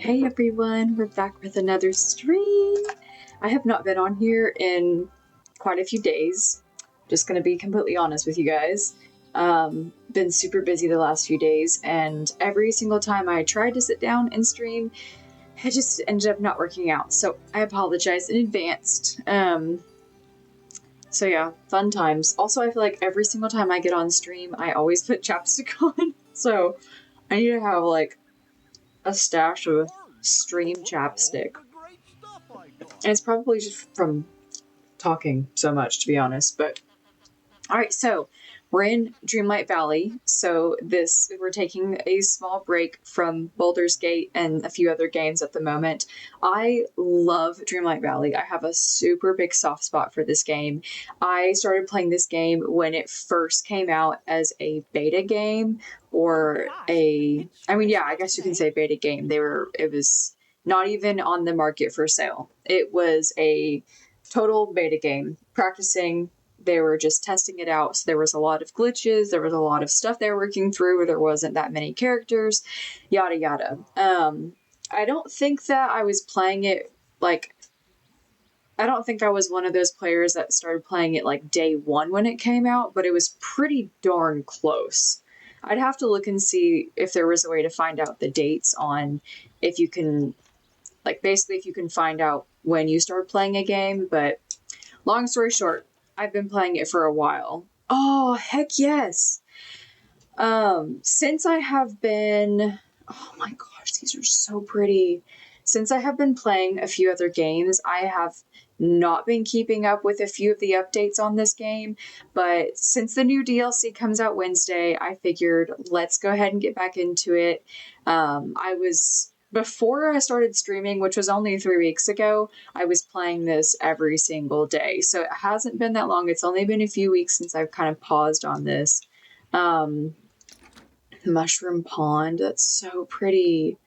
Hey everyone, we're back with another stream. I have not been on here in quite a few days. Just gonna be completely honest with you guys. Been super busy the last few days, and every single time I tried to sit down and stream, it just ended up not working out. So I apologize in advance. So yeah, fun times. Also, I feel like every single time I get on stream, I always put chapstick on. So I need to have like a stash of stream chapstick. And it's probably just from talking so much, to be honest. But all right, so we're in Dreamlight Valley. So we're taking a small break from Baldur's Gate and a few other games at the moment. I love Dreamlight Valley. I have a super big soft spot for this game. I started playing this game when it first came out as a beta game, or I guess you can say beta game. It was not even on the market for sale. It was a total beta game, practicing. They were just testing it out. So there was a lot of glitches. There was a lot of stuff they were working through. There wasn't that many characters, yada, yada. I don't think that I was playing it I don't think I was one of those players that started playing it like day one when it came out, but it was pretty darn close. I'd have to look and see if there was a way to find out the dates on if you can, if you can find out when you start playing a game. But long story short, I've been playing it for a while. Oh, heck yes. Since I have been, oh my gosh, these are so pretty. Since I have been playing a few other games, I have not been keeping up with a few of the updates on this game, but since the new DLC comes out Wednesday, I figured let's go ahead and get back into it. Before I started streaming, which was only 3 weeks ago, I was playing this every single day. So it hasn't been that long. It's only been a few weeks since I've kind of paused on this. Mushroom Pond, that's so pretty.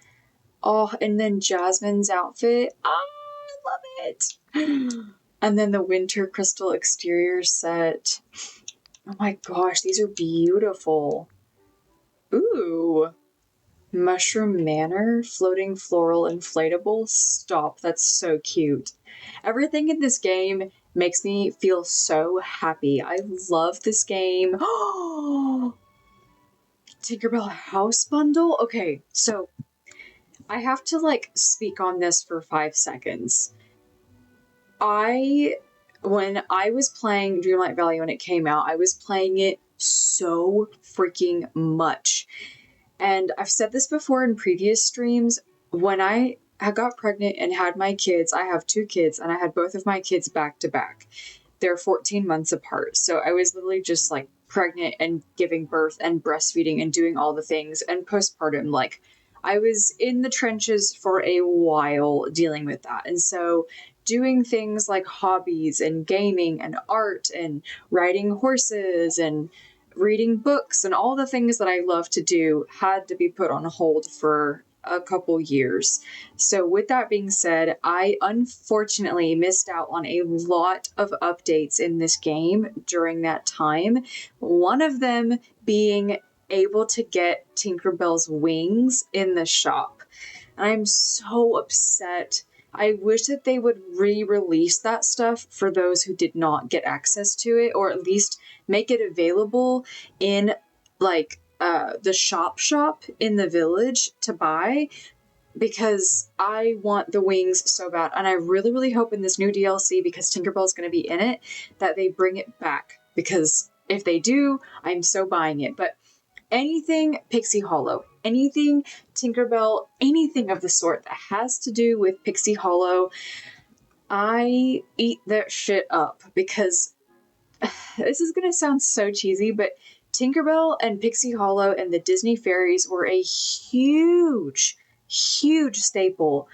Oh, and then Jasmine's outfit. Oh, I love it. And then the Winter Crystal exterior set. Oh my gosh, these are beautiful. Ooh. Mushroom Manor, floating floral inflatable. Stop, that's so cute. Everything in this game makes me feel so happy. I love this game. Oh, Tinkerbell House Bundle? Okay, so I have to speak on this for 5 seconds. When I was playing Dreamlight Valley when it came out, I was playing it so freaking much. And I've said this before in previous streams, when I got pregnant and had my kids, I have 2 kids, and I had both of my kids back to back. They're 14 months apart. So I was literally just pregnant and giving birth and breastfeeding and doing all the things, and postpartum. I was in the trenches for a while dealing with that. And so doing things like hobbies and gaming and art and riding horses and reading books and all the things that I love to do had to be put on hold for a couple years. So with that being said, I unfortunately missed out on a lot of updates in this game during that time. One of them being able to get Tinkerbell's wings in the shop. And I'm so upset. I wish that they would re-release that stuff for those who did not get access to it, or at least make it available in the shop in the village to buy, because I want the wings so bad. And I really, really hope in this new DLC, because Tinkerbell's going to be in it, that they bring it back, because if they do, I'm so buying it. But anything Pixie Hollow, anything Tinkerbell, anything of the sort that has to do with Pixie Hollow, I eat that shit up, because this is going to sound so cheesy, but Tinkerbell and Pixie Hollow and the Disney fairies were a huge, huge staple,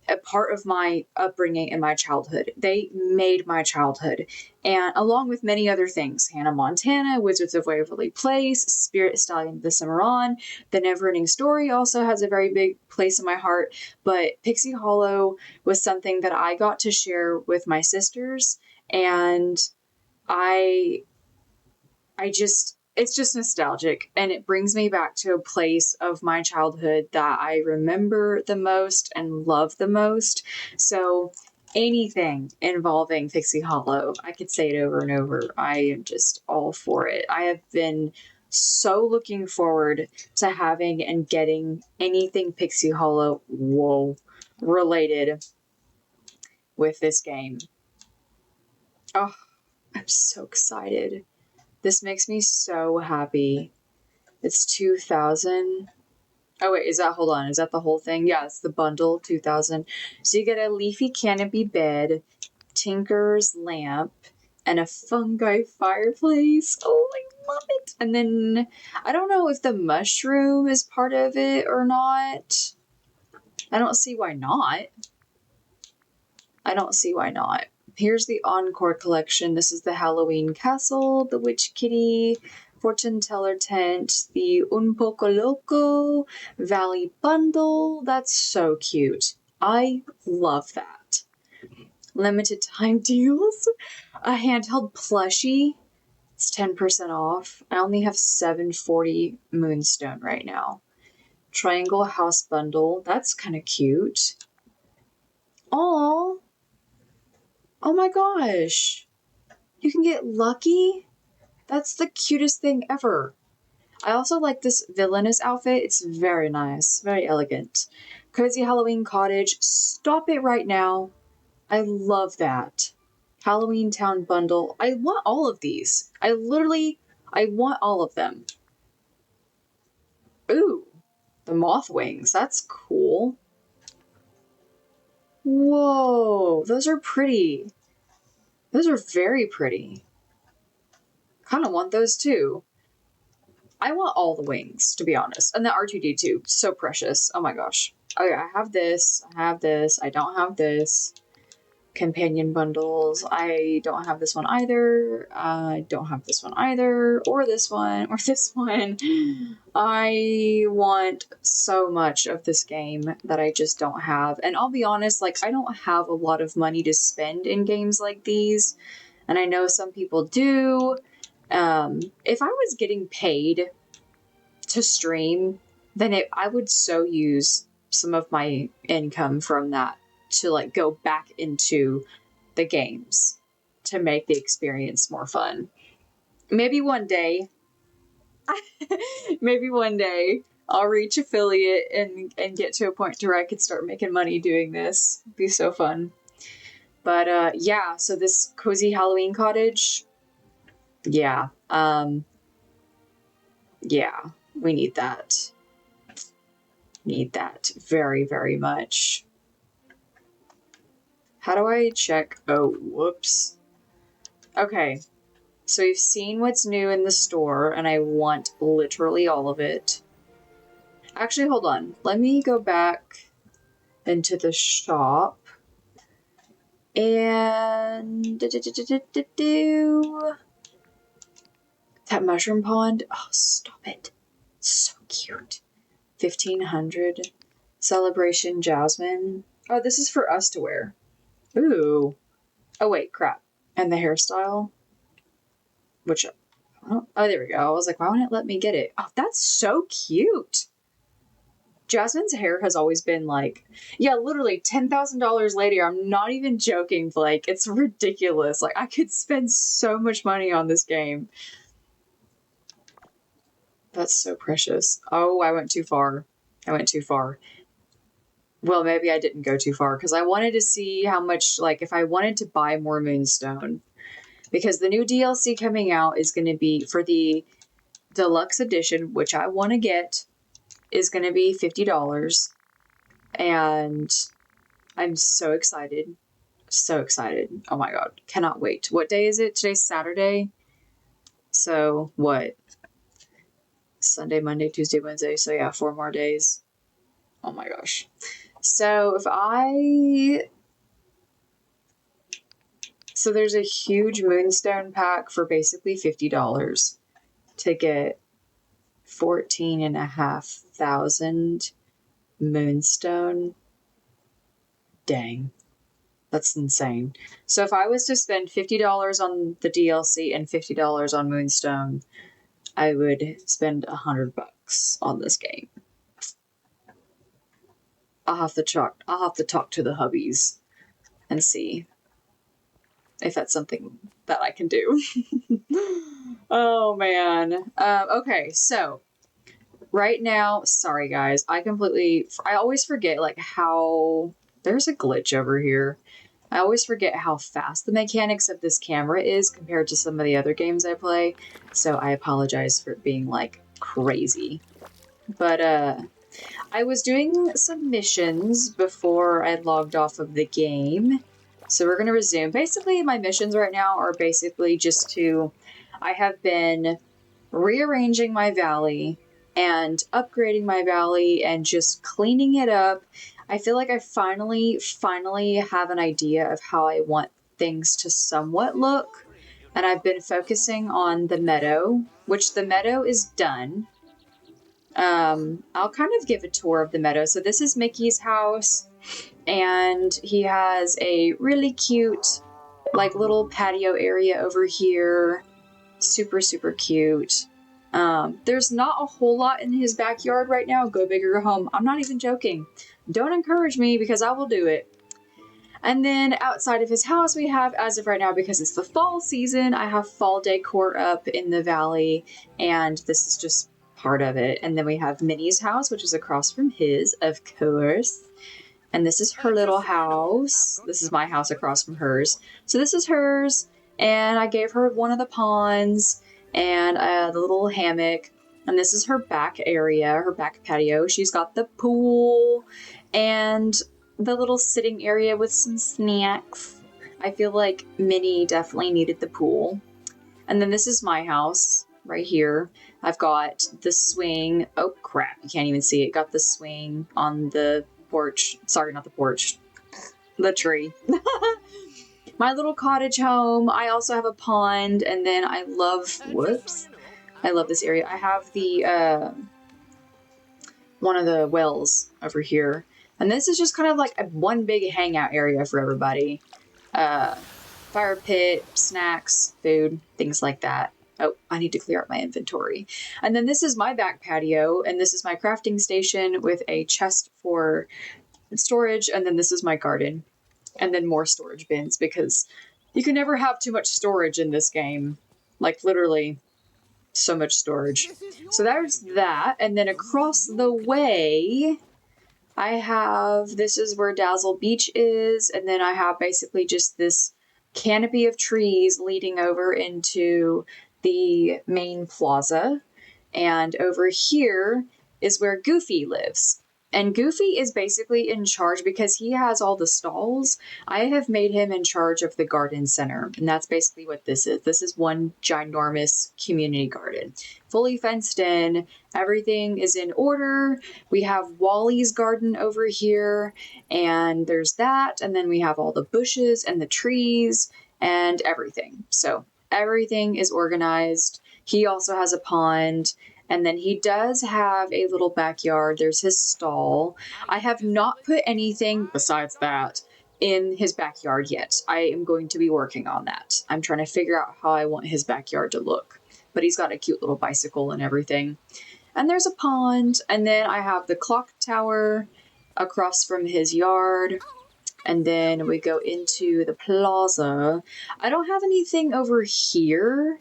a part of my upbringing and my childhood. They made my childhood. And along with many other things, Hannah Montana, Wizards of Waverly Place, Spirit Stallion of the Cimarron, The Neverending Story also has a very big place in my heart. But Pixie Hollow was something that I got to share with my sisters, and it's just nostalgic, and it brings me back to a place of my childhood that I remember the most and love the most. So anything involving Pixie Hollow, I could say it over and over. I am just all for it. I have been so looking forward to having and getting anything Pixie Hollow related with this game. Oh, I'm so excited. This makes me so happy. It's 2000. Oh wait, hold on, is that the whole thing? Yeah, it's the bundle, 2000. So you get a leafy canopy bed, tinker's lamp, and a fungi fireplace. Oh, I love it. And then, I don't know if the mushroom is part of it or not. I don't see why not. Here's the Encore collection. This is the Halloween Castle, the Witch Kitty, Fortune Teller Tent, the Un Poco Loco Valley Bundle. That's so cute. I love that. Limited time deals. A handheld plushie. It's 10% off. I only have 740 Moonstone right now. Triangle House Bundle. That's kind of cute. Aww. Oh my gosh. You can get lucky? That's the cutest thing ever. I also like this villainous outfit. It's very nice. Very elegant. Cozy Halloween Cottage. Stop it right now. I love that. Halloween Town Bundle. I want all of these. I want all of them. Ooh. The moth wings. That's cool. Whoa. Those are pretty. Those are very pretty. Kind of want those too. I want all the wings, to be honest. And the R2D2. So precious. Oh my gosh. Okay, I have this. I don't have this. Companion bundles. I don't have this one either. I don't have this one either. Or this one. Or this one. I want so much of this game that I just don't have. And I'll be honest, like, I don't have a lot of money to spend in games like these. And I know some people do. If I was getting paid to stream, then I would so use some of my income from that to like go back into the games to make the experience more fun. Maybe one day I'll reach affiliate and get to a point where I could start making money doing this. It'd be so fun. But yeah, so this Cozy Halloween Cottage, yeah. Yeah, we need that. Need that very, very much. How do I check? Oh, whoops. Okay, so you've seen what's new in the store, and I want literally all of it. Actually, hold on. Let me go back into the shop. And that mushroom pond. Oh, stop it. It's so cute. 1500. Celebration Jasmine. Oh, this is for us to wear. Ooh. Oh, wait, crap. And the hairstyle? Which, oh, there we go. I was like, why wouldn't it let me get it? Oh, that's so cute. Jasmine's hair has always been like, yeah, literally $10,000 later. I'm not even joking, Blake. It's ridiculous. Like, I could spend so much money on this game. That's so precious. Oh, I went too far. Well, maybe I didn't go too far because I wanted to see how much, like, if I wanted to buy more Moonstone. Because the new DLC coming out is going to be, for the deluxe edition, which I want to get, is going to be $50. And I'm so excited. So excited. Oh my god. Cannot wait. What day is it? Today's Saturday. So, what? Sunday, Monday, Tuesday, Wednesday. So yeah, 4 more days. Oh my gosh. So So there's a huge Moonstone pack for basically $50 to get 14,500 Moonstone. Dang. That's insane. So if I was to spend $50 on the DLC and $50 on Moonstone, I would spend $100 on this game. I'll have to talk to the hubbies and see if that's something that I can do. Oh man. Okay, so right now, sorry guys, I always forget like how there's a glitch over here. I always forget how fast the mechanics of this camera is compared to some of the other games I play. So I apologize for it being like crazy. But I was doing some missions before I logged off of the game. So we're going to resume. Basically, my missions right now are basically just I have been rearranging my valley and upgrading my valley and just cleaning it up. I feel like I finally have an idea of how I want things to somewhat look. And I've been focusing on the meadow, which the meadow is done. I'll kind of give a tour of the meadow. So this is Mickey's house, and he has a really cute, like, little patio area over here. Super, super cute. There's not a whole lot in his backyard right now. Go big or go home. I'm not even joking. Don't encourage me because I will do it. And then outside of his house, we have, as of right now, because it's the fall season, I have fall decor up in the valley, and this is just part of it. And then we have Minnie's house, which is across from his, of course. And this is her little house. This is my house across from hers. So this is hers, and I gave her one of the ponds and the little hammock. And this is her back area, her back patio. She's got the pool and the little sitting area with some snacks. I feel like Minnie definitely needed the pool. And then this is my house right here. I've got the swing. Oh crap, you can't even see it. Got the swing on the porch. Sorry, not the porch. The tree. My little cottage home. I also have a pond, and then I love this area. I have the one of the wells over here. And this is just kind of like one big hangout area for everybody. Fire pit, snacks, food, things like that. Oh, I need to clear up my inventory. And then this is my back patio, and this is my crafting station with a chest for storage, and then this is my garden. And then more storage bins, because you can never have too much storage in this game. Like, literally, so much storage. So there's that, and then across the way, I have, this is where Dazzle Beach is, and then I have basically just this canopy of trees leading over into the main plaza. And over here is where Goofy lives. And Goofy is basically in charge, because he has all the stalls. I have made him in charge of the garden center, and that's basically what this is. This is one ginormous community garden. Fully fenced in, everything is in order. We have Wally's garden over here, and there's that, and then we have all the bushes and the trees and everything. So everything is organized. He also has a pond. And then he does have a little backyard. There's his stall. I have not put anything besides that in his backyard yet. I am going to be working on that. I'm trying to figure out how I want his backyard to look. But he's got a cute little bicycle and everything. And there's a pond. And then I have the clock tower across from his yard. And then we go into the plaza. I don't have anything over here.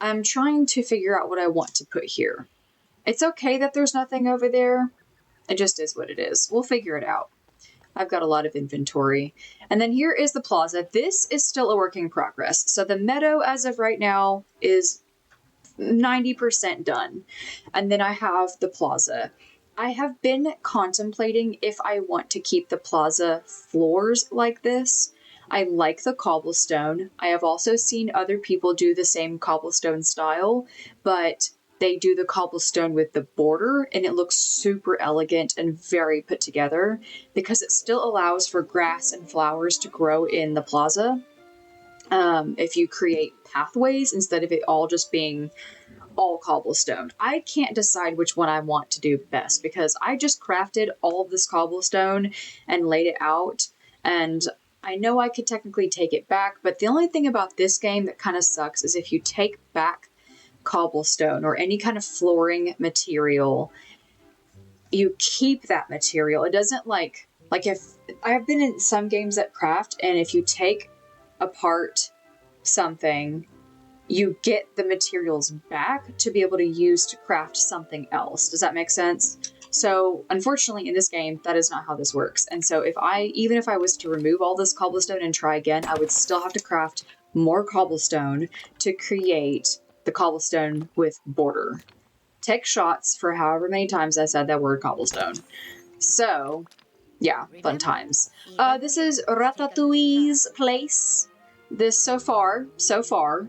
I'm trying to figure out what I want to put here. It's okay that there's nothing over there. It just is what it is. We'll figure it out. I've got a lot of inventory. And then here is the plaza. This is still a work in progress. So the meadow, as of right now, is 90% done. And then I have the plaza. I have been contemplating if I want to keep the plaza floors like this. I like the cobblestone. I have also seen other people do the same cobblestone style, but they do the cobblestone with the border, and it looks super elegant and very put together, because it still allows for grass and flowers to grow in the plaza. If you create pathways instead of it all just being all cobblestone. I can't decide which one I want to do best, because I just crafted all of this cobblestone and laid it out, and I know I could technically take it back, but the only thing about this game that kind of sucks is if you take back cobblestone or any kind of flooring material, you keep that material. It doesn't like if I have been in some games that craft, and if you take apart something, you get the materials back to be able to use to craft something else. Does that make sense? So unfortunately in this game, that is not how this works. And so even if I was to remove all this cobblestone and try again, I would still have to craft more cobblestone to create the cobblestone with border. Take shots for however many times I said that word cobblestone. So yeah, fun times. This is Ratatouille's place. This so far.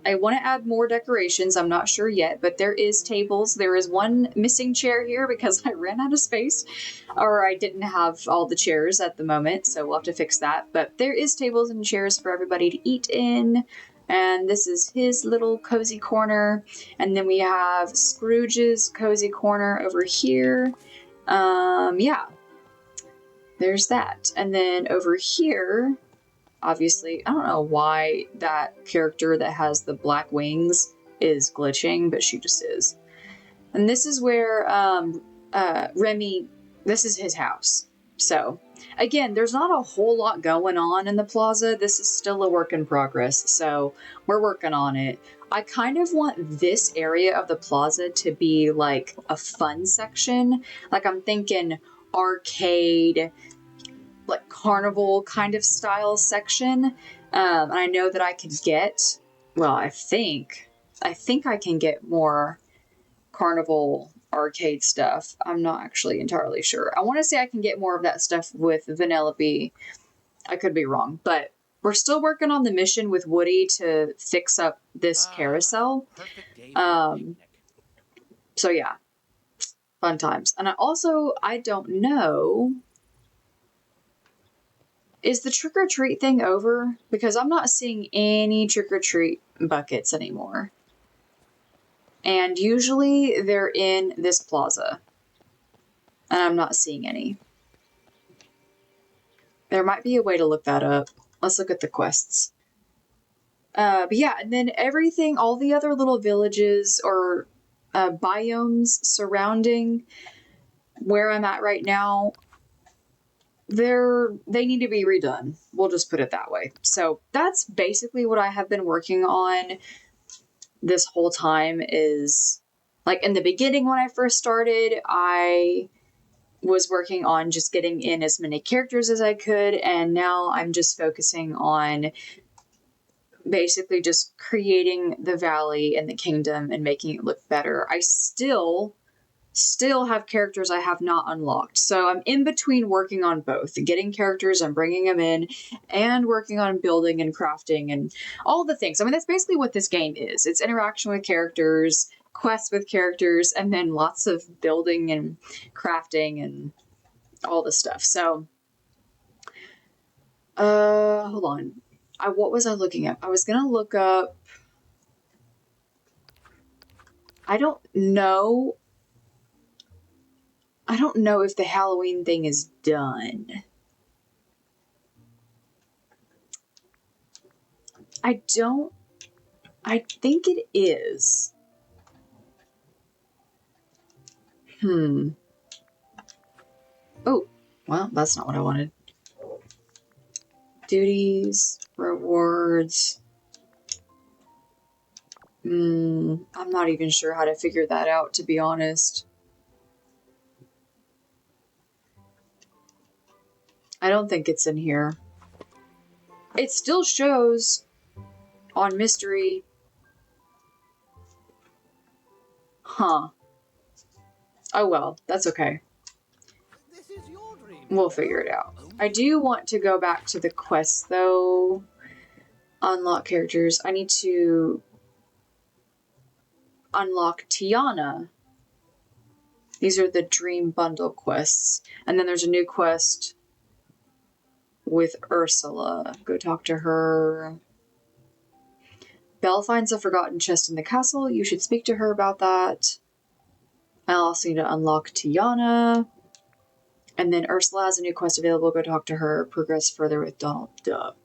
I want to add more decorations. I'm not sure yet, but there is tables. There is one missing chair here because I ran out of space, or I didn't have all the chairs at the moment, so we'll have to fix that. But there is tables and chairs for everybody to eat in. And this is his little cozy corner. And then we have Scrooge's cozy corner over here. Yeah. There's that. And then over here, obviously, I don't know why that character that has the black wings is glitching, but she just is. And this is where Remy, this is his house. So, again, there's not a whole lot going on in the plaza. This is still a work in progress, so we're working on it. I kind of want this area of the plaza to be like a fun section. Like I'm thinking arcade, like carnival kind of style section. And I know that I can get, well, I think I can get more carnival arcade stuff. I'm not actually entirely sure. I want to say I can get more of that stuff with Vanellope. I could be wrong, but we're still working on the mission with Woody to fix up this carousel. So yeah, fun times. And I don't know, is the trick-or-treat thing over? Because I'm not seeing any trick-or-treat buckets anymore. And usually they're in this plaza. And I'm not seeing any. There might be a way to look that up. Let's look at the quests. But yeah, and then everything, all the other little villages or biomes surrounding where I'm at right now, they need to be redone. We'll just put it that way. So that's basically what I have been working on this whole time. Is like in the beginning when I first started, I was working on just getting in as many characters as I could, and now I'm just focusing on basically just creating the valley and the kingdom and making it look better. I still have characters I have not unlocked. So I'm in between working on both, getting characters and bringing them in, and working on building and crafting and all the things. I mean, that's basically what this game is. It's interaction with characters, quests with characters, and then lots of building and crafting and all the stuff. So, hold on. What was I looking at? I was going to look up, I don't know if the Halloween thing is done. I think it is. Oh, well, that's not what I wanted. Duties, rewards. I'm not even sure how to figure that out, to be honest. I don't think it's in here. It still shows on mystery. Huh. Oh well, that's okay. We'll figure it out. I do want to go back to the quests though. Unlock characters. I need to unlock Tiana. These are the Dream Bundle quests. And then there's a new quest with Ursula. Go talk to her. Belle finds a forgotten chest in the castle. You should speak to her about that. I also need to unlock Tiana. And then Ursula has a new quest available. Go talk to her. Progress further with Donald Duck.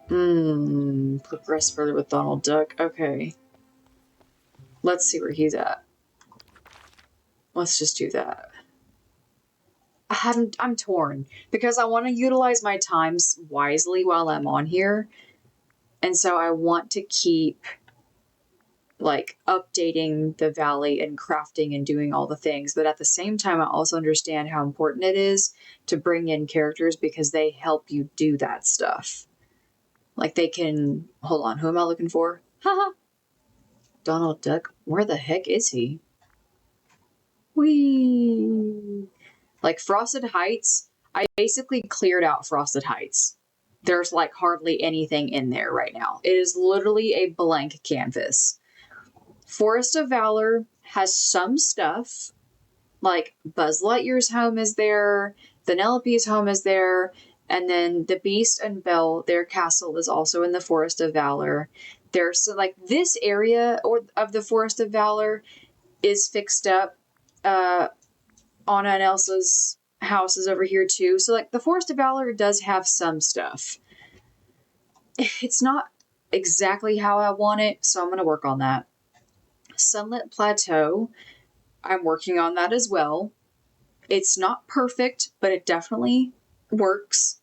Progress further with Donald Duck. Okay. Let's see where he's at. Let's just do that. I'm torn because I want to utilize my times wisely while I'm on here. And so I want to keep like updating the valley and crafting and doing all the things. But at the same time, I also understand how important it is to bring in characters because they help you do that stuff. Like they can, hold on, who am I looking for? Haha. Donald Duck. Where the heck is he? Whee! Like Frosted Heights, I basically cleared out Frosted Heights. There's like hardly anything in there right now. It is literally a blank canvas. Forest of Valor has some stuff, like Buzz Lightyear's home is there, Vanellope's home is there, and then the Beast and Belle, their castle is also in the Forest of Valor. There's like this area of the Forest of Valor is fixed up. Anna and Elsa's house is over here too. So like the Forest of Valor does have some stuff. It's not exactly how I want it, so I'm going to work on that. Sunlit Plateau, I'm working on that as well. It's not perfect, but it definitely works.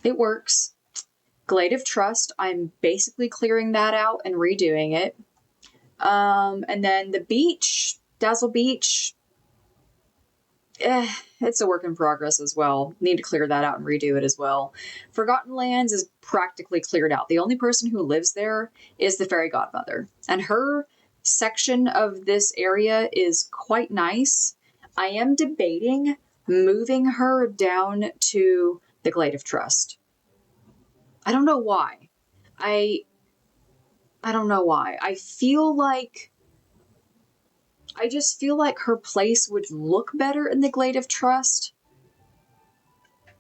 It works. Glade of Trust, I'm basically clearing that out and redoing it. And then the beach, Dazzle Beach, it's a work in progress as well. Need to clear that out and redo it as well. Forgotten Lands is practically cleared out. The only person who lives there is the fairy godmother. And her section of this area is quite nice. I am debating moving her down to the Glade of Trust. I don't know why. I don't know why. I just feel like her place would look better in the Glade of Trust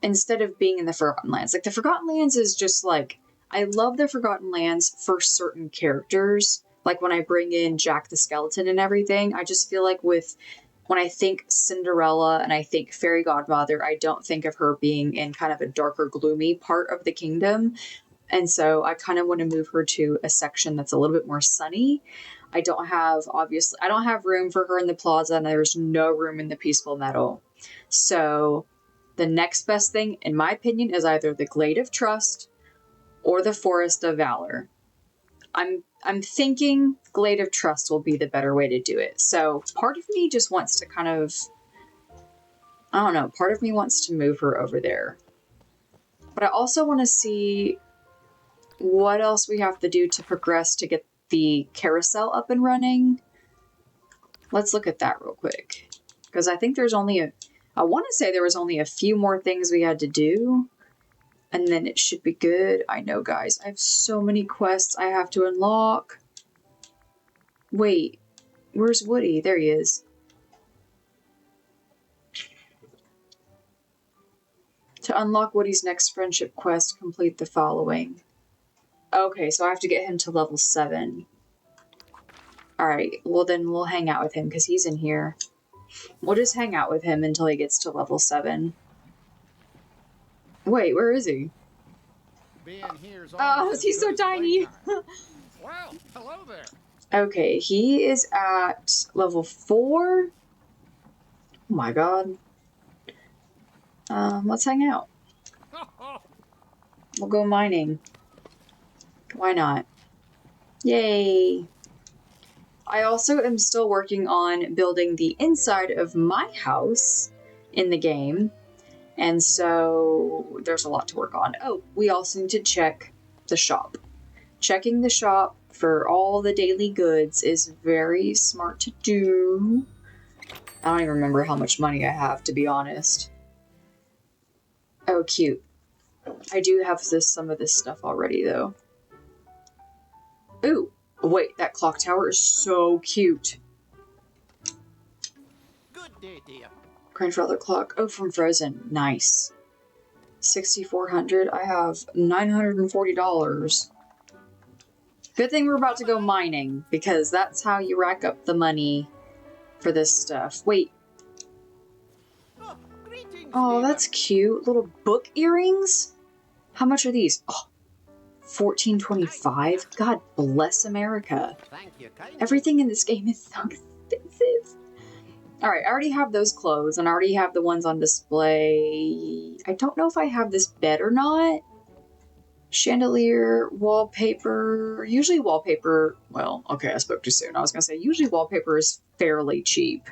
instead of being in the Forgotten Lands. Like, the Forgotten Lands is just like, I love the Forgotten Lands for certain characters. Like, when I bring in Jack the Skeleton and everything, I just feel like when I think Cinderella and I think Fairy Godmother, I don't think of her being in kind of a darker, gloomy part of the kingdom. And so I kind of want to move her to a section that's a little bit more sunny. I don't have room for her in the plaza, and there's no room in the Peaceful Meadow. So the next best thing, in my opinion, is either the Glade of Trust or the Forest of Valor. I'm thinking Glade of Trust will be the better way to do it. So part of me just wants to kind of, I don't know, part of me wants to move her over there. But I also want to see what else we have to do to progress to get the carousel up and running. Let's look at that real quick. Because I think I want to say there was only a few more things we had to do. And then it should be good. I know, guys. I have so many quests I have to unlock. Wait. Where's Woody? There he is. To unlock Woody's next friendship quest, complete the following. Okay, so I have to get him to level 7. Alright, well then we'll hang out with him because he's in here. We'll just hang out with him until he gets to level 7. Wait, where is he? Oh, he's so tiny! Wow, hello there. Okay, he is at level 4. Oh my god. Let's hang out. We'll go mining. Why not? Yay! I also am still working on building the inside of my house in the game, and so there's a lot to work on. Oh, we also need to check the shop. Checking the shop for all the daily goods is very smart to do. I don't even remember how much money I have, to be honest. Oh, cute. I do have some of this stuff already, though. Ooh, wait, that clock tower is so cute. Good day, dear. Grandfather clock. Oh, from Frozen. Nice. 6,400. I have $940. Good thing we're about to go mining, because that's how you rack up the money for this stuff. Wait. Oh, greetings, Oh, dear. that's cute. Little book earrings? How much are these? Oh, $14.25. God bless America. Thank you kindly. Everything in this game is so expensive. Alright, I already have those clothes, and I already have the ones on display. I don't know if I have this bed or not. Chandelier, wallpaper. Usually wallpaper, well, okay, I spoke too soon. I was gonna say, usually wallpaper is fairly cheap.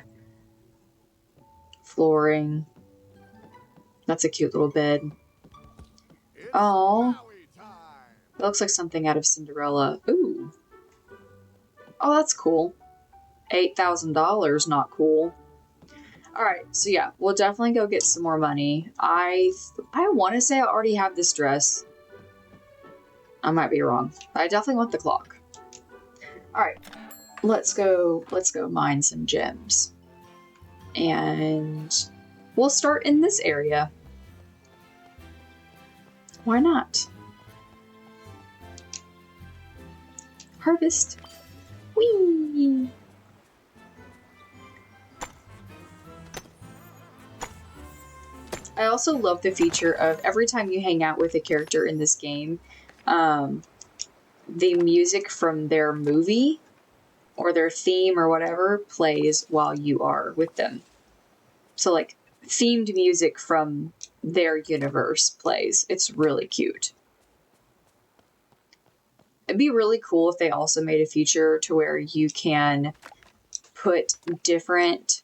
Flooring. That's a cute little bed. Oh, that looks like something out of Cinderella. Ooh. Oh, that's cool. $8,000, not cool. Alright, so yeah, we'll definitely go get some more money. I want to say I already have this dress. I might be wrong. I definitely want the clock. Alright, let's go mine some gems. And we'll start in this area. Why not? Harvest. Whee! I also love the feature of every time you hang out with a character in this game, the music from their movie or their theme or whatever plays while you are with them. So like themed music from their universe plays. It's really cute. It'd be really cool if they also made a feature to where you can put different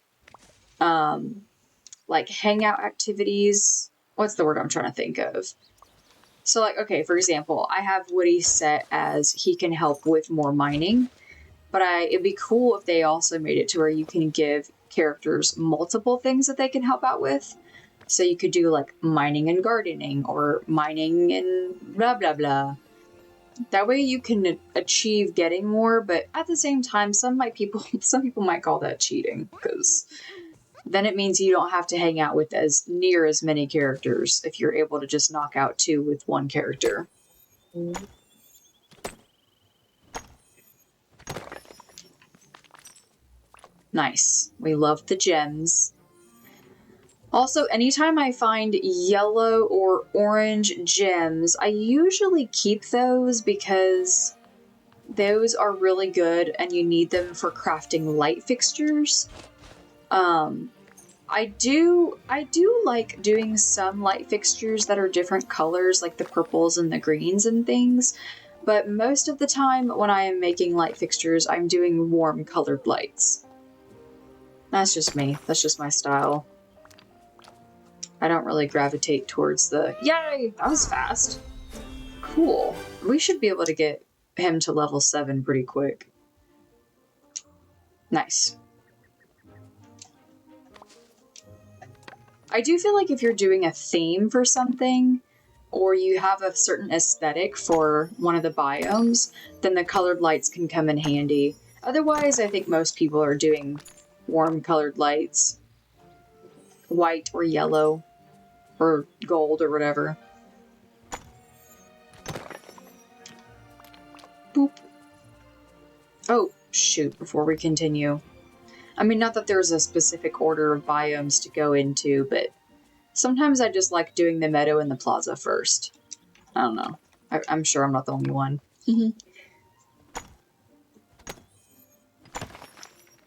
like hangout activities. What's the word I'm trying to think of? So like, okay, for example, I have Woody set as he can help with more mining, but it'd be cool if they also made it to where you can give characters multiple things that they can help out with. So you could do like mining and gardening or mining and blah, blah, blah. That way you can achieve getting more, but at the same time, some people might call that cheating, because then it means you don't have to hang out with as many characters if you're able to just knock out 2 with 1 character. Nice. We love the gems. Also, anytime I find yellow or orange gems, I usually keep those because those are really good and you need them for crafting light fixtures. I do like doing some light fixtures that are different colors, like the purples and the greens and things, but most of the time when I am making light fixtures, I'm doing warm colored lights. That's just me. That's just my style. I don't really gravitate towards the... Yay! That was fast. Cool. We should be able to get him to level 7 pretty quick. Nice. I do feel like if you're doing a theme for something, or you have a certain aesthetic for one of the biomes, then the colored lights can come in handy. Otherwise, I think most people are doing warm colored lights. White or yellow. Or gold or whatever. Boop. Oh, shoot, before we continue. I mean, not that there's a specific order of biomes to go into, but sometimes I just like doing the meadow and the plaza first. I don't know. I'm sure I'm not the only one.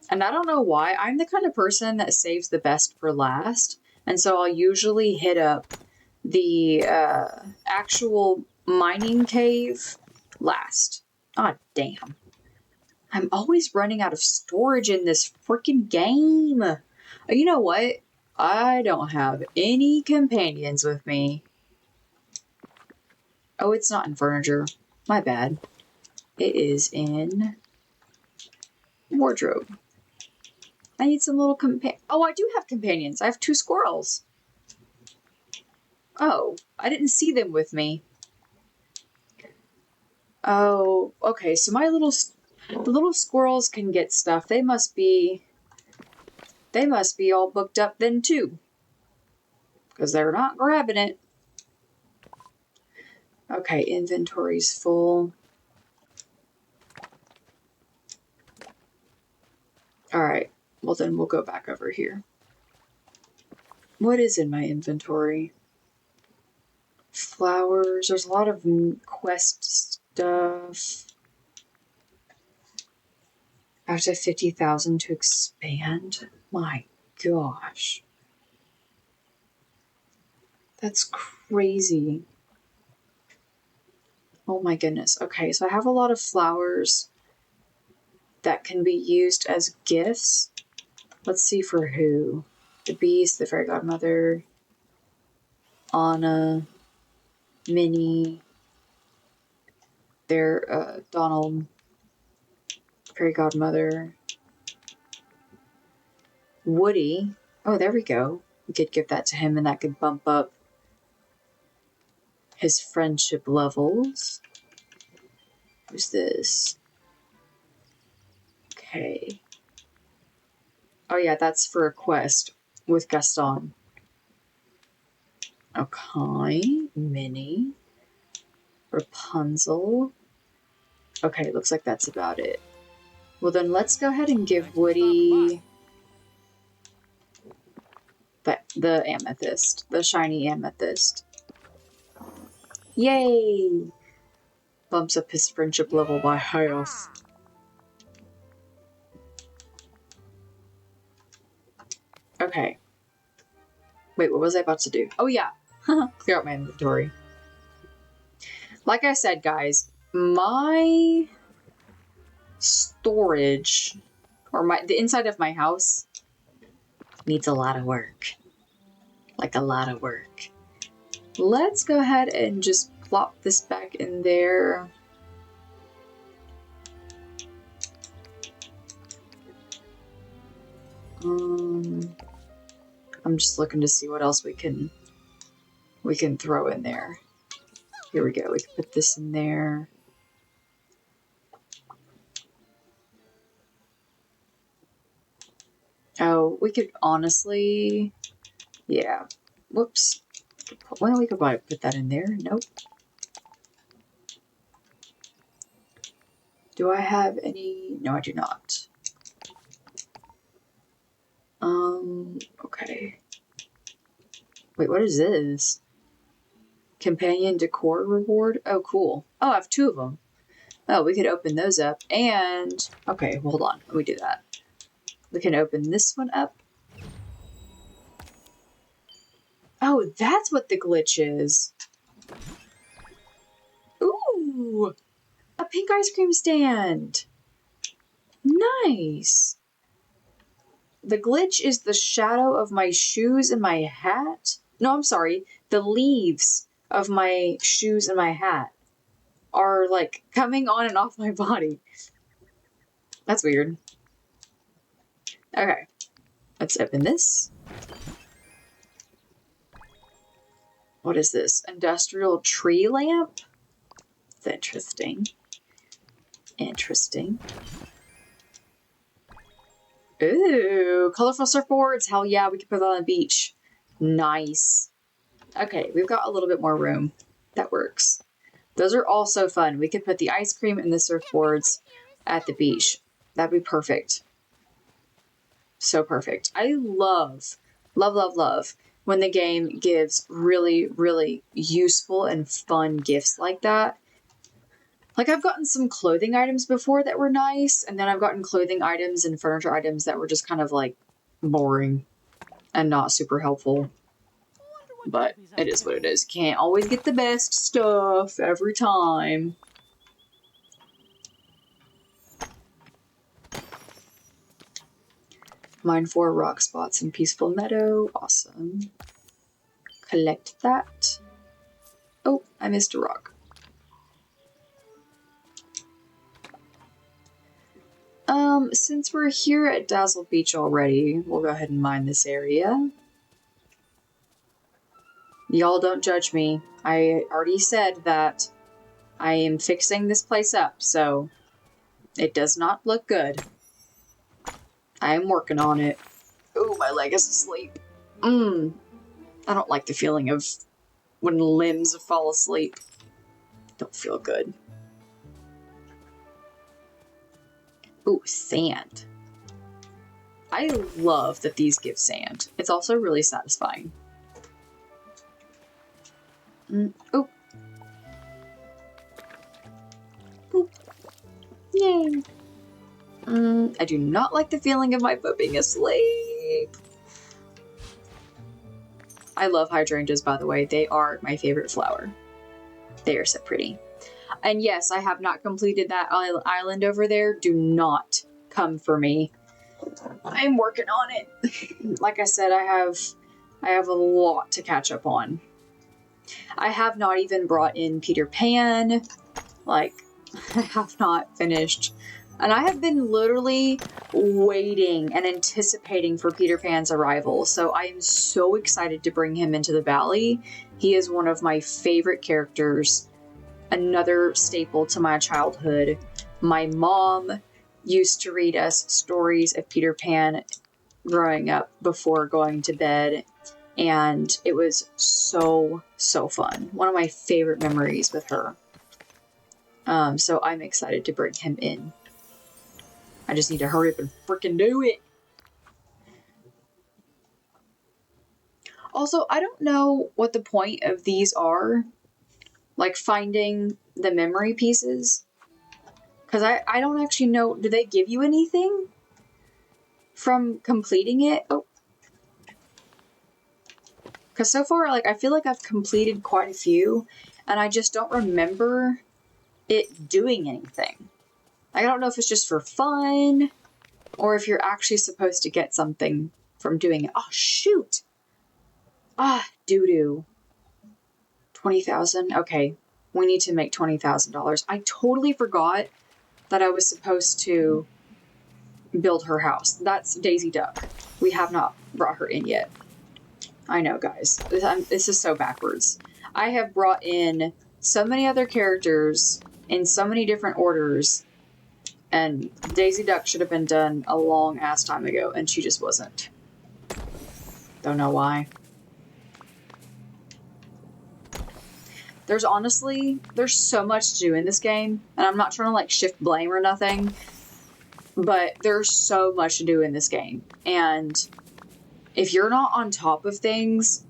And I don't know why. I'm the kind of person that saves the best for last. And so I'll usually hit up the actual mining cave last. Ah, damn. I'm always running out of storage in this freaking game. You know what? I don't have any companions with me. Oh, it's not in furniture. My bad. It is in wardrobe. I need some little Oh, I do have companions. I have 2 squirrels. Oh, I didn't see them with me. Oh, okay. So the little squirrels can get stuff. They must be all booked up then too, because they're not grabbing it. Okay, inventory's full. All right. Well, then we'll go back over here. What is in my inventory? Flowers. There's a lot of quest stuff. I have to have 50,000 to expand? My gosh. That's crazy. Oh my goodness. Okay, so I have a lot of flowers that can be used as gifts. Let's see for who. The Beast, the Fairy Godmother, Anna, Minnie, their Donald, Fairy Godmother, Woody. Oh, there we go. We could give that to him and that could bump up his friendship levels. Who's this? Okay. Oh yeah, that's for a quest with Gaston. Okay, Minnie. Rapunzel. Okay, looks like that's about it. Well then let's go ahead and give Woody the amethyst. The shiny amethyst. Yay! Bumps up his friendship level by half. Okay. Wait, what was I about to do? Oh yeah. Clear out my inventory. Like I said, guys, my storage, or the inside of my house, needs a lot of work. Like a lot of work. Let's go ahead and just plop this back in there. I'm just looking to see what else we can throw in there. Here we go. We can put this in there. Oh, we could honestly, yeah. Whoops. Well, we could probably put that in there. Nope. Do I have any? No, I do not. Okay. Wait, what is this? Companion decor reward? Oh, cool. Oh, I have 2 of them. Oh, we could open those up and... Okay, hold on. Let me do that. We can open this one up. Oh, that's what the glitch is. Ooh! A pink ice cream stand! Nice! The glitch is the shadow of my shoes and my hat. No, I'm sorry. The leaves of my shoes and my hat are like coming on and off my body. That's weird. Okay. Let's open this. What is this? Industrial tree lamp? It's interesting. Interesting. Ooh, colorful surfboards. Hell yeah, we can put that on the beach. Nice. Okay, we've got a little bit more room. That works. Those are also fun. We could put the ice cream and the surfboards at the beach. That'd be perfect. So perfect. I love when the game gives really, really useful and fun gifts like that. Like, I've gotten some clothing items before that were nice, and then I've gotten clothing items and furniture items that were just kind of, like, boring and not super helpful. But it is what it is. Can't always get the best stuff every time. Mine 4 rock spots in Peaceful Meadow. Awesome. Collect that. Oh, I missed a rock. Since we're here at Dazzle Beach already, we'll go ahead and mine this area. Y'all don't judge me. I already said that I am fixing this place up, so it does not look good. I am working on it. Ooh, my leg is asleep. I don't like the feeling of when limbs fall asleep. Don't feel good. Ooh, sand. I love that these give sand. It's also really satisfying. Oh. Boop. Yay. I do not like the feeling of my foot being asleep. I love hydrangeas, by the way. They are my favorite flower. They are so pretty. And yes, I have not completed that island over there. Do not come for me. I'm working on it. Like I said, I have a lot to catch up on. I have not even brought in Peter Pan. Like, I have not finished. And I have been literally waiting and anticipating for Peter Pan's arrival. So I am so excited to bring him into the valley. He is one of my favorite characters. Another staple to my childhood. My mom used to read us stories of Peter Pan growing up before going to bed, and it was so fun. One of my favorite memories with her. So I'm excited to bring him in. I just need to hurry up and freaking do it. Also, I don't know what the point of these are. Like finding the memory pieces. Because I don't actually know. Do they give you anything from completing it? Oh. Because so far, like, I feel like I've completed quite a few, and I just don't remember it doing anything. I don't know if it's just for fun, or if you're actually supposed to get something from doing it. Oh, shoot! Ah, doo-doo. 20,000? Okay. We need to make $20,000. I totally forgot that I was supposed to build her house. That's Daisy Duck. We have not brought her in yet. I know, guys. This is so backwards. I have brought in so many other characters in so many different orders, and Daisy Duck should have been done a long-ass time ago, and she just wasn't. Don't know why. There's so much to do in this game, and I'm not trying to, like, shift blame or nothing, but there's so much to do in this game, and if you're not on top of things,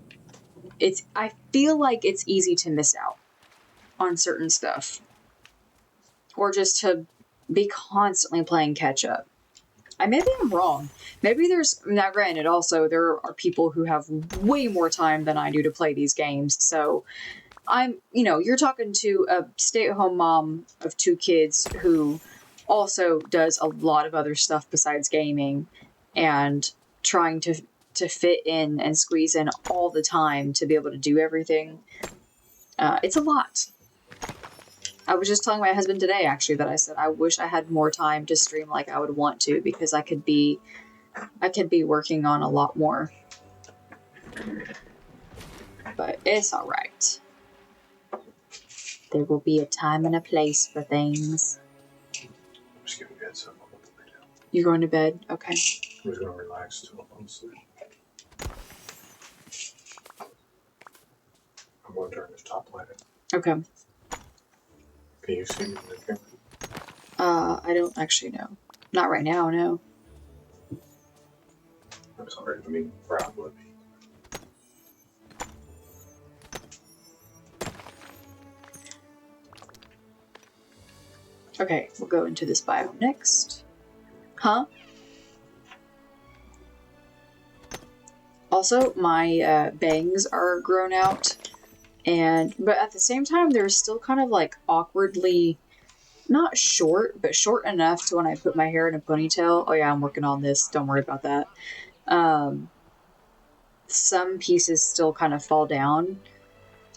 I feel like it's easy to miss out on certain stuff. Or just to be constantly playing catch up. Maybe I'm wrong. Maybe now granted, also, there are people who have way more time than I do to play these games, so you're talking to a stay-at-home mom of 2 kids who also does a lot of other stuff besides gaming, and trying to fit in and squeeze in all the time to be able to do everything. It's a lot. I was just telling my husband today, actually, that I said I wish I had more time to stream like I would want to, because I could be working on a lot more. But it's all right. There will be a time and a place for things. I'm just getting bed, so I'm going to lay down. You're going to bed? Okay. I'm just going to relax till I'm asleep. I'm going to turn this top light on. Okay. Can you see me in the camera? I don't actually know. Not right now, no. I'm sorry, I mean, Brown would be. Okay, we'll go into this biome next. Huh? Also, my bangs are grown out, but at the same time, they're still kind of like awkwardly, not short, but short enough to when I put my hair in a ponytail. Oh yeah, I'm working on this. Don't worry about that. Some pieces still kind of fall down.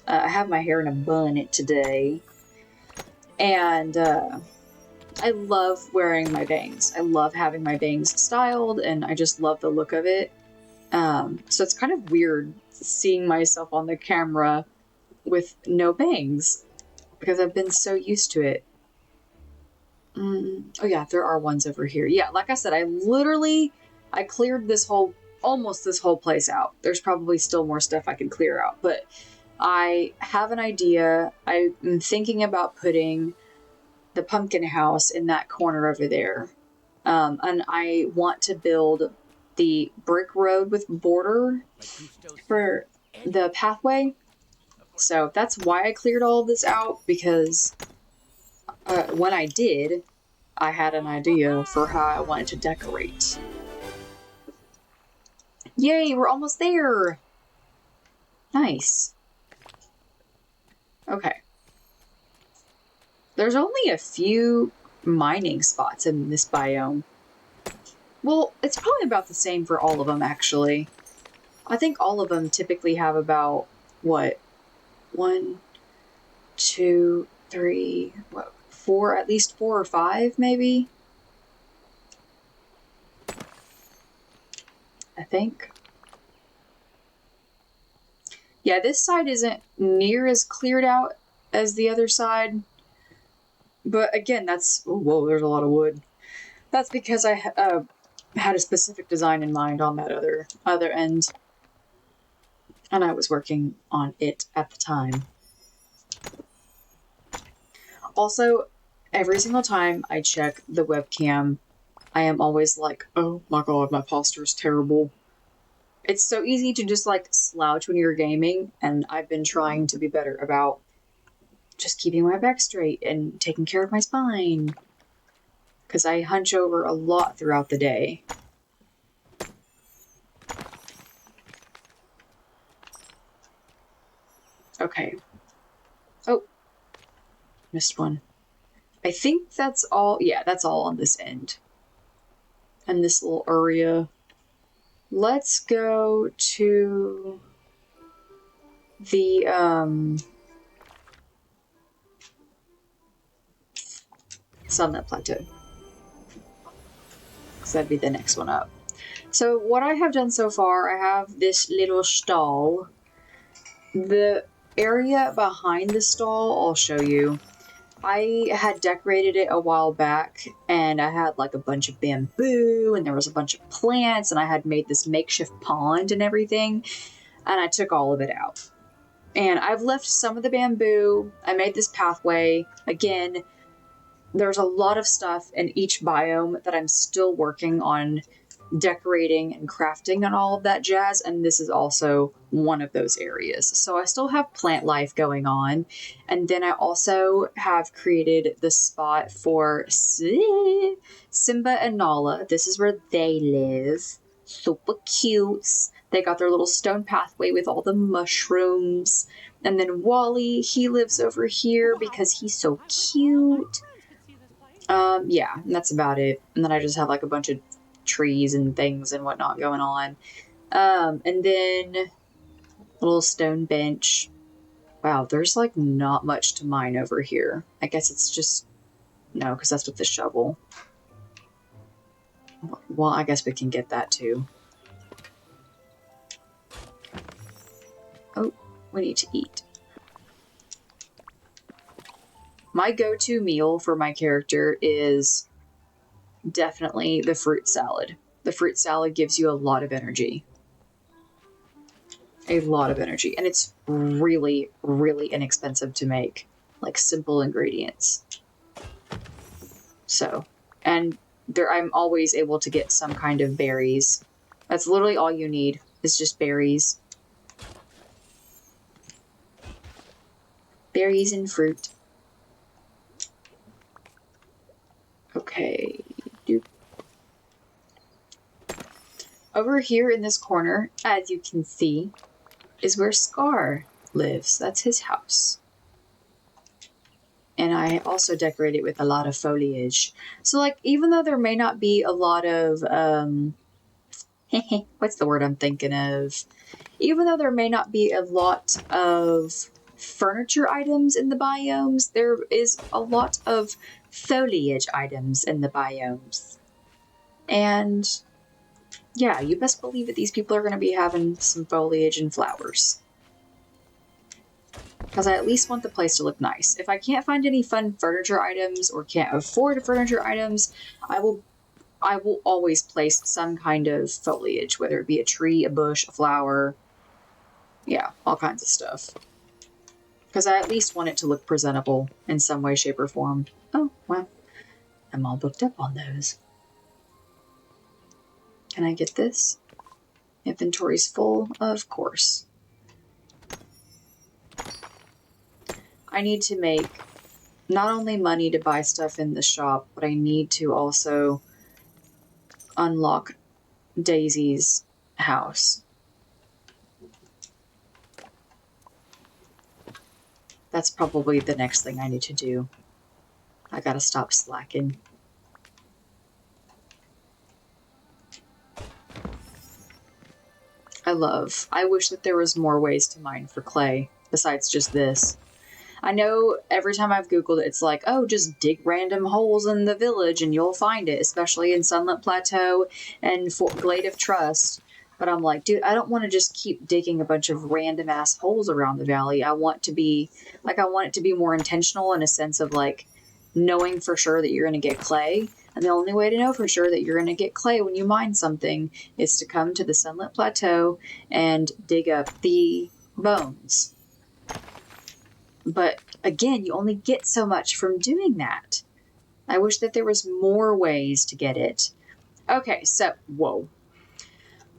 I have my hair in a bun today, and I love wearing my bangs. I love having my bangs styled, and I just love the look of it. So it's kind of weird seeing myself on the camera with no bangs, because I've been so used to it. Oh yeah, there are ones over here. Yeah, like I said, I cleared almost this whole place out. There's probably still more stuff I can clear out, but I have an idea. I'm thinking about putting the pumpkin house in that corner over there. And I want to build the brick road with border for the pathway. So that's why I cleared all of this out, because when I did, I had an idea for how I wanted to decorate. Yay, we're almost there! Nice. Okay. There's only a few mining spots in this biome. Well, it's probably about the same for all of them, actually. I think all of them typically have about, what, 1, 2, 3, what, 4, at least 4 or 5, maybe? I think. Yeah, this side isn't near as cleared out as the other side. But again, that's... Oh, whoa, there's a lot of wood. That's because I had a specific design in mind on that other end. And I was working on it at the time. Also, every single time I check the webcam, I am always like, oh my god, my posture is terrible. It's so easy to just like slouch when you're gaming, and I've been trying to be better about just keeping my back straight and taking care of my spine. Because I hunch over a lot throughout the day. Okay. Oh. Missed one. I think that's all. Yeah, that's all on this end. And this little area. Let's go to the Sunlit Plateau. Because that'd be the next one up. So what I have done so far, I have this little stall. The area behind the stall, I'll show you. I had decorated it a while back, and I had like a bunch of bamboo, and there was a bunch of plants, and I had made this makeshift pond and everything, and I took all of it out. And I've left some of the bamboo. I made this pathway. Again, there's a lot of stuff in each biome that I'm still working on decorating and crafting and all of that jazz, and this is also one of those areas. So I still have plant life going on, and then I also have created the spot for Simba and Nala. This is where they live. Super cute. They got their little stone pathway with all the mushrooms. And then Wally, he lives over here because he's so cute. Yeah, and that's about it. And then I just have like a bunch of trees and things and whatnot going on. And then a little stone bench. Wow, there's like not much to mine over here. I guess it's just... No, because that's with the shovel. Well, I guess we can get that too. Oh, we need to eat. My go-to meal for my character is definitely the fruit salad. The fruit salad gives you a lot of energy. A lot of energy. And it's really, really inexpensive to make. Like, simple ingredients. So, and there I'm always able to get some kind of berries. That's literally all you need, is just berries. Berries and fruit. Okay. Doop. Over here in this corner, as you can see, is where Scar lives. That's his house. And I also decorate it with a lot of foliage. So, like, even though there may not be a lot of, what's the word I'm thinking of? Even though there may not be a lot of furniture items in the biomes, there is a lot of foliage items in the biomes. And yeah, you best believe that these people are going to be having some foliage and flowers. Because I at least want the place to look nice. If I can't find any fun furniture items or can't afford furniture items, I will always place some kind of foliage, whether it be a tree, a bush, a flower. Yeah, all kinds of stuff. Because I at least want it to look presentable in some way, shape, or form. Oh, well, I'm all booked up on those. Can I get this? Inventory's full, of course. I need to make not only money to buy stuff in the shop, but I need to also unlock Daisy's house. That's probably the next thing I need to do. I gotta stop slacking. I wish that there was more ways to mine for clay besides just this. I know every time I've Googled it, it's like, oh, just dig random holes in the village and you'll find it, especially in Sunlit Plateau and Glade of Trust. But I'm like, dude, I don't want to just keep digging a bunch of random ass holes around the valley. I want it to be more intentional in a sense of like knowing for sure that you're going to get clay. And the only way to know for sure that you're going to get clay when you mine something is to come to the Sunlit Plateau and dig up the bones. But again, you only get so much from doing that. I wish that there was more ways to get it. Okay, so, whoa.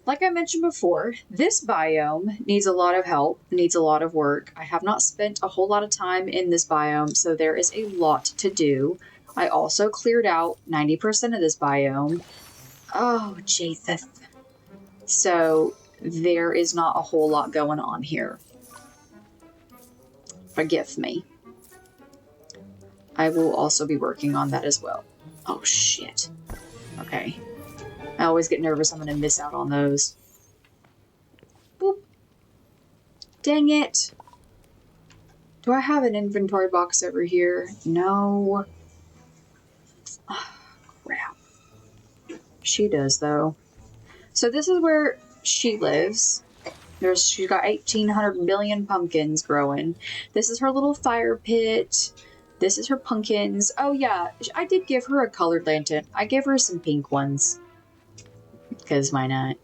Like I mentioned before, this biome needs a lot of help, needs a lot of work. I have not spent a whole lot of time in this biome, so there is a lot to do. I also cleared out 90% of this biome. Oh, Jesus. So there is not a whole lot going on here. Forgive me. I will also be working on that as well. Oh, shit. Okay. I always get nervous I'm going to miss out on those. Boop. Dang it. Do I have an inventory box over here? No. Oh, crap. She does, though. So this is where she lives. She's got 1,800 billion pumpkins growing. This is her little fire pit. This is her pumpkins. Oh yeah, I did give her a colored lantern. I gave her some pink ones. Because why not?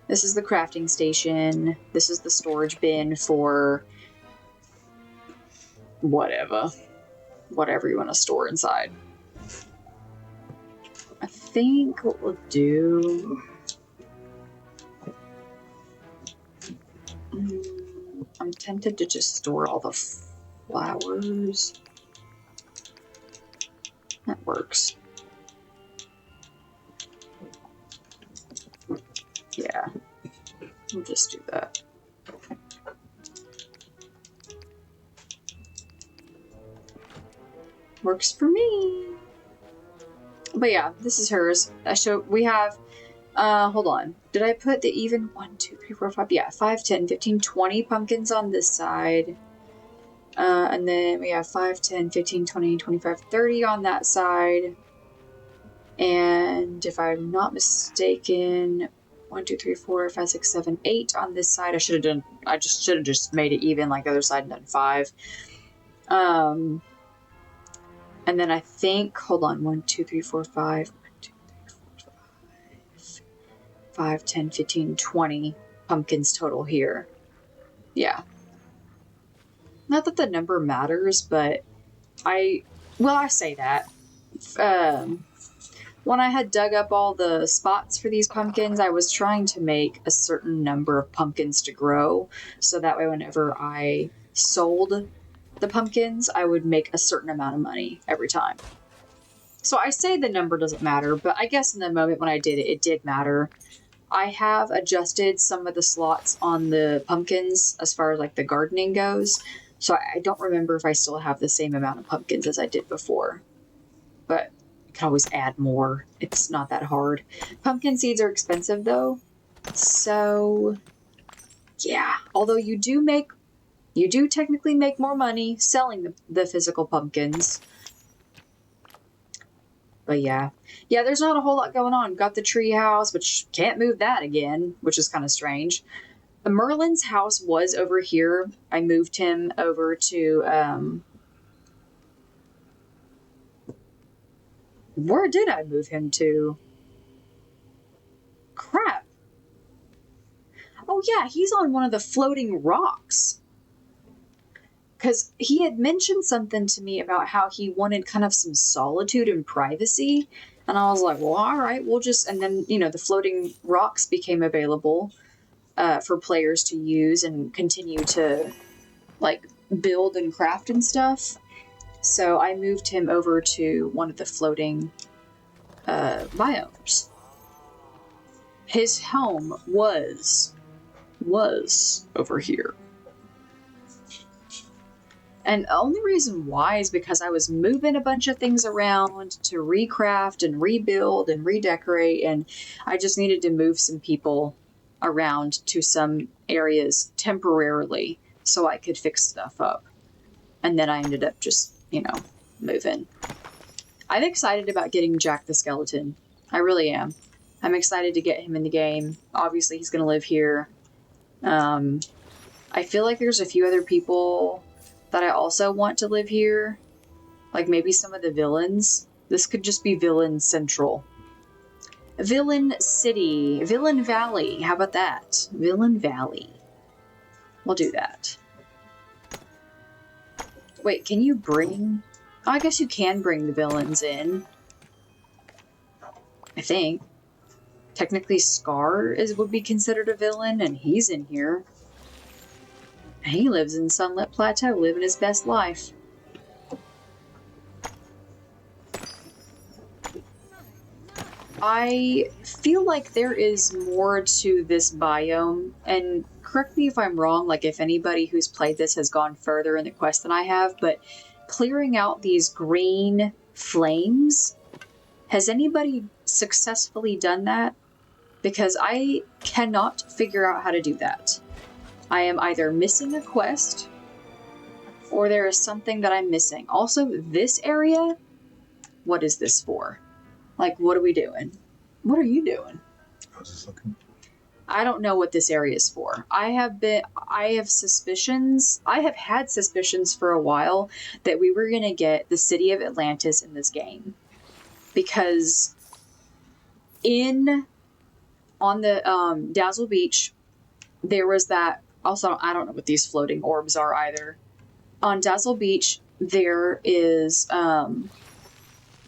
This is the crafting station. This is the storage bin for whatever. Whatever you want to store inside. I think what we'll do... I'm tempted to just store all the flowers. That works. Yeah, we'll just do that. Works for me. But yeah, this is hers. So we have, hold on. Did I put the even 1, 2, 3, 4, 5? Yeah, 5, 10, 15, 20 pumpkins on this side. And then we have 5, 10, 15, 20, 25, 30 on that side. And if I'm not mistaken, 1, 2, 3, 4, 5, 6, 7, 8 on this side. I should have just made it even like the other side and done 5. And then I think, hold on, 1, 2, 3, 4, 5. 1, 2, 3, 4, 5. 5, 10, 15, 20 pumpkins total here. Yeah. Not that the number matters, but I say that. When I had dug up all the spots for these pumpkins, I was trying to make a certain number of pumpkins to grow, so that way whenever I sold the pumpkins, I would make a certain amount of money every time. So I say the number doesn't matter, but I guess in the moment when I did it, it did matter. I have adjusted some of the slots on the pumpkins as far as like the gardening goes, so I don't remember if I still have the same amount of pumpkins as I did before. But you can always add more. It's not that hard. Pumpkin seeds are expensive though, so yeah. Although you do technically make more money selling the physical pumpkins. But yeah. Yeah, there's not a whole lot going on. Got the tree house, which can't move that again, which is kind of strange. Merlin's house was over here. I moved him over to, where did I move him to? Crap. Oh yeah, he's on one of the floating rocks. Because he had mentioned something to me about how he wanted kind of some solitude and privacy. And I was like, well, all right, we'll just... And then, the floating rocks became available for players to use and continue to, like, build and craft and stuff. So I moved him over to one of the floating biomes. His home was over here. And the only reason why is because I was moving a bunch of things around to recraft and rebuild and redecorate, and I just needed to move some people around to some areas temporarily so I could fix stuff up. And then I ended up just, moving. I'm excited about getting Jack the Skeleton. I really am. I'm excited to get him in the game. Obviously, he's going to live here. I feel like there's a few other people that I also want to live here. Like maybe some of the villains. This could just be Villain Central. Villain City. Villain Valley. How about that? Villain Valley. We'll do that. Wait, can you bring... Oh, I guess you can bring the villains in. I think. Technically, Scar would be considered a villain, and he's in here. He lives in Sunlit Plateau, living his best life. I feel like there is more to this biome, and correct me if I'm wrong, like if anybody who's played this has gone further in the quest than I have, but clearing out these green flames, has anybody successfully done that? Because I cannot figure out how to do that. I am either missing a quest, or there is something that I'm missing. Also, this area, what is this for? Like, what are we doing? What are you doing? I was just looking. I don't know what this area is for. I have suspicions. I have had suspicions for a while that we were going to get the city of Atlantis in this game. Because on the Dazzle Beach, there was that. Also, I don't know what these floating orbs are either. On Dazzle Beach, there is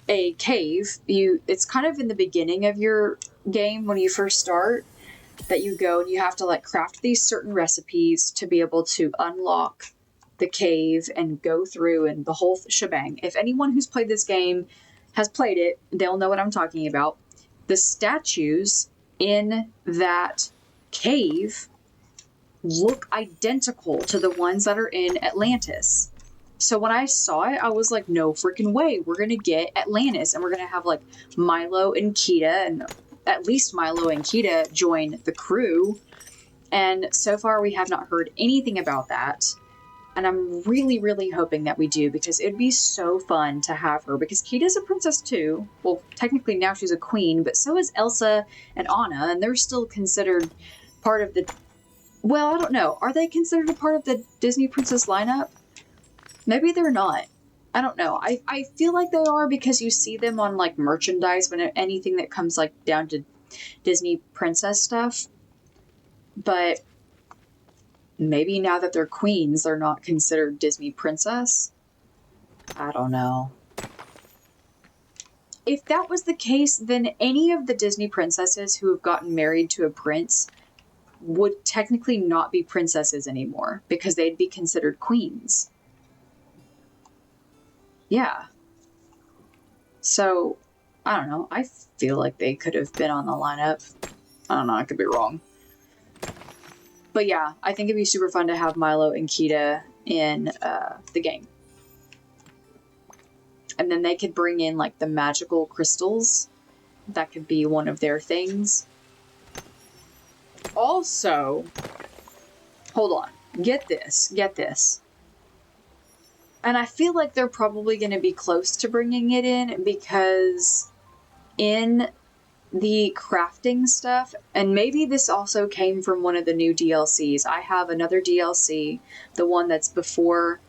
a cave. It's kind of in the beginning of your game when you first start that you go and you have to like craft these certain recipes to be able to unlock the cave and go through and the whole shebang. If anyone who's played this game has played it, they'll know what I'm talking about. The statues in that cave look identical to the ones that are in Atlantis. So when I saw it, I was like, no freaking way. We're going to get Atlantis and we're going to have like Milo and Kita, and at least Milo and Kita join the crew. And so far we have not heard anything about that. And I'm really, really hoping that we do, because it'd be so fun to have her, because Kita's a princess too. Well, technically now she's a queen, but so is Elsa and Anna, and they're still considered part of the... Well, I don't know. Are they considered a part of the Disney Princess lineup? Maybe they're not. I don't know. I feel like they are, because you see them on like merchandise when anything that comes like down to Disney princess stuff. But maybe now that they're queens, they're not considered Disney princess. I don't know. If that was the case, then any of the Disney princesses who have gotten married to a prince would technically not be princesses anymore, because they'd be considered queens. Yeah. So, I don't know. I feel like they could have been on the lineup. I don't know. I could be wrong. But yeah, I think it'd be super fun to have Milo and Kita in the game. And then they could bring in like the magical crystals. That could be one of their things. Also, hold on. Get this. And I feel like they're probably going to be close to bringing it in, because in the crafting stuff, and maybe this also came from one of the new DLCs. I have another DLC, the one that's before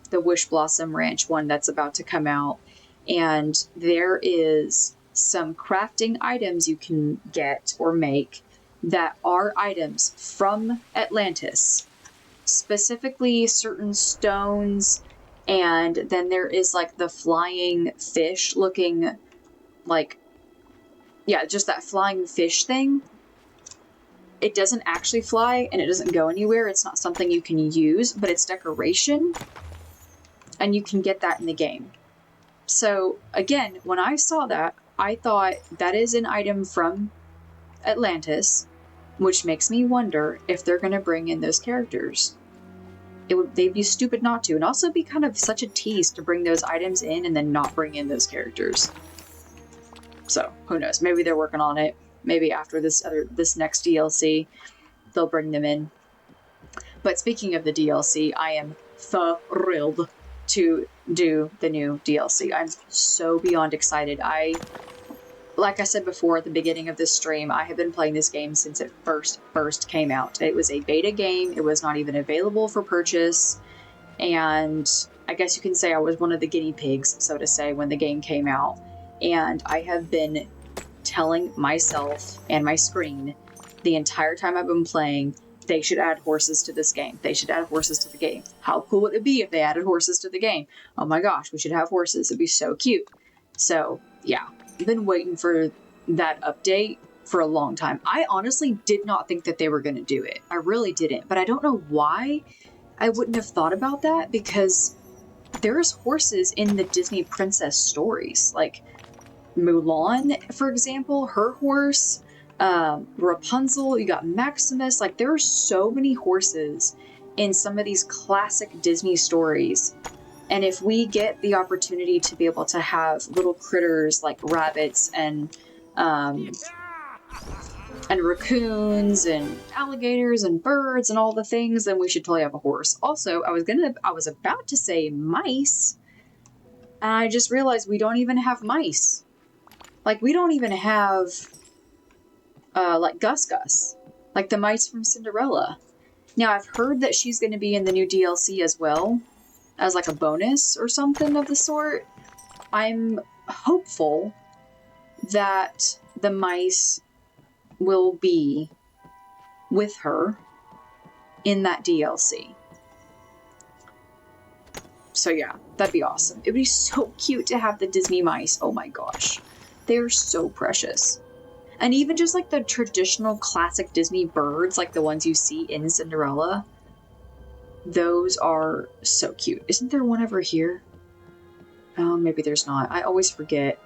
the Wish Blossom Ranch one that's about to come out, and there is some crafting items you can get or make that are items from Atlantis, specifically certain stones, and then there is like the flying fish looking like, yeah, just that flying fish thing. It doesn't actually fly and it doesn't go anywhere. It's not something you can use, but it's decoration. And you can get that in the game. So again, when I saw that, I thought that is an item from Atlantis, which makes me wonder if they're going to bring in those characters. They'd be stupid not to, and also be kind of such a tease to bring those items in and then not bring in those characters. So who knows? Maybe they're working on it. Maybe after this next DLC, they'll bring them in. But speaking of the DLC, I am thrilled to do the new DLC. I'm so beyond excited. Like I said before at the beginning of this stream, I have been playing this game since it first came out. It was a beta game. It was not even available for purchase. And I guess you can say I was one of the guinea pigs, so to say, when the game came out. And I have been telling myself and my screen the entire time I've been playing, they should add horses to this game. They should add horses to the game. How cool would it be if they added horses to the game? Oh my gosh, we should have horses. It'd be so cute. So, yeah. I've been waiting for that update for a long time. I honestly did not think that they were going to do it. I really didn't. But I don't know why I wouldn't have thought about that, because there's horses in the Disney princess stories. Like Mulan, for example, her horse, Rapunzel, you got Maximus. Like, there are so many horses in some of these classic Disney stories. And if we get the opportunity to be able to have little critters like rabbits and raccoons and alligators and birds and all the things, then we should totally have a horse. Also, I was about to say mice, and I just realized we don't even have mice. Like, we don't even have like Gus Gus, like the mice from Cinderella. Now, I've heard that she's going to be in the new DLC as well, as like a bonus or something of the sort. I'm hopeful that the mice will be with her in that DLC. So yeah, that'd be awesome. It'd be so cute to have the Disney mice. Oh my gosh. They're so precious. And even just like the traditional classic Disney birds, like the ones you see in Cinderella, those are so cute. Isn't there one over here? Oh, maybe there's not. I always forget.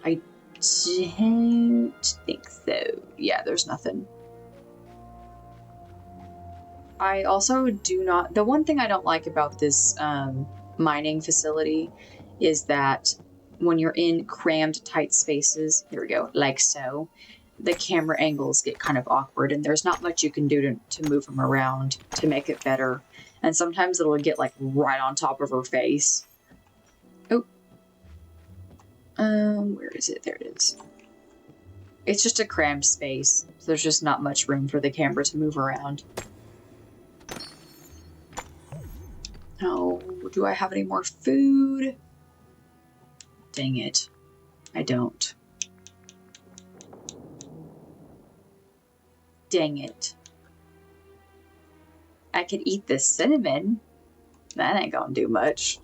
I don't think so. Yeah, there's nothing. I also do not... The one thing I don't like about this mining facility is that when you're in crammed, tight spaces, here we go, like so, the camera angles get kind of awkward, and there's not much you can do to move them around to make it better. And sometimes it'll get like right on top of her face. Oh. Where is it? There it is. It's just a crammed space, so there's just not much room for the camera to move around. Oh, do I have any more food? Dang it. I don't. Dang it. I could eat this cinnamon. That ain't gonna do much.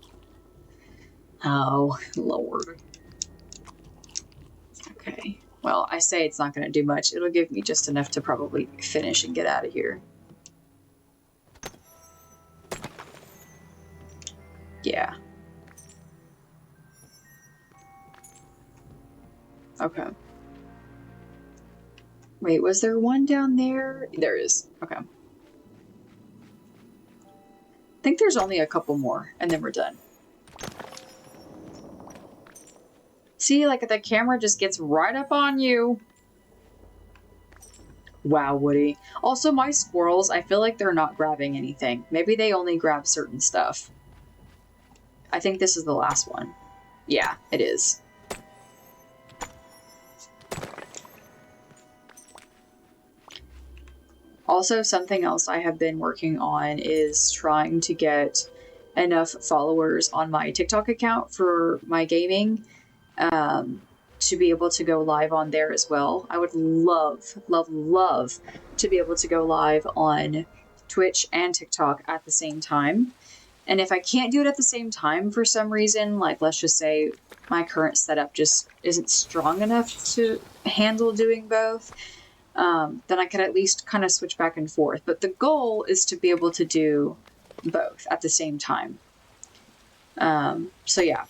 Oh, Lord. Okay. Well, I say it's not gonna do much. It'll give me just enough to probably finish and get out of here. Yeah. Okay. Wait, was there one down there? There is. Okay. I think there's only a couple more, and then we're done. See, like, the camera just gets right up on you. Wow, Woody. Also, my squirrels, I feel like they're not grabbing anything. Maybe they only grab certain stuff. I think this is the last one. Yeah, it is. Also, something else I have been working on is trying to get enough followers on my TikTok account for my gaming to be able to go live on there as well. I would love, love, love to be able to go live on Twitch and TikTok at the same time. And if I can't do it at the same time for some reason, like let's just say my current setup just isn't strong enough to handle doing both, then I could at least kind of switch back and forth. But the goal is to be able to do both at the same time. So yeah,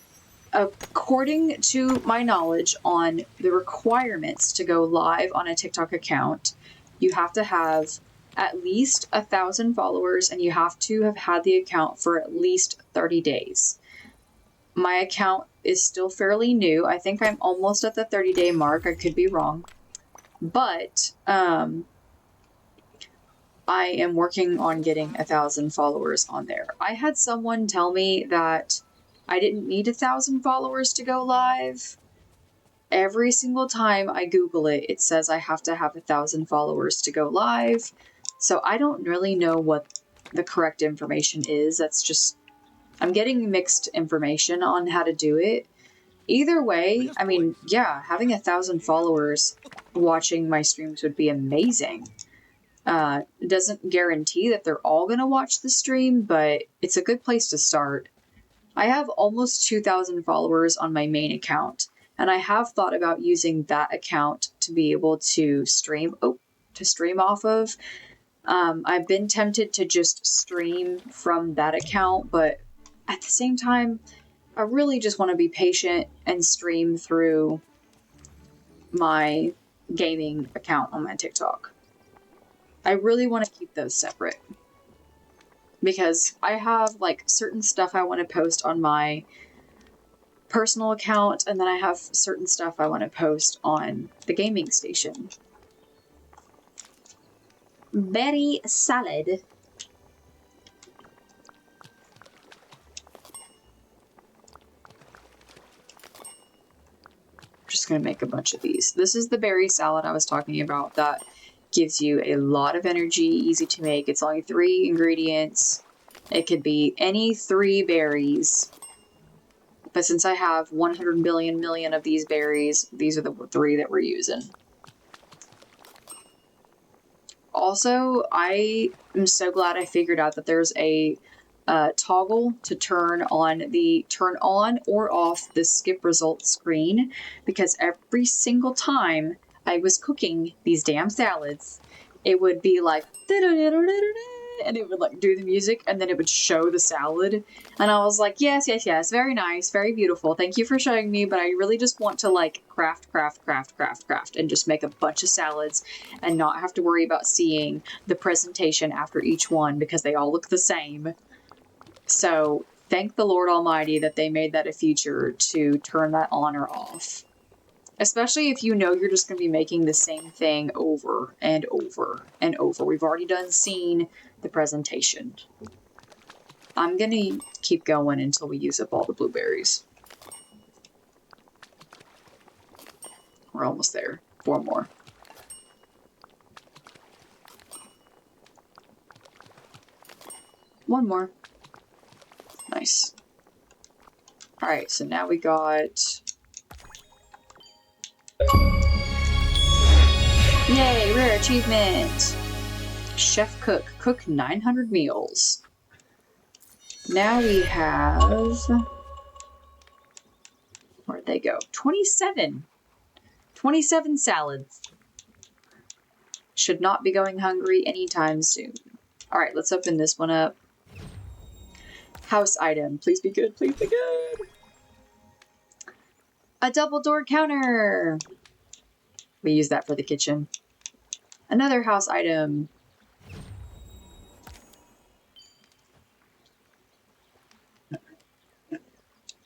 according to my knowledge on the requirements to go live on a TikTok account, you have to have at least 1,000 followers and you have to have had the account for at least 30 days. My account is still fairly new. I think I'm almost at the 30-day mark. I could be wrong. But I am working on getting 1,000 followers on there. I had someone tell me that I didn't need 1,000 followers to go live. Every single time I Google it, it says I have to have 1,000 followers to go live. So I don't really know what the correct information is. That's just, I'm getting mixed information on how to do it. Either way, I mean, yeah, having 1,000 followers watching my streams would be amazing. It doesn't guarantee that they're all going to watch the stream, but it's a good place to start. I have almost 2,000 followers on my main account, and I have thought about using that account to be able to stream off of. I've been tempted to just stream from that account, but at the same time, I really just want to be patient and stream through my gaming account on my TikTok. I really want to keep those separate because I have like certain stuff I want to post on my personal account, and then I have certain stuff I want to post on the gaming station. Berry salad. Just gonna make a bunch of these. This is the berry salad I was talking about that gives you a lot of energy, easy to make. It's only 3 ingredients. It could be any 3 berries. But since I have 100 million of these berries, these are the 3 that we're using. Also, I am so glad I figured out that there's a toggle to turn on or off the skip results screen, because every single time I was cooking these damn salads, it would be like, and it would like do the music, and then it would show the salad, and I was like, yes, very nice, very beautiful, thank you for showing me, but I really just want to like craft, and just make a bunch of salads and not have to worry about seeing the presentation after each one because they all look the same. So thank the Lord Almighty that they made that a feature to turn that on or off. Especially if you know you're just going to be making the same thing over and over and over. We've already seen the presentation. I'm going to keep going until we use up all the blueberries. We're almost there. 4 more. One more. Nice. Alright, so now we got... Yay, rare achievement! Chef Cook. Cook 900 meals. Now we have... Where'd they go? 27! 27 salads. Should not be going hungry anytime soon. Alright, let's open this one up. House item. Please be good, please be good! A double door counter! We use that for the kitchen. Another house item.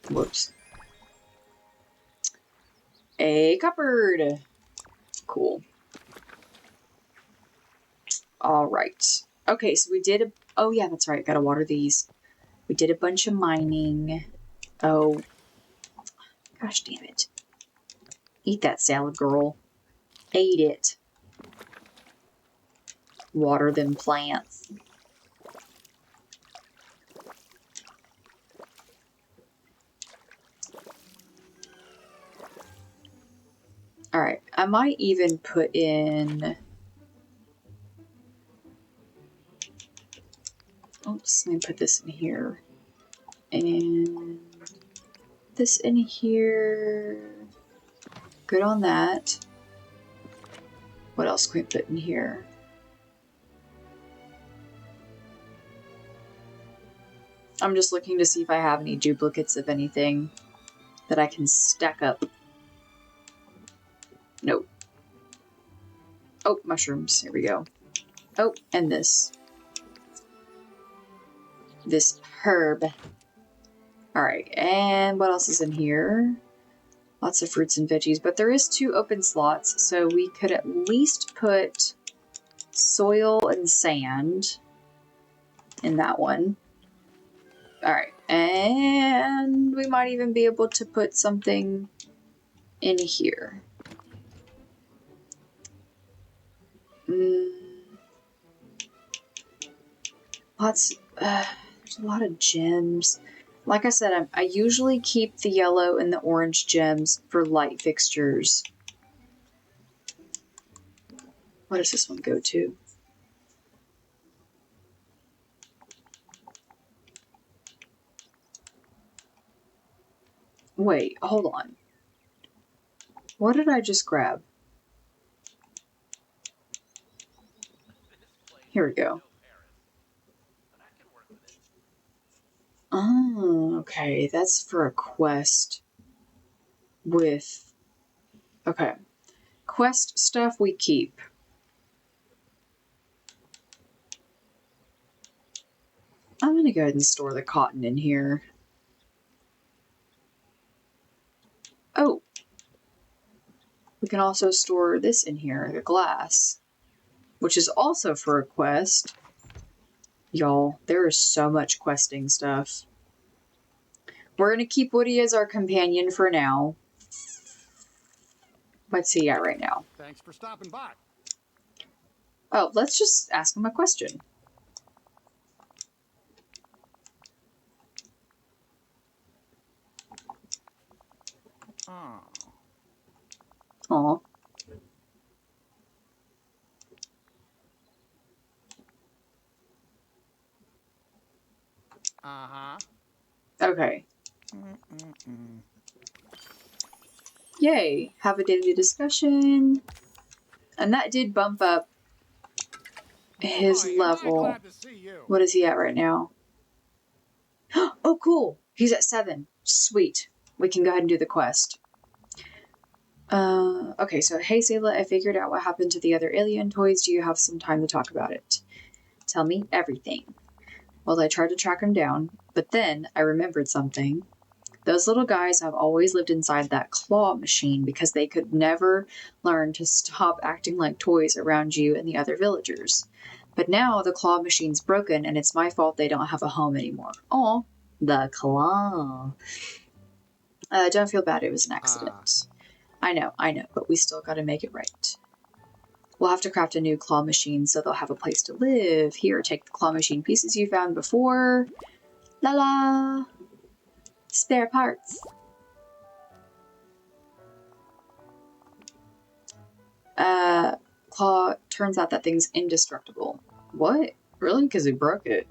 Whoops. A cupboard. Cool. Alright. Okay, so we did oh yeah, that's right, gotta water these. We did a bunch of mining. Oh. Gosh damn it. Eat that salad, girl. Ate it. Water them plants. Alright, I might even put in... Oops, let me put this in here. And this in here. Good on that. What else can we put in here? I'm just looking to see if I have any duplicates of anything that I can stack up. Nope. Oh, mushrooms. Here we go. Oh, and this. This herb. Alright, and what else is in here? Lots of fruits and veggies, but there is 2 open slots, so we could at least put soil and sand in that one. Alright, and we might even be able to put something in here. There's a lot of gems. Like I said, I usually keep the yellow and the orange gems for light fixtures. What does this one go to? Wait, hold on. What did I just grab? Here we go. Oh, okay. That's for a quest with... Okay. Quest stuff we keep. I'm gonna go ahead and store the cotton in here. Oh! We can also store this in here, the glass. Which is also for a quest. Y'all, there is so much questing stuff. We're gonna keep Woody as our companion for now. What's he at right now? Thanks for stopping by. Oh, let's just ask him a question. Oh. Aw. Uh-huh. Okay. Yay, have a daily discussion. And that did bump up his Boy, am I level. glad to see you. What is he at right now? Oh, cool. He's at 7. Sweet. We can go ahead and do the quest. Okay, so hey Sayla, I figured out what happened to the other alien toys. Do you have some time to talk about it? Tell me everything. Well, I tried to track him down, but then I remembered something. Those little guys have always lived inside that claw machine because they could never learn to stop acting like toys around you and the other villagers. But now the claw machine's broken and it's my fault they don't have a home anymore. Oh, the claw. Don't feel bad, it was an accident. I know, but we still gotta make it right. We'll have to craft a new claw machine so they'll have a place to live. Here, take the claw machine pieces you found before. La la! Spare parts. Claw, turns out that thing's indestructible. What? Really? Because we broke it.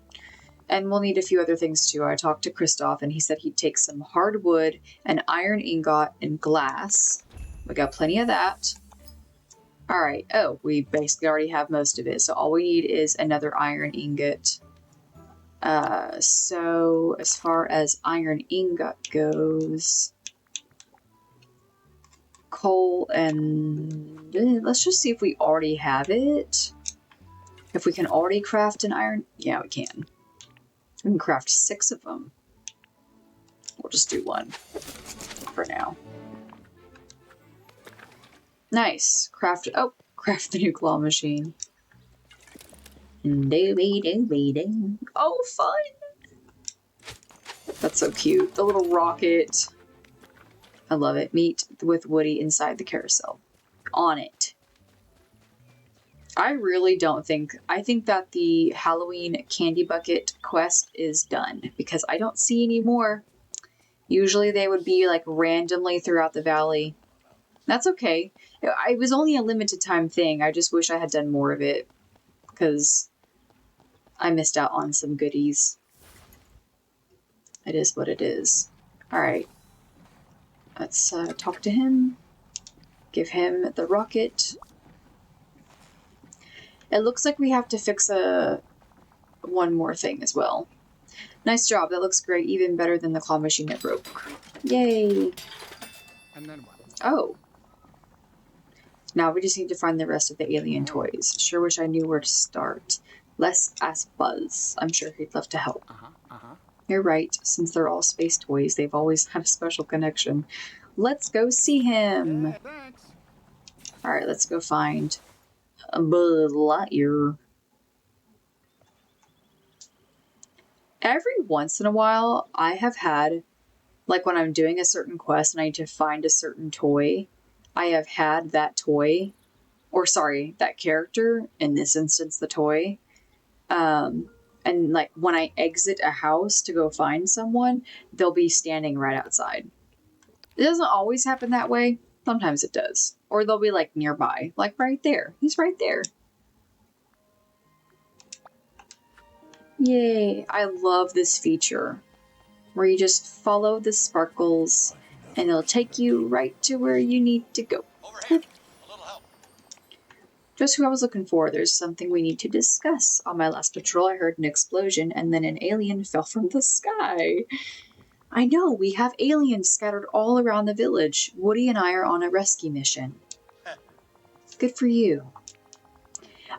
And we'll need a few other things too. I talked to Christoph and he said he'd take some hardwood, an iron ingot, and glass. We got plenty of that. Alright, oh, we basically already have most of it, so all we need is another iron ingot. So as far as iron ingot goes, coal and let's just see if we already have it. If we can already craft an iron, yeah, we can. We can craft 6 of them. We'll just do 1 for now. Nice. Craft the new claw machine. Oh, fun! That's so cute. The little rocket. I love it. Meet with Woody inside the carousel. On it. I really don't think... I think that the Halloween candy bucket quest is done. Because I don't see any more. Usually they would be like randomly throughout the valley. That's okay. It was only a limited time thing. I just wish I had done more of it. Because I missed out on some goodies. It is what it is. Alright. Let's talk to him. Give him the rocket. It looks like we have to fix one more thing as well. Nice job. That looks great. Even better than the claw machine that broke. Yay. And then what? Oh. Now we just need to find the rest of the alien toys. Sure wish I knew where to start. Let's ask Buzz. I'm sure he'd love to help. You're right. Since they're all space toys, they've always had a special connection. Let's go see him. Yeah, thanks. Alright, let's go find Buzz Lightyear. Every once in a while, I have had, like when I'm doing a certain quest and I need to find a certain toy, I have had that toy, or sorry, that character, in this instance the toy, and like when I exit a house to go find someone, they'll be standing right outside. It doesn't always happen that way. Sometimes it does. Or they'll be like nearby, like right there. He's right there. Yay, I love this feature where you just follow the sparkles and it'll take you right to where you need to go. Over here. A little help. Just who I was looking for. There's something we need to discuss. On my last patrol, I heard an explosion and then an alien fell from the sky. I know, we have aliens scattered all around the village. Woody and I are on a rescue mission. Good for you.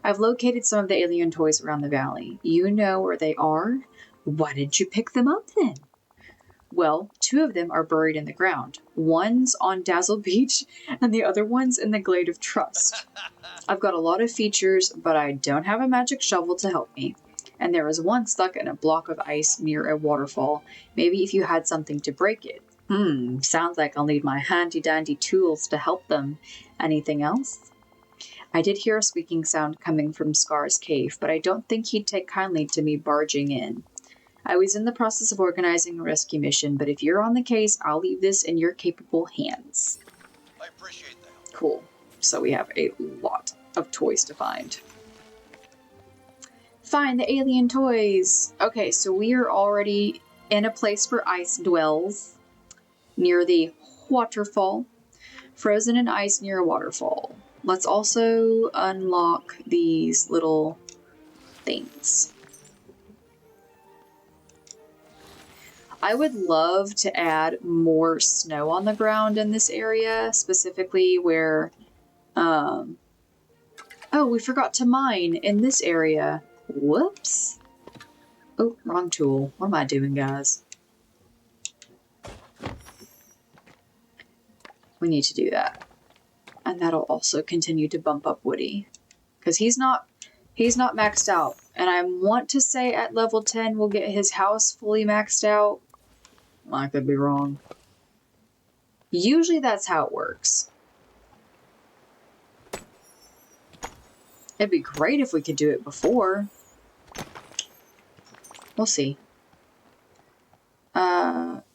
I've located some of the alien toys around the valley. You know where they are? Why didn't you pick them up then? Well, 2 of them are buried in the ground. One's on Dazzle Beach, and the other one's in the Glade of Trust. I've got a lot of features, but I don't have a magic shovel to help me. And there is one stuck in a block of ice near a waterfall. Maybe if you had something to break it. Sounds like I'll need my handy-dandy tools to help them. Anything else? I did hear a squeaking sound coming from Scar's cave, but I don't think he'd take kindly to me barging in. I was in the process of organizing a rescue mission, but if you're on the case, I'll leave this in your capable hands. I appreciate that. Cool. So we have a lot of toys to find. Find the alien toys! Okay, so we are already in a place where ice dwells, near the waterfall. Frozen in ice near a waterfall. Let's also unlock these little things. I would love to add more snow on the ground in this area, specifically where, oh, we forgot to mine in this area. Whoops. Oh, wrong tool. What am I doing, guys? We need to do that. And that'll also continue to bump up Woody. Because he's not maxed out. And I want to say at level 10 we'll get his house fully maxed out. I could be wrong. Usually that's how it works. It'd be great if we could do it before. We'll see.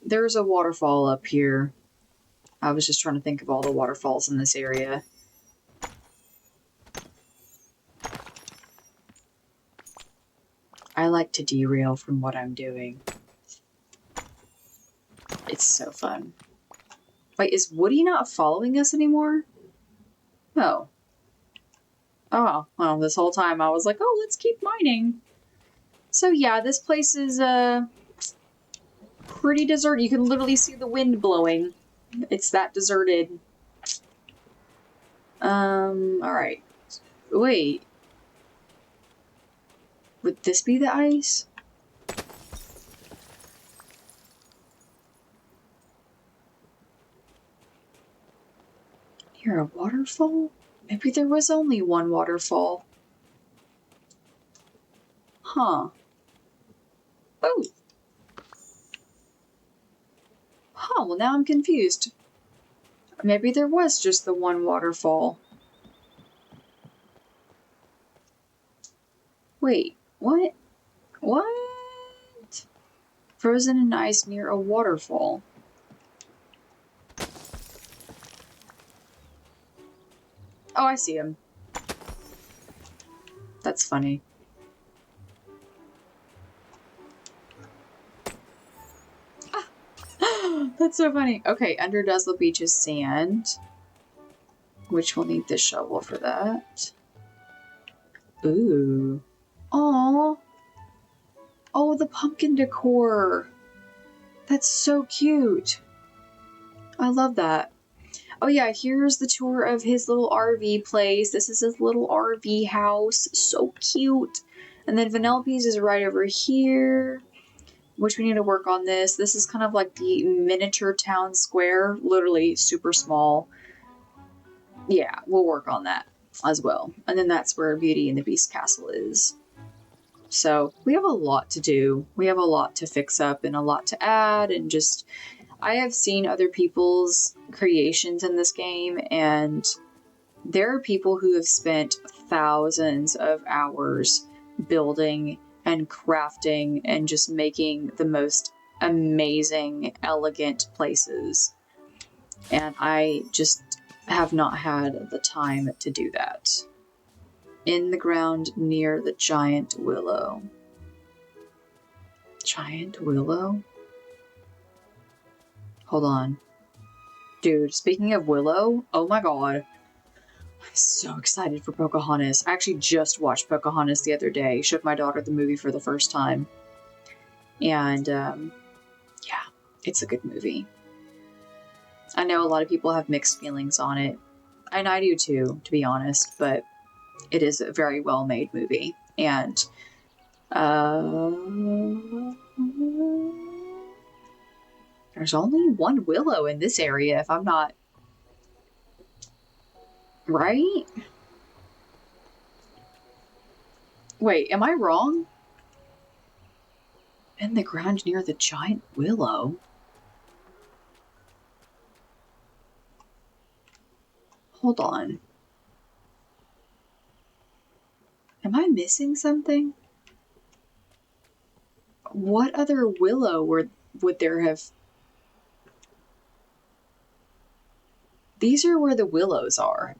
There's a waterfall up here. I was just trying to think of all the waterfalls in this area. I like to derail from what I'm doing. It's so fun. Wait, is Woody not following us anymore? No. Oh, well, this whole time I was like, oh, let's keep mining. So yeah, this place is pretty deserted. You can literally see the wind blowing. It's that deserted. Alright. Wait. Would this be the ice? Near a waterfall? Maybe there was only one waterfall. Huh. Oh. Huh, well now I'm confused. Maybe there was just the one waterfall. Wait, what? What? Frozen in ice near a waterfall. Oh, I see him. That's funny. Ah! That's so funny. Okay, under Dazzle Beach is sand. Which we'll need the shovel for that. Ooh. Aw. Oh, the pumpkin decor. That's so cute. I love that. Oh yeah, here's the tour of his little RV place. This is his little RV house. So cute. And then Vanellope's is right over here, which we need to work on this. This is kind of like the miniature town square. Literally super small. Yeah, we'll work on that as well. And then that's where Beauty and the Beast Castle is. So we have a lot to do. We have a lot to fix up and a lot to add, and just I have seen other people's creations in this game, and there are people who have spent thousands of hours building and crafting and just making the most amazing, elegant places. And I just have not had the time to do that. In the ground near the giant willow. Giant willow? Hold on. Dude, speaking of Willow, oh my god. I'm so excited for Pocahontas. I actually just watched Pocahontas the other day. Showed my daughter the movie for the first time. And, yeah, it's a good movie. I know a lot of people have mixed feelings on it. And I do too, to be honest, but it is a very well-made movie. And, there's only one willow in this area, if I'm not... Right? Wait, am I wrong? In the ground near the giant willow? Hold on. Am I missing something? What other willow would there have... These are where the willows are.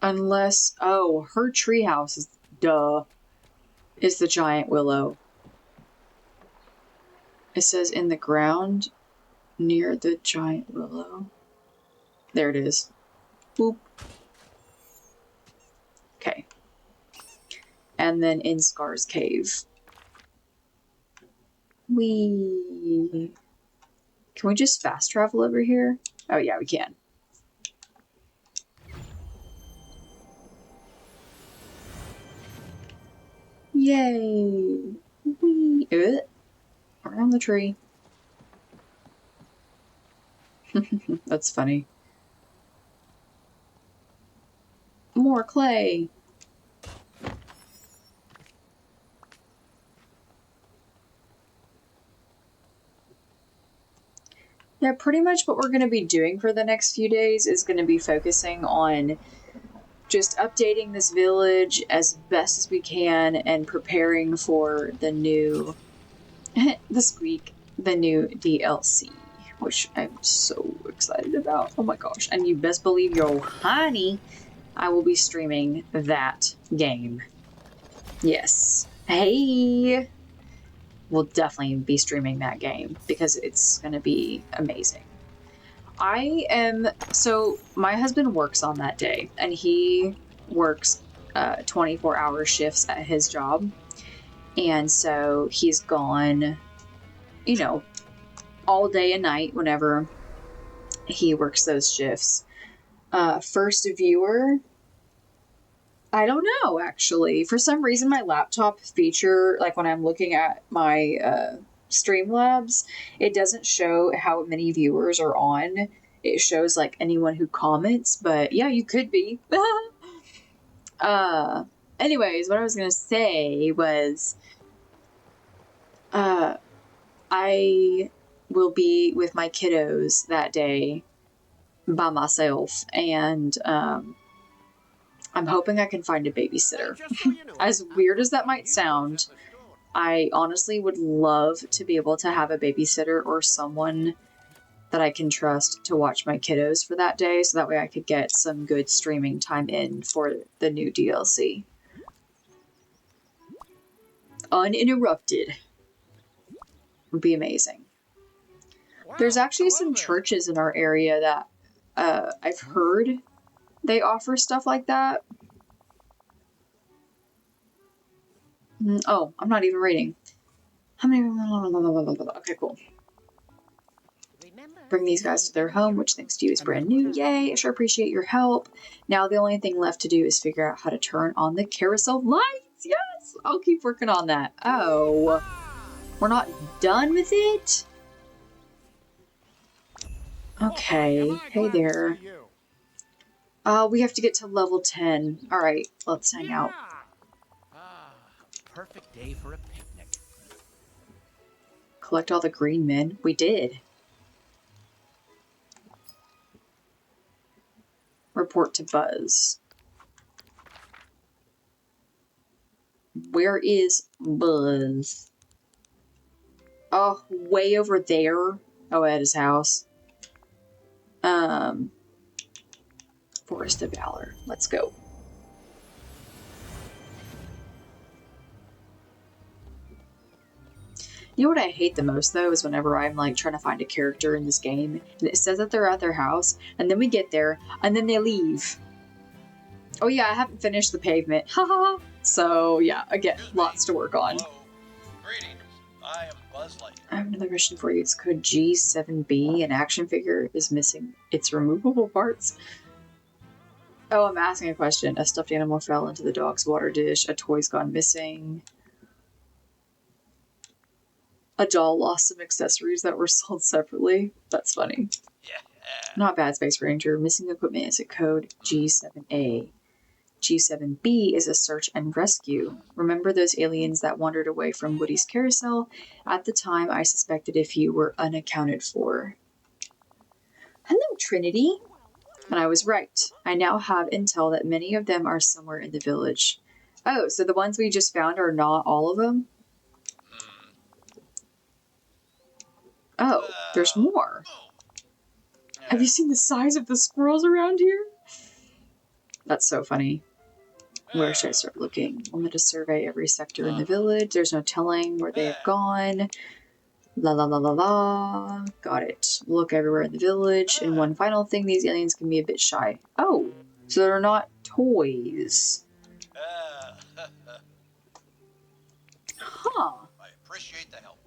Unless... Oh, her treehouse is... Duh. Is the giant willow. It says in the ground near the giant willow. There it is. Boop. Okay. And then in Scar's cave. Can we just fast travel over here? Oh yeah, we can. Yay! Whee! Around the tree. That's funny. More clay! Yeah, pretty much what we're going to be doing for the next few days is going to be focusing on just updating this village as best as we can and preparing for the new, the new DLC, which I'm so excited about. Oh my gosh. And you best believe yo honey, I will be streaming that game. Yes. Hey! We'll definitely be streaming that game because it's going to be amazing. So my husband works on that day, and he works 24-hour shifts at his job. And so he's gone, you know, all day and night whenever he works those shifts. First viewer, I don't know, actually. For some reason, my laptop feature, like when I'm looking at my Streamlabs, it doesn't show how many viewers are on. It shows like anyone who comments, but yeah, you could be. Anyways, what I was gonna say was, I will be with my kiddos that day by myself, and I'm hoping I can find a babysitter. As weird as that might sound, I honestly would love to be able to have a babysitter or someone that I can trust to watch my kiddos for that day, so that way I could get some good streaming time in for the new DLC. Uninterrupted. Would be amazing. There's actually some churches in our area that I've heard they offer stuff like that. Oh, I'm not even reading. How many? Okay, cool. Bring these guys to their home, which thanks to you is brand new. Yay, I sure appreciate your help. Now the only thing left to do is figure out how to turn on the carousel lights. Yes, I'll keep working on that. Oh, we're not done with it? Okay, hey there. We have to get to level 10. Alright, let's hang out. Perfect day for a picnic. Collect all the green men. We did. Report to Buzz. Where is Buzz? Oh, way over there. Oh, at his house. Forest of Valor. Let's go. You know what I hate the most, though, is whenever I'm, like, trying to find a character in this game, and it says that they're at their house, and then we get there, and then they leave. Oh yeah, I haven't finished the pavement. Haha. So, yeah, again, lots to work on. Hello. Greetings. I am Buzz Lightyear. I have another mission for you. It's code G7B. An action figure is missing its removable parts. Oh, I'm asking a question. A stuffed animal fell into the dog's water dish. A toy's gone missing. A doll lost some accessories that were sold separately. That's funny. Yeah. Not bad, Space Ranger. Missing equipment is a code G7A. G7B is a search and rescue. Remember those aliens that wandered away from Woody's carousel? At the time, I suspected a few were unaccounted for. Hello, Trinity. And I was right. I now have intel that many of them are somewhere in the village. Oh, so the ones we just found are not all of them? Oh, there's more. Have you seen the size of the squirrels around here? That's so funny. Where should I start looking? I wanted to survey every sector in the village. There's no telling where they have gone. La la la la la. Got it. Look everywhere in the village. And one final thing, these aliens can be a bit shy. Oh, so they're not toys. Huh. I appreciate the help.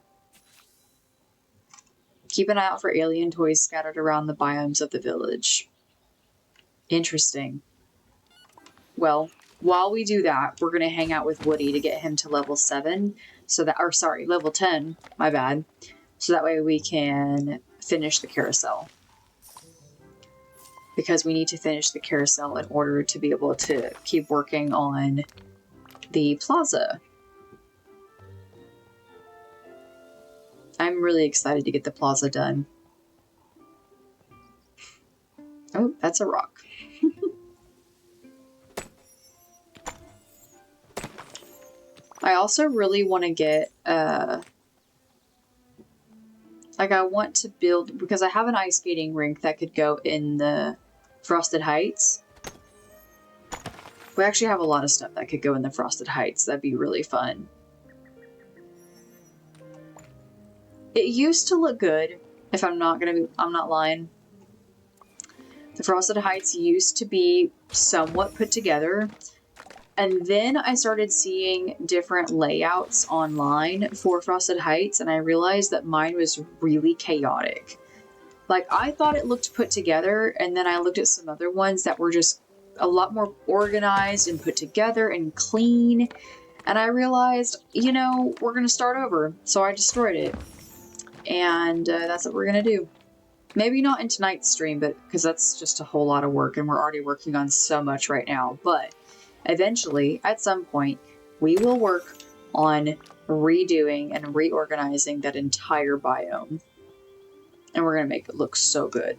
Keep an eye out for alien toys scattered around the biomes of the village. Interesting. Well, while we do that, we're going to hang out with Woody to get him to level 7. So that, or sorry, level 10. My bad. So that way we can finish the carousel. Because we need to finish the carousel in order to be able to keep working on the plaza. I'm really excited to get the plaza done. Oh, that's a rock. I also really want to get, like I want to build, because I have an ice skating rink that could go in the Frosted Heights. We actually have a lot of stuff that could go in the Frosted Heights. That'd be really fun. It used to look good, if I'm not lying. The Frosted Heights used to be somewhat put together. And then I started seeing different layouts online for Frosted Heights, and I realized that mine was really chaotic. Like, I thought it looked put together, and then I looked at some other ones that were just a lot more organized and put together and clean. And I realized, you know, we're going to start over. So I destroyed it. And that's what we're going to do. Maybe not in tonight's stream, but because that's just a whole lot of work, and we're already working on so much right now. But eventually, at some point, we will work on redoing and reorganizing that entire biome. And we're going to make it look so good.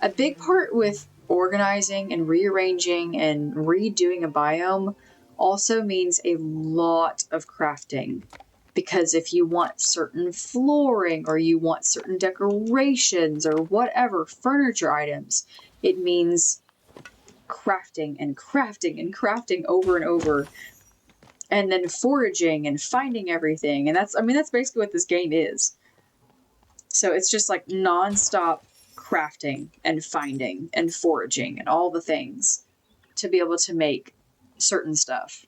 A big part with organizing and rearranging and redoing a biome also means a lot of crafting. Because if you want certain flooring or you want certain decorations or whatever, furniture items, it means crafting and crafting and crafting over and over. And then foraging and finding everything. And that's basically what this game is. So it's just like nonstop crafting and finding and foraging and all the things to be able to make certain stuff.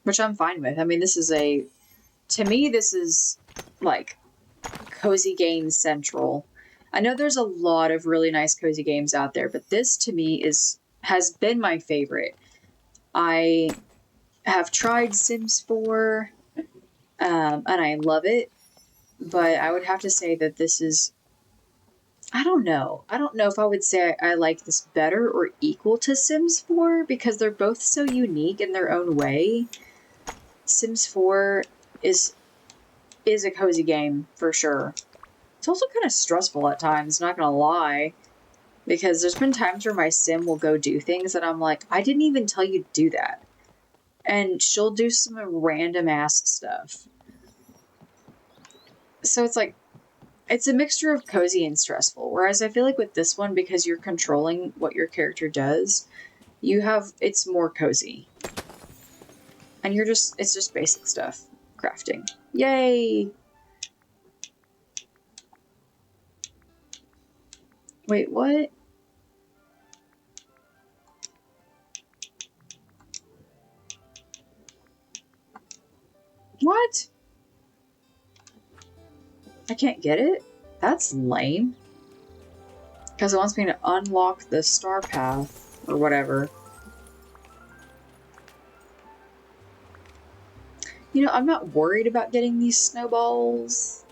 Which I'm fine with. I mean, to me, this is like cozy game central. I know there's a lot of really nice cozy games out there, but this to me has been my favorite. I have tried Sims 4, and I love it, but I would have to say that this is, I don't know. I don't know if I would say I like this better or equal to Sims 4, because they're both so unique in their own way. Sims 4 is a cozy game, for sure. It's also kind of stressful at times, not gonna lie. Because there's been times where my sim will go do things that I'm like, I didn't even tell you to do that. And she'll do some random ass stuff. So it's like, it's a mixture of cozy and stressful. Whereas I feel like with this one, because you're controlling what your character does, it's more cozy. And it's just basic stuff. Crafting. Yay! Wait, what? What? I can't get it? That's lame. Because it wants me to unlock the star path, or whatever. You know, I'm not worried about getting these snowballs.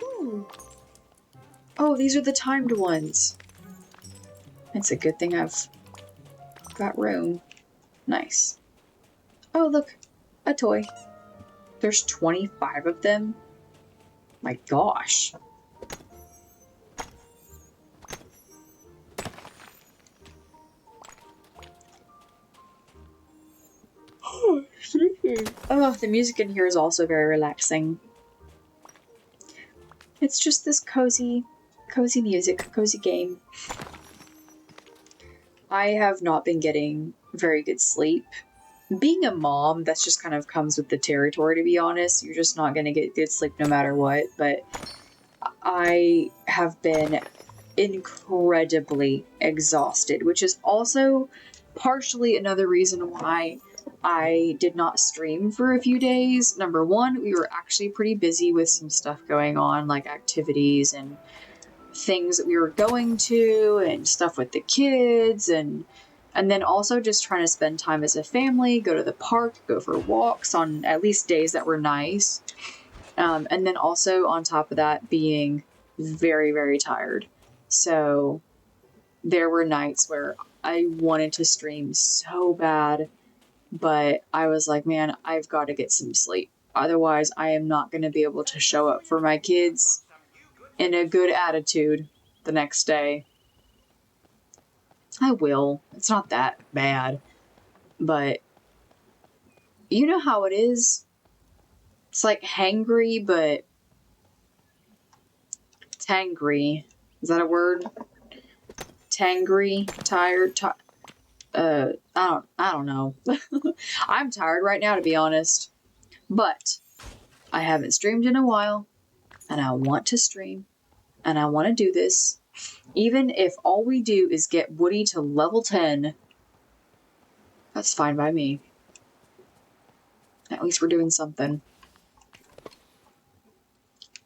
Ooh. Oh, these are the timed ones. It's a good thing I've got room. Nice. Oh, look. A toy. There's 25 of them? My gosh. Oh, the music in here is also very relaxing. It's just this cozy music, cozy game. I have not been getting very good sleep. Being a mom, that's just kind of comes with the territory, to be honest. You're just not going to get good sleep no matter what, but I have been incredibly exhausted, which is also partially another reason why I did not stream for a few days. Number one, we were actually pretty busy with some stuff going on, like activities and things that we were going to and stuff with the kids, and then also just trying to spend time as a family, go to the park, go for walks on at least days that were nice. And then also on top of that, being very, very tired. So there were nights where I wanted to stream so bad, but I was like, man, I've got to get some sleep. Otherwise, I am not going to be able to show up for my kids in a good attitude the next day. I will. It's not that bad. But you know how it is? It's like hangry, but tangry. Is that a word? Tangry, tired, I don't know. I'm tired right now, to be honest. But I haven't streamed in a while, and I want to stream, and I want to do this. Even if all we do is get Woody to level 10, that's fine by me. At least we're doing something.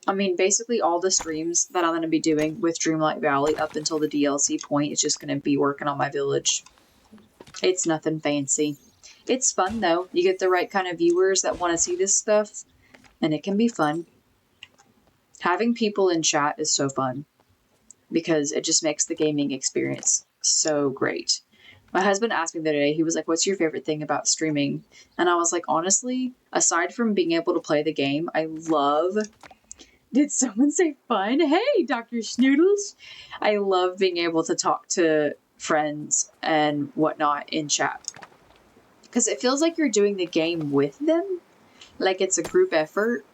I mean, basically all the streams that I'm going to be doing with Dreamlight Valley up until the DLC point is just going to be working on my village. It's nothing fancy. It's fun, though. You get the right kind of viewers that want to see this stuff, and it can be fun. Having people in chat is so fun, because it just makes the gaming experience so great. My husband asked me the other day, he was like, what's your favorite thing about streaming? And I was like, honestly, aside from being able to play the game, I love... Did someone say fun? Hey, Dr. Schnoodles! I love being able to talk to friends and whatnot in chat. Because it feels like you're doing the game with them. Like it's a group effort.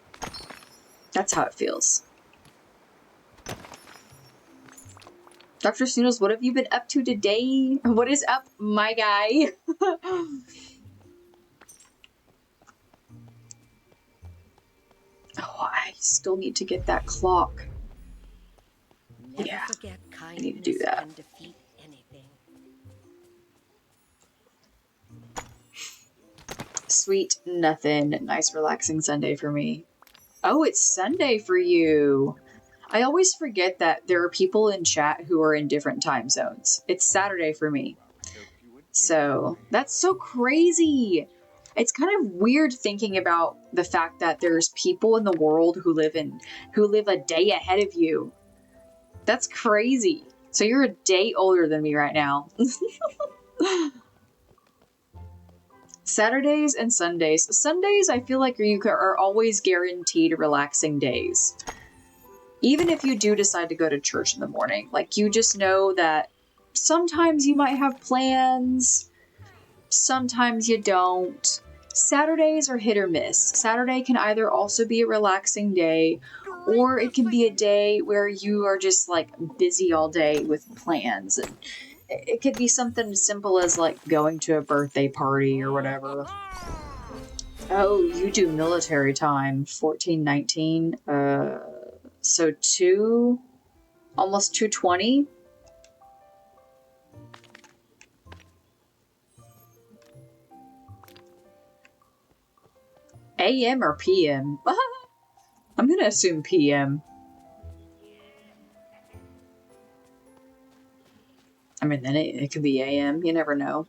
That's how it feels. Dr. Snoodles, what have you been up to today? What is up, my guy? Oh, I still need to get that clock. Never Yeah, forget I need to do kindness that. can defeat anything. Sweet nothing. Nice relaxing Sunday for me. Oh, it's Sunday for you. I always forget that there are people in chat who are in different time zones. It's Saturday for me. So that's so crazy. It's kind of weird thinking about the fact that there's people in the world who live a day ahead of you. That's crazy. So you're a day older than me right now. Saturdays and Sundays. Sundays, I feel like you are always guaranteed relaxing days. Even if you do decide to go to church in the morning, like you just know that sometimes you might have plans, sometimes you don't. Saturdays are hit or miss. Saturday can either also be a relaxing day, or it can be a day where you are just like busy all day with plans. And it could be something as simple as like going to a birthday party or whatever. Oh, you do military time, 1419. So almost 2:20. AM or PM? I'm gonna assume PM. I mean, then it could be AM. You never know.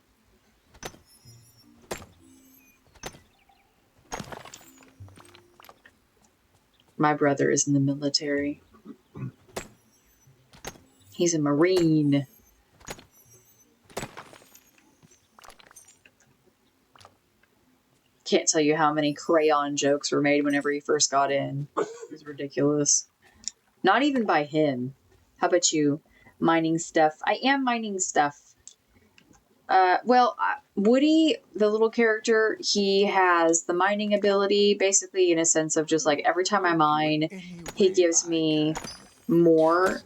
My brother is in the military. He's a Marine. Can't tell you how many crayon jokes were made whenever he first got in. It was ridiculous. Not even by him. How about you? Mining stuff. I am mining stuff. Woody, the little character, he has the mining ability, basically in a sense of just like every time I mine, he gives me more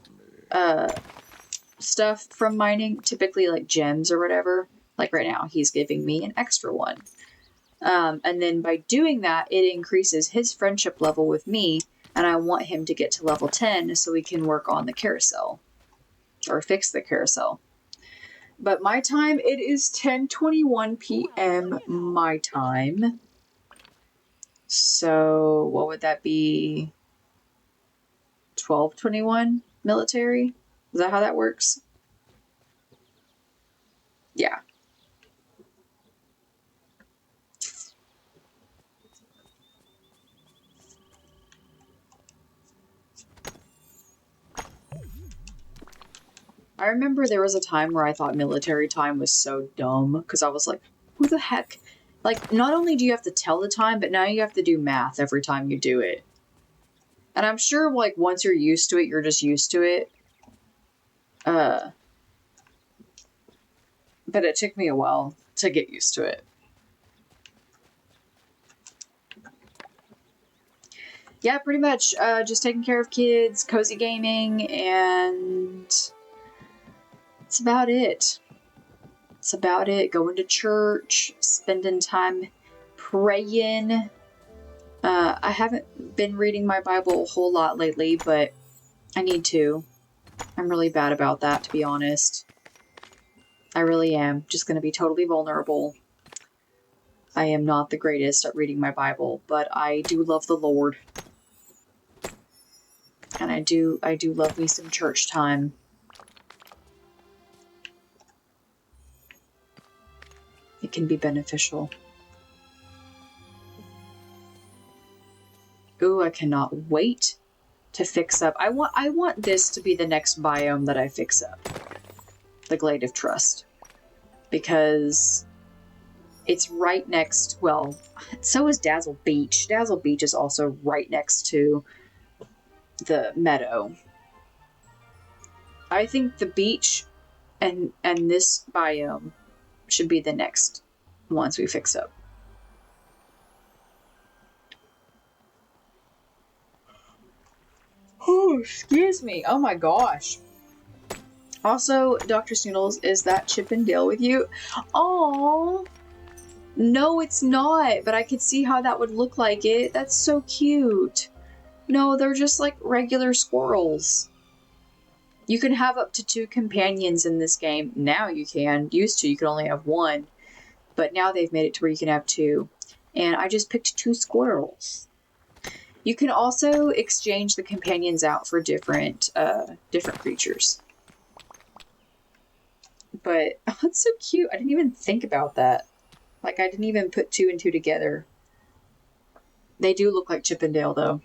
stuff from mining, typically like gems or whatever. Like right now, he's giving me an extra one. And then by doing that, it increases his friendship level with me, and I want him to get to level 10 so we can work on the carousel. Or fix the carousel. But my time, it is 10:21 p.m. my time. So what would that be? 12:21 military? Is that how that works? Yeah. I remember there was a time where I thought military time was so dumb because I was like, who the heck? Like, not only do you have to tell the time, but now you have to do math every time you do it. And I'm sure, like, once you're used to it, you're just used to it. But it took me a while to get used to it. Yeah, pretty much. Just taking care of kids, cozy gaming, and that's about it. That's about it. Going to church, spending time praying. I haven't been reading my Bible a whole lot lately, but I need to. I'm really bad about that, to be honest. I really am. Just going to be totally vulnerable. I am not the greatest at reading my Bible, but I do love the Lord. And I do love me some church time. It can be beneficial. Ooh, I cannot wait to fix up. I want this to be the next biome that I fix up. The Glade of Trust. Because it's right next, well, so is Dazzle Beach. Dazzle Beach is also right next to the meadow. I think the beach and this biome should be the next ones we fix up. Oh, excuse me. Oh my gosh. Also, Dr. Snoodles, is that Chip and Dale with you? Oh, no, it's not, but I could see how that would look like it. That's so cute. No, they're just like regular squirrels. You can have up to 2 companions in this game. Now you can. Used to, you could only have 1. But now they've made it to where you can have 2. And I just picked 2 squirrels. You can also exchange the companions out for different creatures. But, oh, that's so cute. I didn't even think about that. Like, I didn't even put 2 and 2 together. They do look like Chip and Dale, though.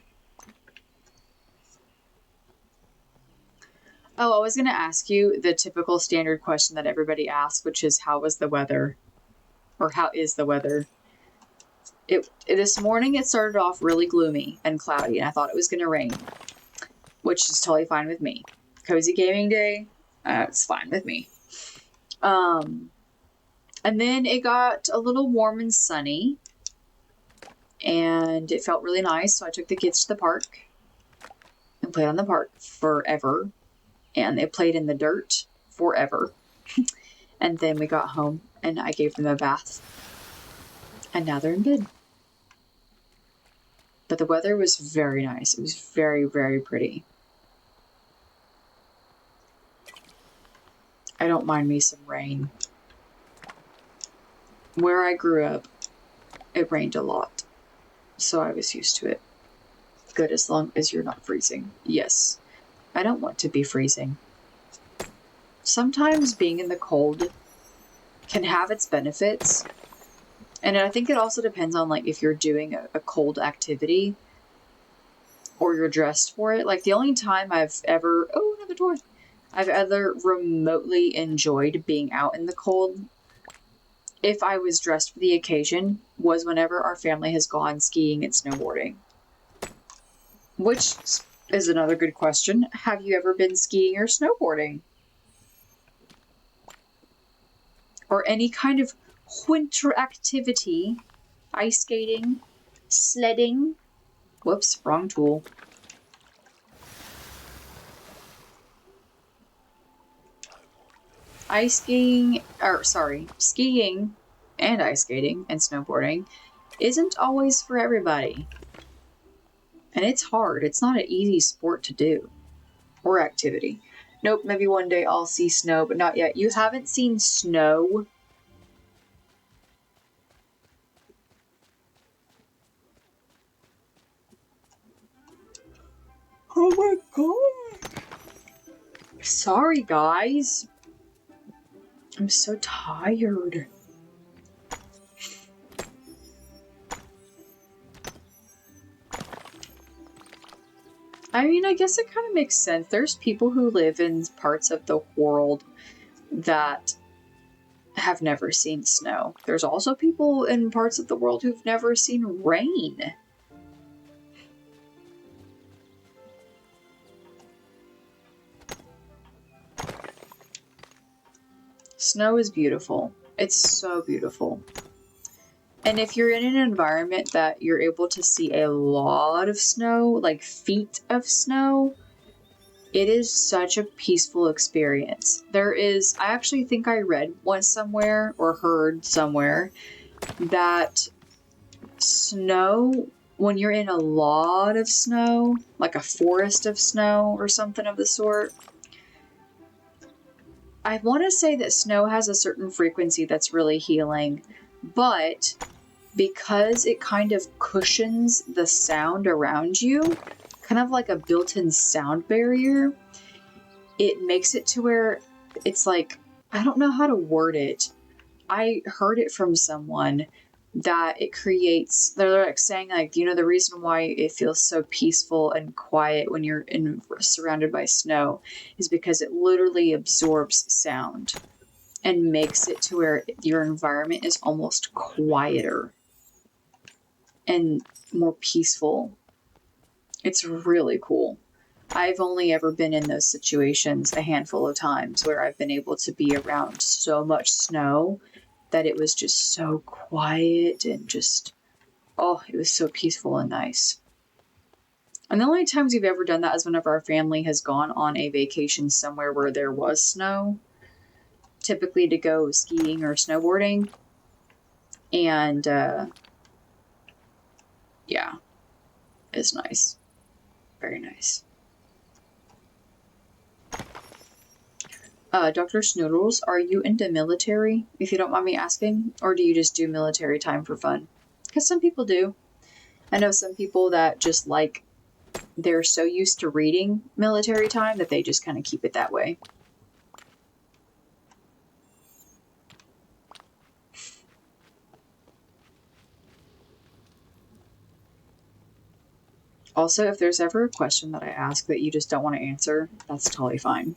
Oh, I was going to ask you the typical standard question that everybody asks, which is, how was the weather? Or how is the weather? This morning it started off really gloomy and cloudy, and I thought it was going to rain, which is totally fine with me. Cozy gaming day, it's fine with me. And then it got a little warm and sunny, and it felt really nice, so I took the kids to the park and played on the park forever. And they played in the dirt forever. And then we got home and I gave them a bath. And now they're in bed. But the weather was very nice. It was very, very pretty. I don't mind me some rain. Where I grew up, it rained a lot. So I was used to it. Good as long as you're not freezing. Yes. I don't want to be freezing. Sometimes being in the cold can have its benefits. And I think it also depends on, like, if you're doing a cold activity or you're dressed for it. Like, the only time I've ever... Oh, another door! I've ever remotely enjoyed being out in the cold, if I was dressed for the occasion, was whenever our family has gone skiing and snowboarding. Which is another good question. Have you ever been skiing or snowboarding? Or any kind of winter activity? Ice skating? Sledding? Whoops, wrong tool. Skiing and ice skating and snowboarding isn't always for everybody. And it's hard. It's not an easy sport to do. Or activity. Nope, maybe one day I'll see snow, but not yet. You haven't seen snow? Oh my god. Sorry, guys. I'm so tired. I mean, I guess it kind of makes sense. There's people who live in parts of the world that have never seen snow. There's also people in parts of the world who've never seen rain. Snow is beautiful. It's so beautiful. And if you're in an environment that you're able to see a lot of snow, like feet of snow, it is such a peaceful experience. I actually think I read once somewhere or heard somewhere that snow, when you're in a lot of snow, like a forest of snow or something of the sort, I want to say that snow has a certain frequency that's really healing, but because it kind of cushions the sound around you, kind of like a built-in sound barrier, it makes it to where it's like, I don't know how to word it. I heard it from someone that it creates, they're like saying, like, you know, the reason why it feels so peaceful and quiet when you're surrounded by snow is because it literally absorbs sound and makes it to where your environment is almost quieter and more peaceful. It's really cool. I've only ever been in those situations a handful of times where I've been able to be around so much snow that it was just so quiet and just, oh, it was so peaceful and nice. And the only times we've ever done that is whenever our family has gone on a vacation somewhere where there was snow, typically to go skiing or snowboarding. And yeah, it's nice. Very nice. Dr. Snoodles, are you into military, if you don't mind me asking? Or do you just do military time for fun? Because some people do. I know some people that just like, they're so used to reading military time that they just kind of keep it that way. Also, if there's ever a question that I ask that you just don't want to answer, that's totally fine.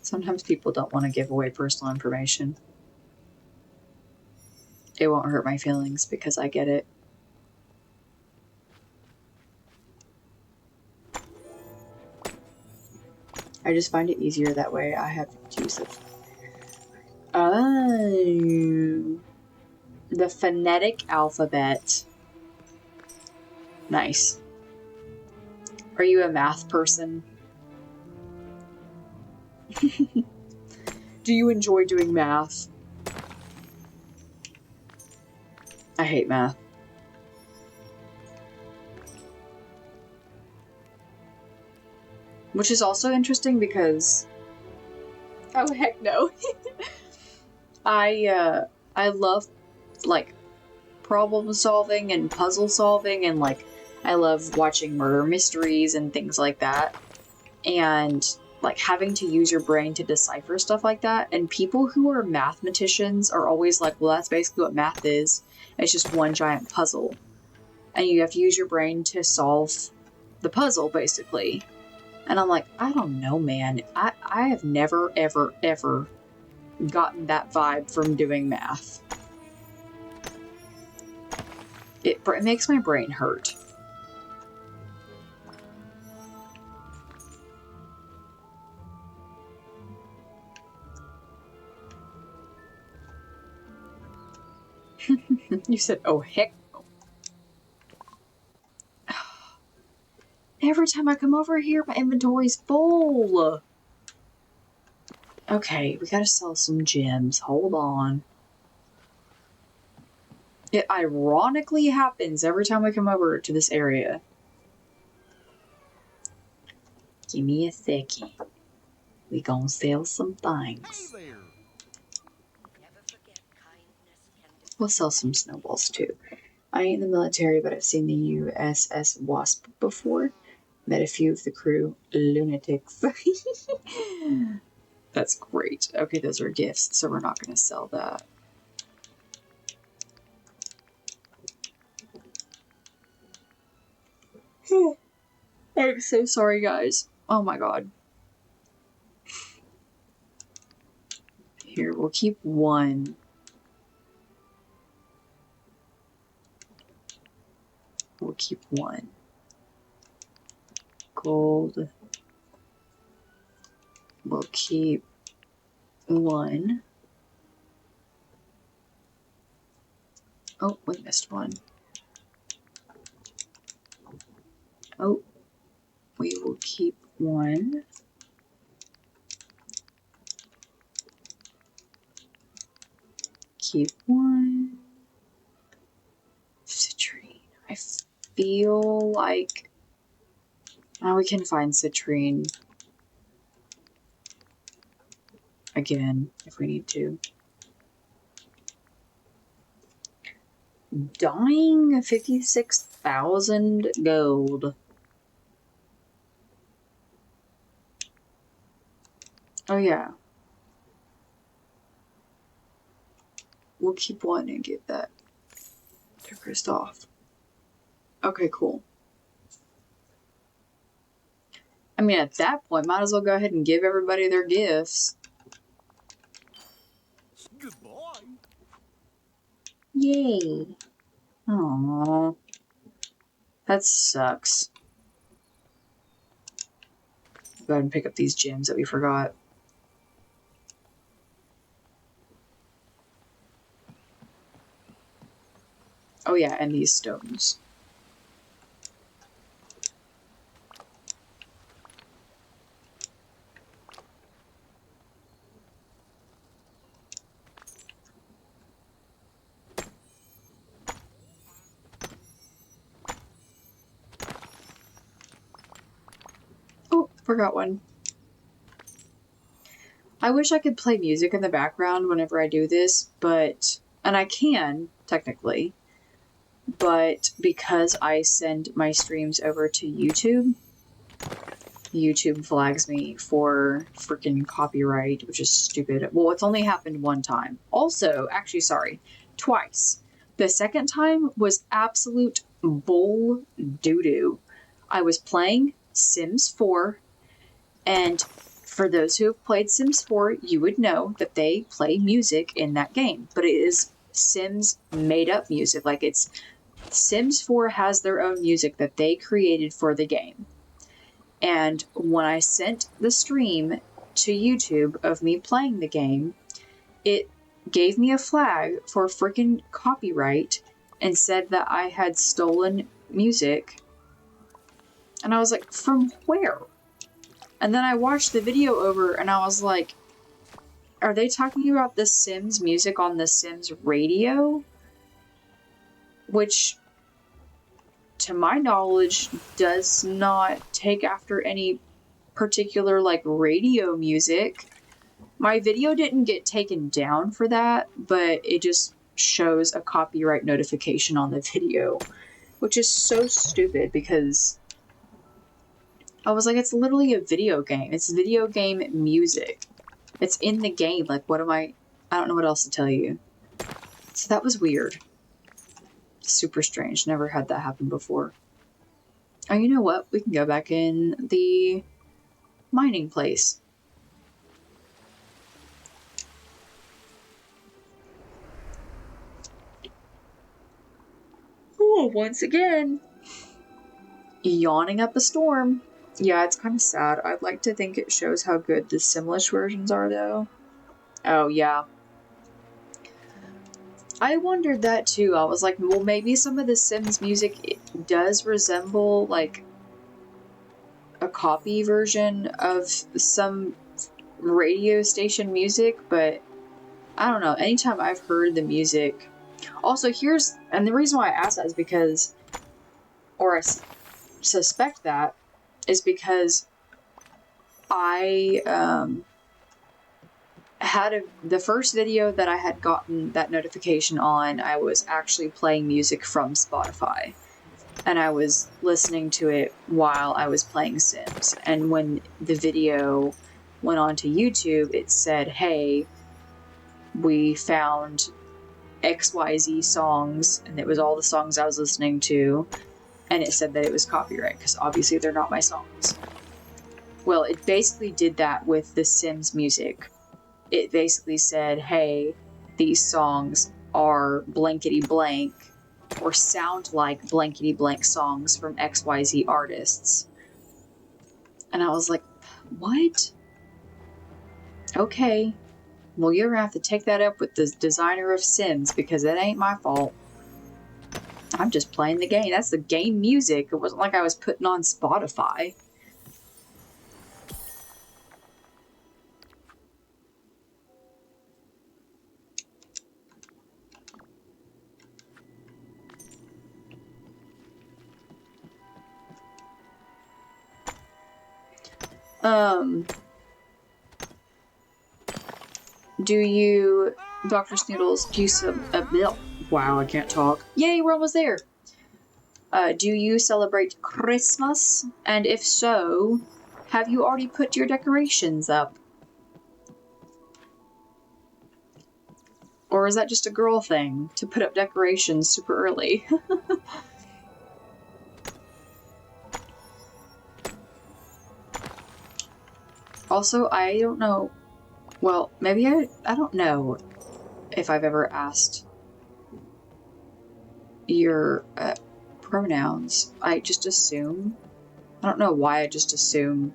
Sometimes people don't want to give away personal information. It won't hurt my feelings because I get it. I just find it easier that way. I have use of. Oh. The phonetic alphabet. Nice. Are you a math person? Do you enjoy doing math? I hate math. Which is also interesting because... Oh, heck no. I love, like, problem solving and puzzle solving, and, like, I love watching murder mysteries and things like that. And, like, having to use your brain to decipher stuff like that. And people who are mathematicians are always like, well, that's basically what math is. It's just one giant puzzle. And you have to use your brain to solve the puzzle, basically. And I'm like, I don't know, man. I have never, ever, ever gotten that vibe from doing math. It makes my brain hurt. You said, oh, heck no. Every time I come over here, my inventory's full. Okay, we gotta sell some gems. Hold on. It ironically happens every time we come over to this area. Give me a second. We gonna sell some things. Hey there. Never forget kindness can be. We'll sell some snowballs too. I ain't in the military, but I've seen the USS Wasp before. Met a few of the crew. Lunatics. That's great. Okay, those are gifts, so we're not gonna sell that. I'm so sorry, guys. Oh my god. Here, we'll keep one. We'll keep one. Gold. We'll keep one. Oh, we missed one. Oh, we will keep one. Keep one. Citrine. I feel like we can find citrine again if we need to. Dying 56,000 gold. Oh yeah. We'll keep one and give that to Kristoff. Okay, cool. I mean, at that point, might as well go ahead and give everybody their gifts. Goodbye. Yay. Aww. That sucks. Go ahead and pick up these gems that we forgot. Oh yeah, and these stones. forgot one. I wish I could play music in the background whenever I do this, but... And I can, technically. But because I send my streams over to YouTube, YouTube flags me for freaking copyright, which is stupid. Well, it's only happened one time. Also, actually, sorry, twice. The second time was absolute bull doo-doo. I was playing Sims 4, and for those who have played Sims 4, you would know that they play music in that game, but it is Sims made up music. Like, it's Sims 4 has their own music that they created for the game. And when I sent the stream to YouTube of me playing the game, it gave me a flag for freaking copyright and said that I had stolen music. And I was like, from where? And then I watched the video over and I was like, are they talking about the Sims music on the Sims radio? Which, to my knowledge, does not take after any particular, like, radio music. My video didn't get taken down for that, but it just shows a copyright notification on the video, which is so stupid because I was like, it's literally a video game. It's video game music. It's in the game. Like, what am I don't know what else to tell you. So that was weird. Super strange. Never had that happen before. Oh, you know what? We can go back in the mining place. Oh, once again, yawning up a storm. Yeah, it's kind of sad. I'd like to think it shows how good the Simlish versions are, though. Oh, yeah. I wondered that, too. I was like, well, maybe some of the Sims music does resemble, like, a copy version of some radio station music, but I don't know. Anytime I've heard the music... Also, and the reason why I asked that is because, or I suspect that, is because I had the first video that I had gotten that notification on, I was actually playing music from Spotify. And I was listening to it while I was playing Sims. And when the video went on to YouTube, it said, hey, we found XYZ songs, and it was all the songs I was listening to, and it said that it was copyright, because obviously they're not my songs. Well, it basically did that with the Sims music. It basically said, hey, these songs are blankety blank, or sound like blankety blank songs from XYZ artists. And I was like, what? Okay. Well, you're gonna have to take that up with the designer of Sims, because that ain't my fault. I'm just playing the game. That's the game music. It wasn't like I was putting on Spotify. Do you, Dr. Snoodles, do you wow, I can't talk. Yay, we're almost there. Do you celebrate Christmas? And if so, have you already put your decorations up? Or is that just a girl thing, to put up decorations super early? Also, I don't know, well, maybe I don't know if I've ever asked your pronouns. I just assume, I don't know why I just assume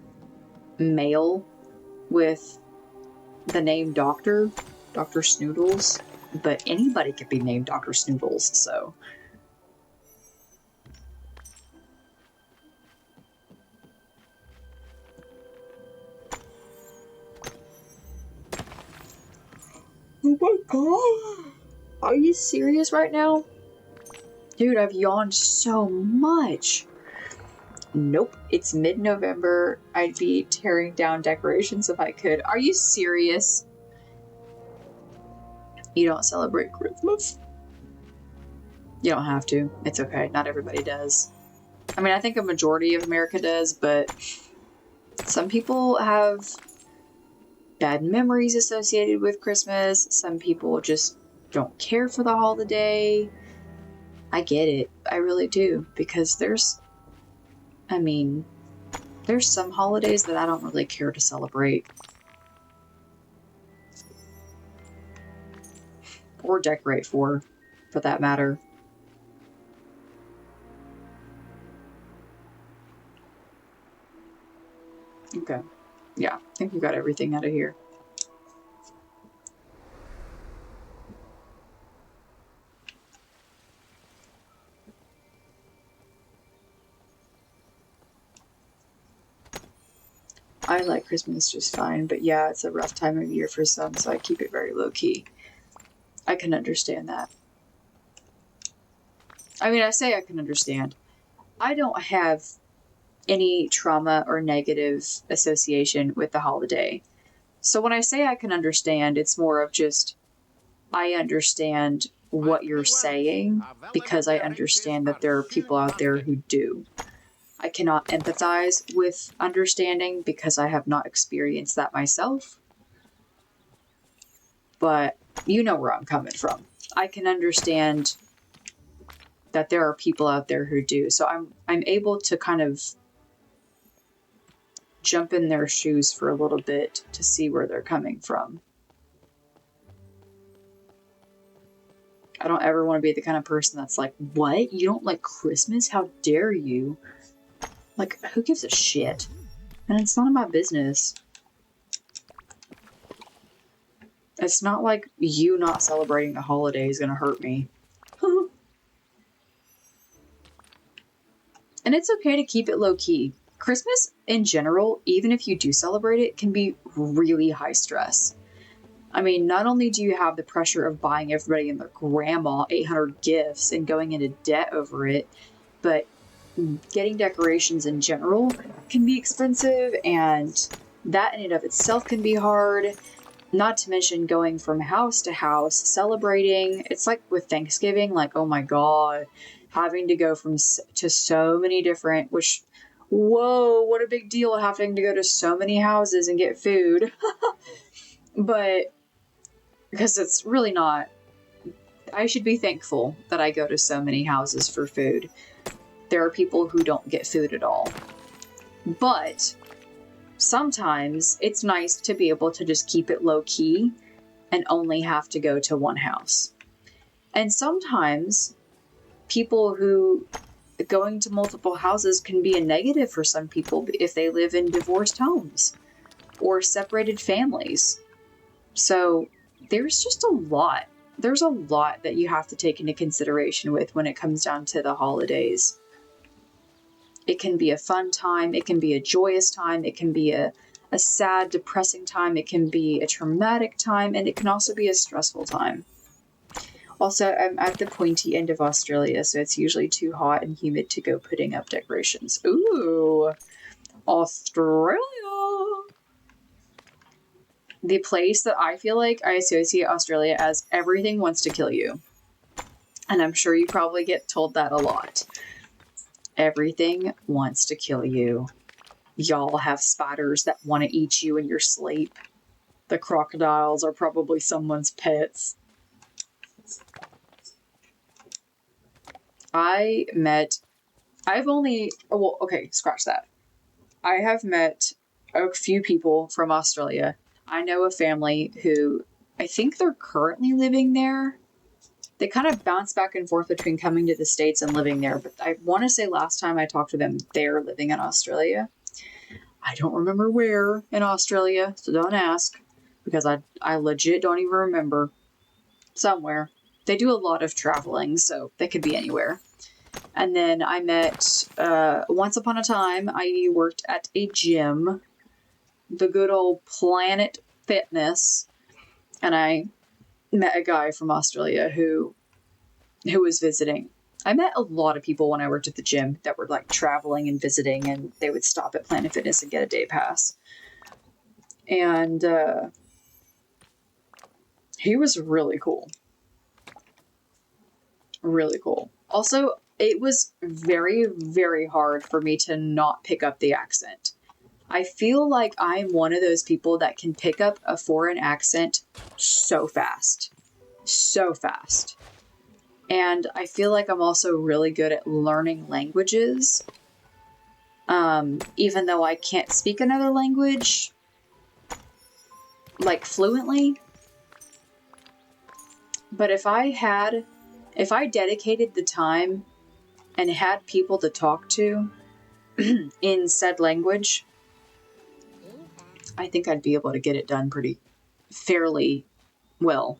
male with the name Dr. Snoodles, but anybody could be named Dr. Snoodles, so. Oh my god! Are you serious right now? Dude, I've yawned so much. Nope, it's mid-November. I'd be tearing down decorations if I could. Are you serious? You don't celebrate Christmas? You don't have to. It's okay. Not everybody does. I mean, I think a majority of America does, but some people have bad memories associated with Christmas. Some people just don't care for the holiday. I get it. I really do. Because there's some holidays that I don't really care to celebrate. Or decorate for that matter. Okay. Yeah, I think we got everything out of here. I like Christmas just fine, but yeah, it's a rough time of year for some, so I keep it very low-key. I can understand that. I mean, I say I can understand. I don't have any trauma or negative association with the holiday. So when I say I can understand, it's more of just, I understand what you're saying because I understand that there are people out there who do. I cannot empathize with understanding because I have not experienced that myself. But you know where I'm coming from. I can understand that there are people out there who do. So I'm able to kind of jump in their shoes for a little bit to see where they're coming from. I don't ever want to be the kind of person that's like, what? You don't like Christmas? How dare you? Like, who gives a shit? And it's none of my business. It's not like you not celebrating the holiday is gonna hurt me. And it's okay to keep it low-key. Christmas, in general, even if you do celebrate it, can be really high stress. I mean, not only do you have the pressure of buying everybody and their grandma 800 gifts and going into debt over it, but getting decorations in general can be expensive, and that in and of itself can be hard. Not to mention going from house to house, celebrating. It's like with Thanksgiving, like, oh my god, having to go to so many different, whoa, what a big deal having to go to so many houses and get food. But, because it's really not, I should be thankful that I go to so many houses for food. There are people who don't get food at all. But sometimes it's nice to be able to just keep it low-key and only have to go to one house. And sometimes people who going to multiple houses can be a negative for some people if they live in divorced homes or separated families. So there's just a lot. There's a lot that you have to take into consideration with when it comes down to the holidays. It can be a fun time, it can be a joyous time, it can be a sad, depressing time, it can be a traumatic time, and it can also be a stressful time. Also, I'm at the pointy end of Australia, so it's usually too hot and humid to go putting up decorations. Ooh, Australia! The place that I feel like I associate Australia as everything wants to kill you. And I'm sure you probably get told that a lot. Everything wants to kill you. Y'all have spiders that want to eat you in your sleep. The crocodiles are probably someone's pets. Scratch that. I have met a few people from Australia. I know a family who, I think they're currently living there. They kind of bounce back and forth between coming to the States and living there, but I want to say last time I talked to them, they're living in Australia. I don't remember where in Australia, so don't ask, because I legit don't even remember. Somewhere. They do a lot of traveling, so they could be anywhere. And then I met, once upon a time, I worked at a gym, the good old Planet Fitness, and I met a guy from Australia who was visiting. I met a lot of people when I worked at the gym that were like traveling and visiting, and they would stop at Planet Fitness and get a day pass. And he was really cool. Really cool. Also, it was very, very hard for me to not pick up the accent. I feel like I'm one of those people that can pick up a foreign accent so fast. So fast. And I feel like I'm also really good at learning languages. Even though I can't speak another language, like, fluently. But if I dedicated the time and had people to talk to in said language, I think I'd be able to get it done pretty fairly well.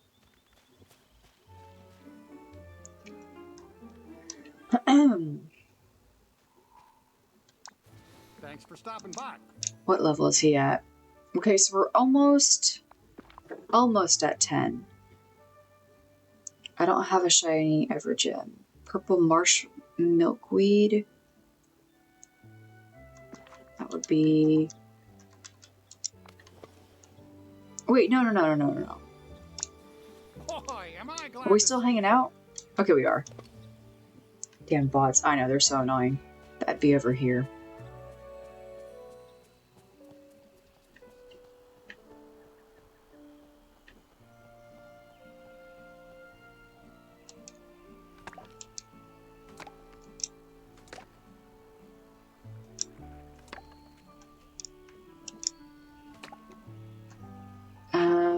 Thanks for stopping by. What level is he at? Okay, so we're almost at 10. I don't have a shiny Evergem. Purple marsh milkweed. That would be... Wait, no. Boy, am I glad Are we to still see hanging you. out? Okay, we are. Damn bots. I know, they're so annoying. That'd be over here.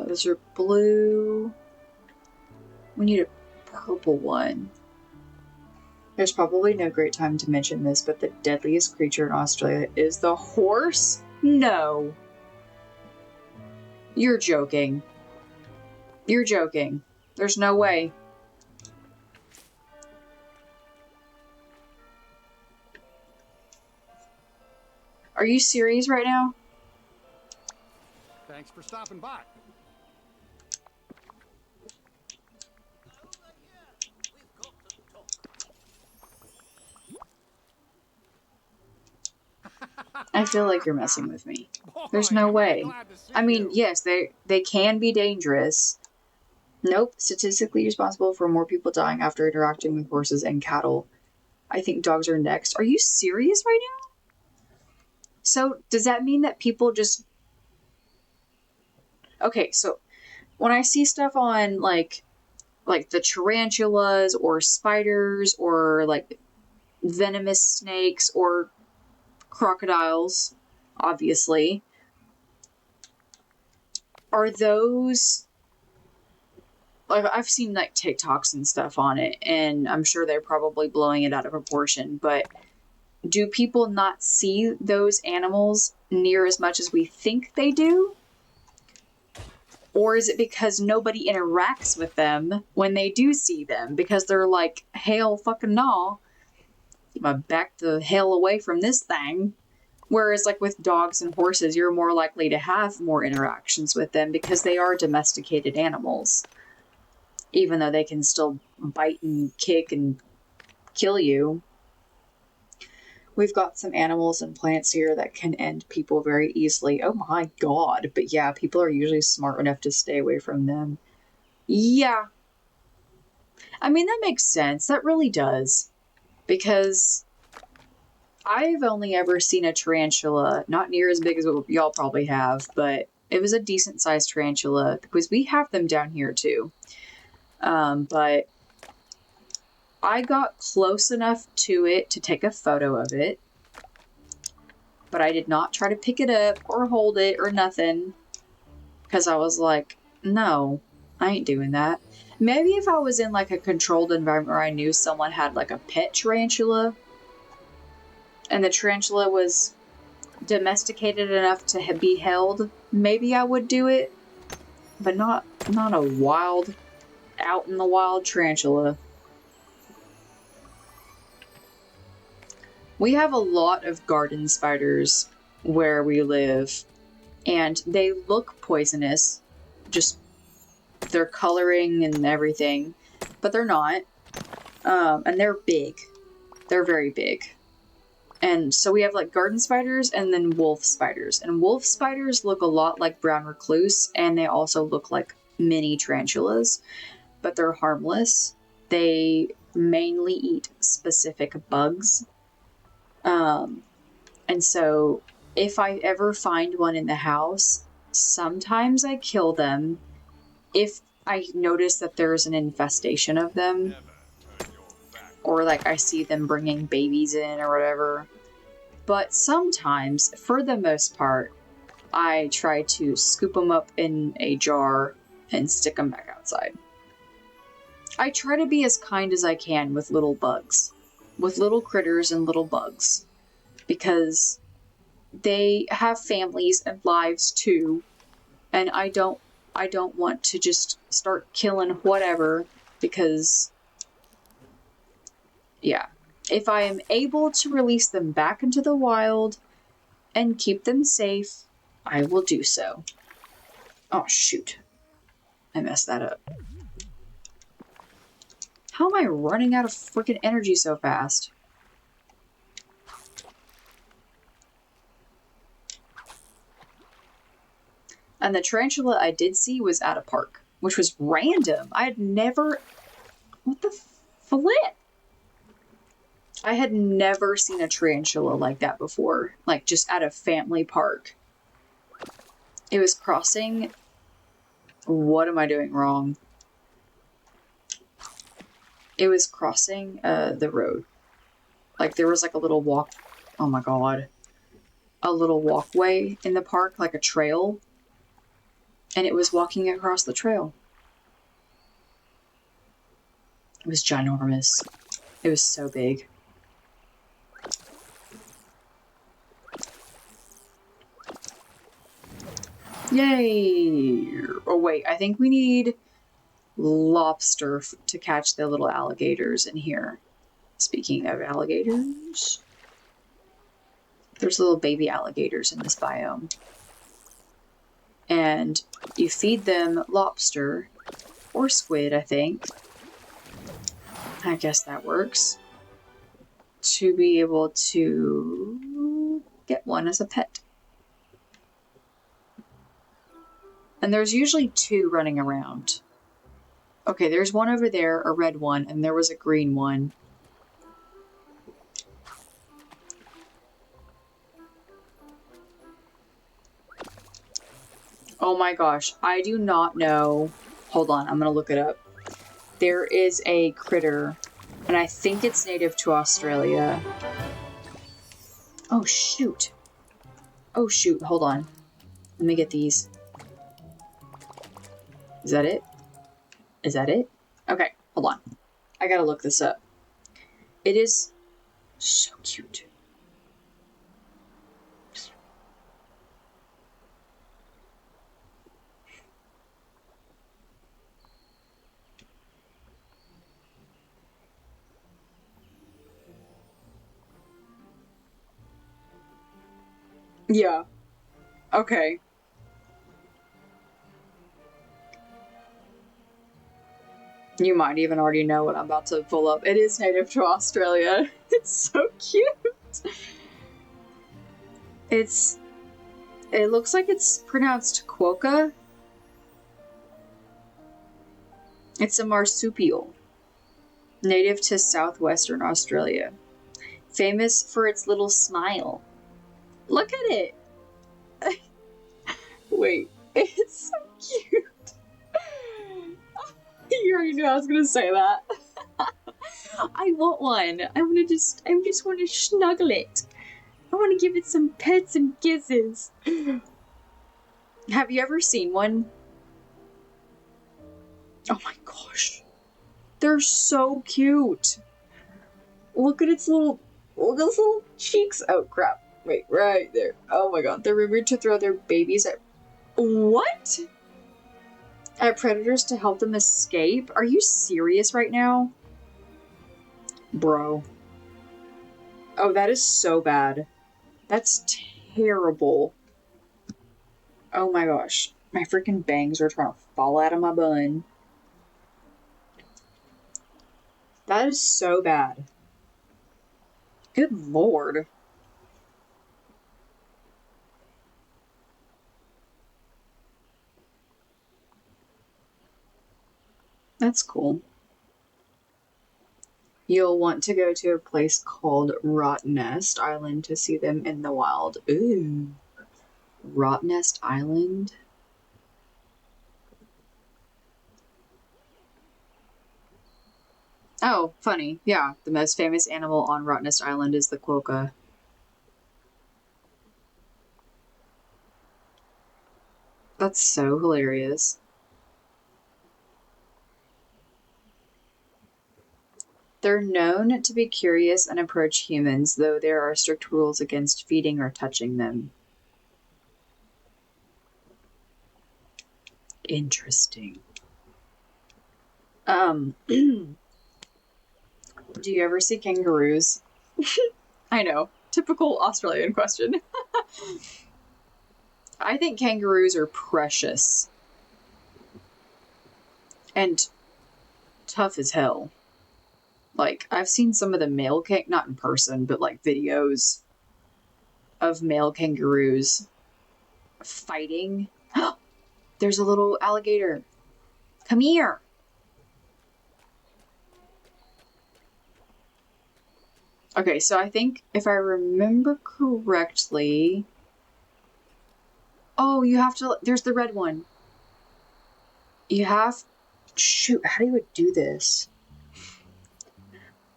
Those are blue. We need a purple one. There's probably no great time to mention this, but the deadliest creature in Australia is the horse? No. You're joking. You're joking. There's no way. Are you serious right now? Thanks for stopping by. I feel like you're messing with me. Boy, There's no am way. glad to see I mean, you. yes, they can be dangerous. Nope, statistically responsible for more people dying after interacting with horses and cattle. I think dogs are next. Are you serious right now? So, does that mean that people just... Okay, so when I see stuff on, like the tarantulas or spiders or, like, venomous snakes or crocodiles, obviously, are those... Like, I've seen, like, TikToks and stuff on it, and I'm sure they're probably blowing it out of proportion, but do people not see those animals near as much as we think they do? Or is it because nobody interacts with them when they do see them? Because they're like, hell fucking no. I'm gonna back the hell away from this thing. Whereas, like, with dogs and horses, you're more likely to have more interactions with them because they are domesticated animals. Even though they can still bite and kick and kill you. We've got some animals and plants here that can end people very easily. Oh my god. But yeah, people are usually smart enough to stay away from them. Yeah. I mean, that makes sense. That really does. Because I've only ever seen a tarantula, not near as big as what y'all probably have, but it was a decent sized tarantula because we have them down here too. But I got close enough to it to take a photo of it, but I did not try to pick it up or hold it or nothing because I was like, no, I ain't doing that. Maybe if I was in like a controlled environment where I knew someone had like a pet tarantula and the tarantula was domesticated enough to be held, maybe I would do it, but not a wild, out in the wild tarantula. We have a lot of garden spiders where we live, and they look poisonous, just their coloring and everything, but they're not. And they're big. They're very big. And so we have like garden spiders and then wolf spiders. And wolf spiders look a lot like brown recluse, and they also look like mini tarantulas, but they're harmless. They mainly eat specific bugs. And so if I ever find one in the house, sometimes I kill them if I notice that there's an infestation of them, or like I see them bringing babies in or whatever. But sometimes, for the most part, I try to scoop them up in a jar and stick them back outside. I try to be as kind as I can with little bugs, with little critters and little bugs, because they have families and lives too, and I don't want to just start killing whatever, because yeah, if I am able to release them back into the wild and keep them safe, I will do so. Oh shoot, I messed that up. How am I running out of freaking energy so fast? And the tarantula I did see was at a park, which was random. I had never... What the flip? I had never seen a tarantula like that before. Like, just at a family park. It was crossing... What am I doing wrong? It was crossing the road. Like, there was like a little walk... Oh my god. A little walkway in the park, like a trail. And it was walking across the trail. It was ginormous. It was so big. Yay! Oh wait, I think we need lobster to catch the little alligators in here. Speaking of alligators, there's little baby alligators in this biome. And you feed them lobster or squid, I think. I guess that works. To be able to get one as a pet. And there's usually two running around. Okay, there's one over there, a red one, and there was a green one. Oh my gosh, I do not know. Hold on, I'm gonna look it up. There is a critter, and I think it's native to Australia. Oh shoot. Oh shoot, hold on. Let me get these. Is that it? Is that it? Okay, hold on. I gotta look this up. It is so cute. Yeah. Okay. You might even already know what I'm about to pull up. It is native to Australia. It's so cute. It looks like it's pronounced quokka. It's a marsupial. Native to southwestern Australia. Famous for its little smile. Look at it. Wait, it's so cute. You already knew I was gonna say that. I want one. I just want to snuggle it. I want to give it some pets and kisses. Have you ever seen one? Oh my gosh. They're so cute. Look at its little cheeks. Oh crap. Wait, right there. Oh my god. They're rumored to throw their babies at... What? At predators to help them escape? Are you serious right now? Bro. Oh, that is so bad. That's terrible. Oh my gosh. My freaking bangs are trying to fall out of my bun. That is so bad. Good lord. That's cool. You'll want to go to a place called Rottnest Island to see them in the wild. Ooh. Rottnest Island? Oh, funny. Yeah, the most famous animal on Rottnest Island is the quokka. That's so hilarious. They're known to be curious and approach humans, though there are strict rules against feeding or touching them. Interesting. Do you ever see kangaroos? I know. Typical Australian question. I think kangaroos are precious. And tough as hell. Like, I've seen some of the male not in person, but like videos of male kangaroos fighting. There's a little alligator. Come here. Okay, so I think if I remember correctly... Oh, you have to... There's the red one. You have... Shoot, how do you do this?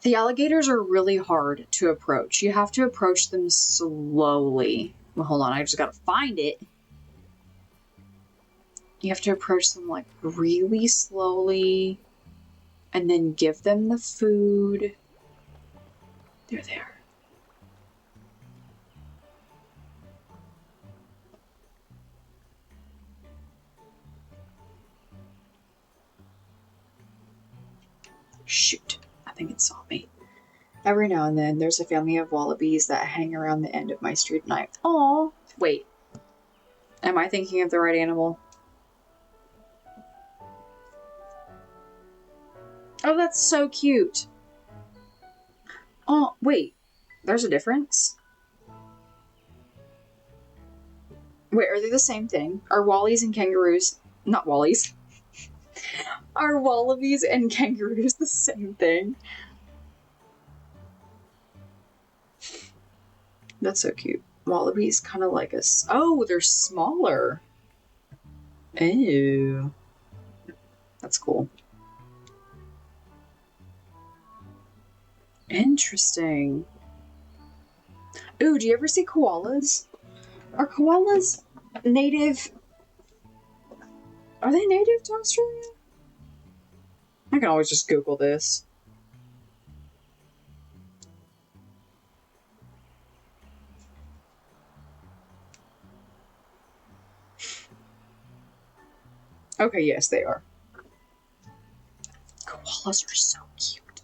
The alligators are really hard to approach. You have to approach them slowly. Well, hold on, I just gotta find it. You have to approach them, like, really slowly. And then give them the food. They're there. Shoot, I think it saw me. Every now and then, there's a family of wallabies that hang around the end of my street at night. Aww. Wait. Am I thinking of the right animal? Oh, that's so cute. Oh, wait. There's a difference? Wait, are they the same thing? Are wallies and kangaroos... Not wallies. Are wallabies and kangaroos the same thing? That's so cute. Wallabies kind of like us. Oh, they're smaller. Ew. That's cool. Interesting. Ooh, do you ever see koalas? Are koalas native? Are they native to Australia? I can always just Google this. Okay, yes, they are. Koalas are so cute.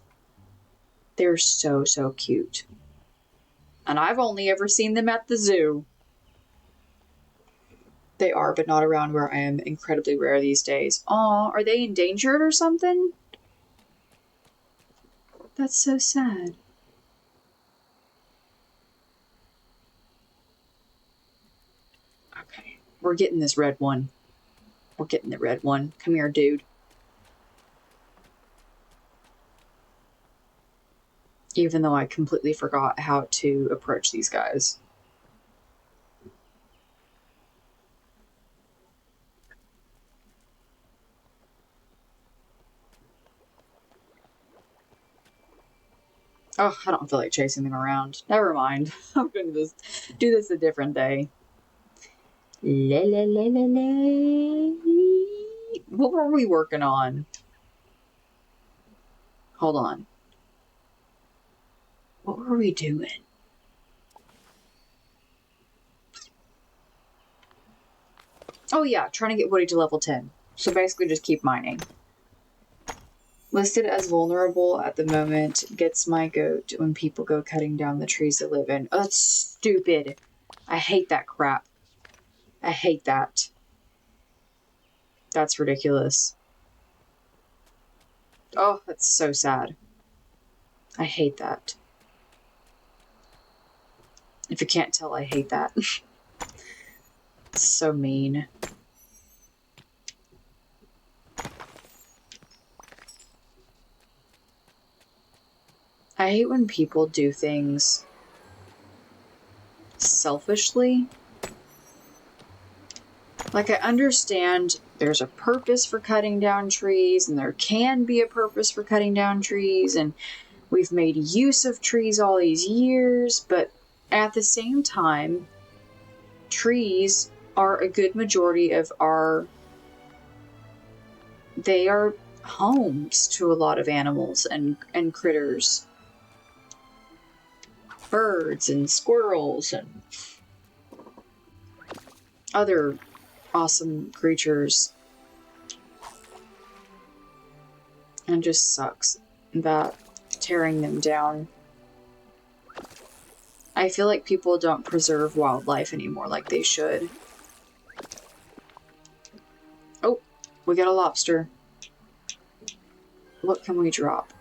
They're so, so cute. And I've only ever seen them at the zoo. They are, but not around where I am. Incredibly rare these days. Aw, are they endangered or something? That's so sad. Okay, we're getting this red one. We're getting the red one. Come here, dude. Even though I completely forgot how to approach these guys. Oh, I don't feel like chasing them around. Never mind. I'm gonna just do this a different day. What were we working on? Hold on. What were we doing? Oh yeah, trying to get Woody to level 10. So basically just keep mining. Listed as vulnerable at the moment, gets my goat when people go cutting down the trees they live in. Oh, that's stupid. I hate that crap. I hate that. That's ridiculous. Oh, that's so sad. I hate that. If you can't tell, I hate that. It's so mean. I hate when people do things selfishly. Like, I understand there's a purpose for cutting down trees, and there can be a purpose for cutting down trees, and we've made use of trees all these years, but at the same time, trees are a good majority of they are homes to a lot of animals and critters. Birds and squirrels and other awesome creatures. And it just sucks that tearing them down. I feel like people don't preserve wildlife anymore like they should. Oh, we got a lobster. What can we drop?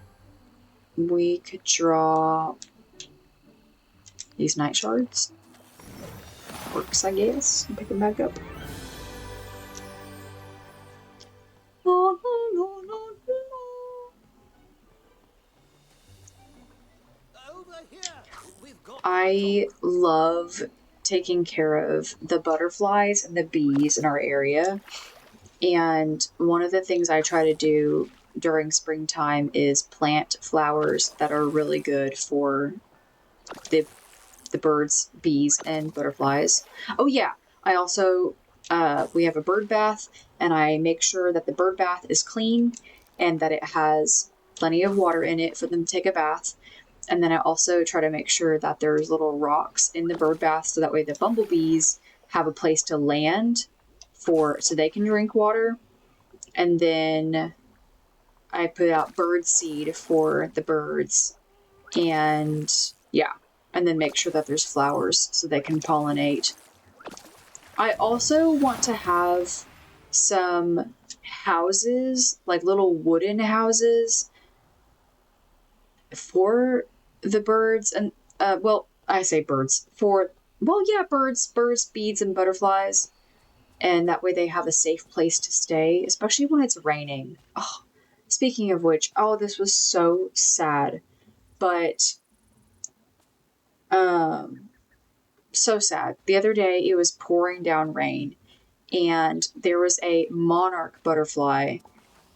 We could drop these night shards. Works, I guess. Pick them back up. I love taking care of the butterflies and the bees in our area. And one of the things I try to do during springtime is plant flowers that are really good for the birds, bees, and butterflies. Oh yeah, I also, we have a bird bath, and I make sure that the bird bath is clean and that it has plenty of water in it for them to take a bath. And then I also try to make sure that there's little rocks in the bird bath so that way the bumblebees have a place to land so they can drink water. And then I put out bird seed for the birds. And yeah, and then make sure that there's flowers so they can pollinate. I also want to have some houses, like little wooden houses for the birds and, well, I say birds. Birds, bees, and butterflies. And that way they have a safe place to stay, especially when it's raining. Oh, speaking of which, this was so sad. But, so sad. The other day it was pouring down rain, and there was a monarch butterfly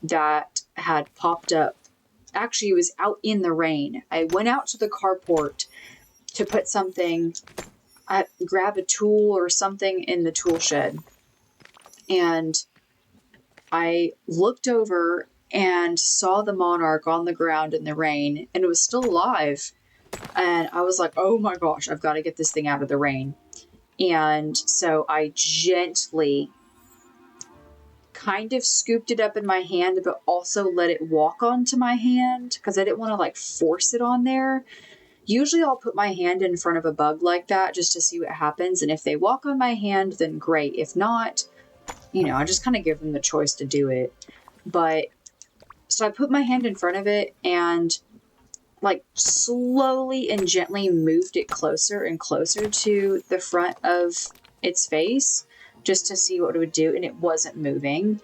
that had popped up. Actually, it was out in the rain. I went out to the carport to put something, grab a tool or something in the tool shed. And I looked over and saw the monarch on the ground in the rain, and it was still alive. And I was like, oh my gosh, I've got to get this thing out of the rain. And so I gently kind of scooped it up in my hand, but also let it walk onto my hand because I didn't want to like force it on there. Usually I'll put my hand in front of a bug like that just to see what happens. And if they walk on my hand, then great. If not, I just kind of give them the choice to do it. But so I put my hand in front of it and like slowly and gently moved it closer and closer to the front of its face just to see what it would do, and it wasn't moving.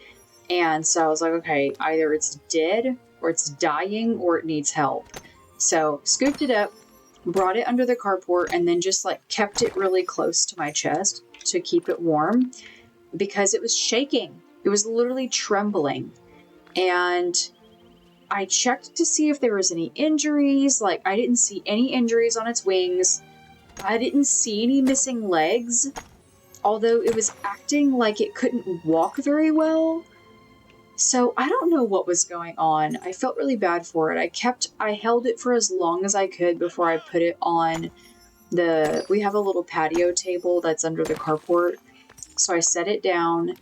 And so I was like, okay, either it's dead or it's dying or it needs help. So scooped it up, brought it under the carport, and then just like kept it really close to my chest to keep it warm because it was shaking. It was literally trembling. And I checked to see if there was any injuries. Like, I didn't see any injuries on its wings. I didn't see any missing legs, although it was acting like it couldn't walk very well. So I don't know what was going on. I felt really bad for it. I held it for as long as I could before I put it on we have a little patio table that's under the carport. So I set it down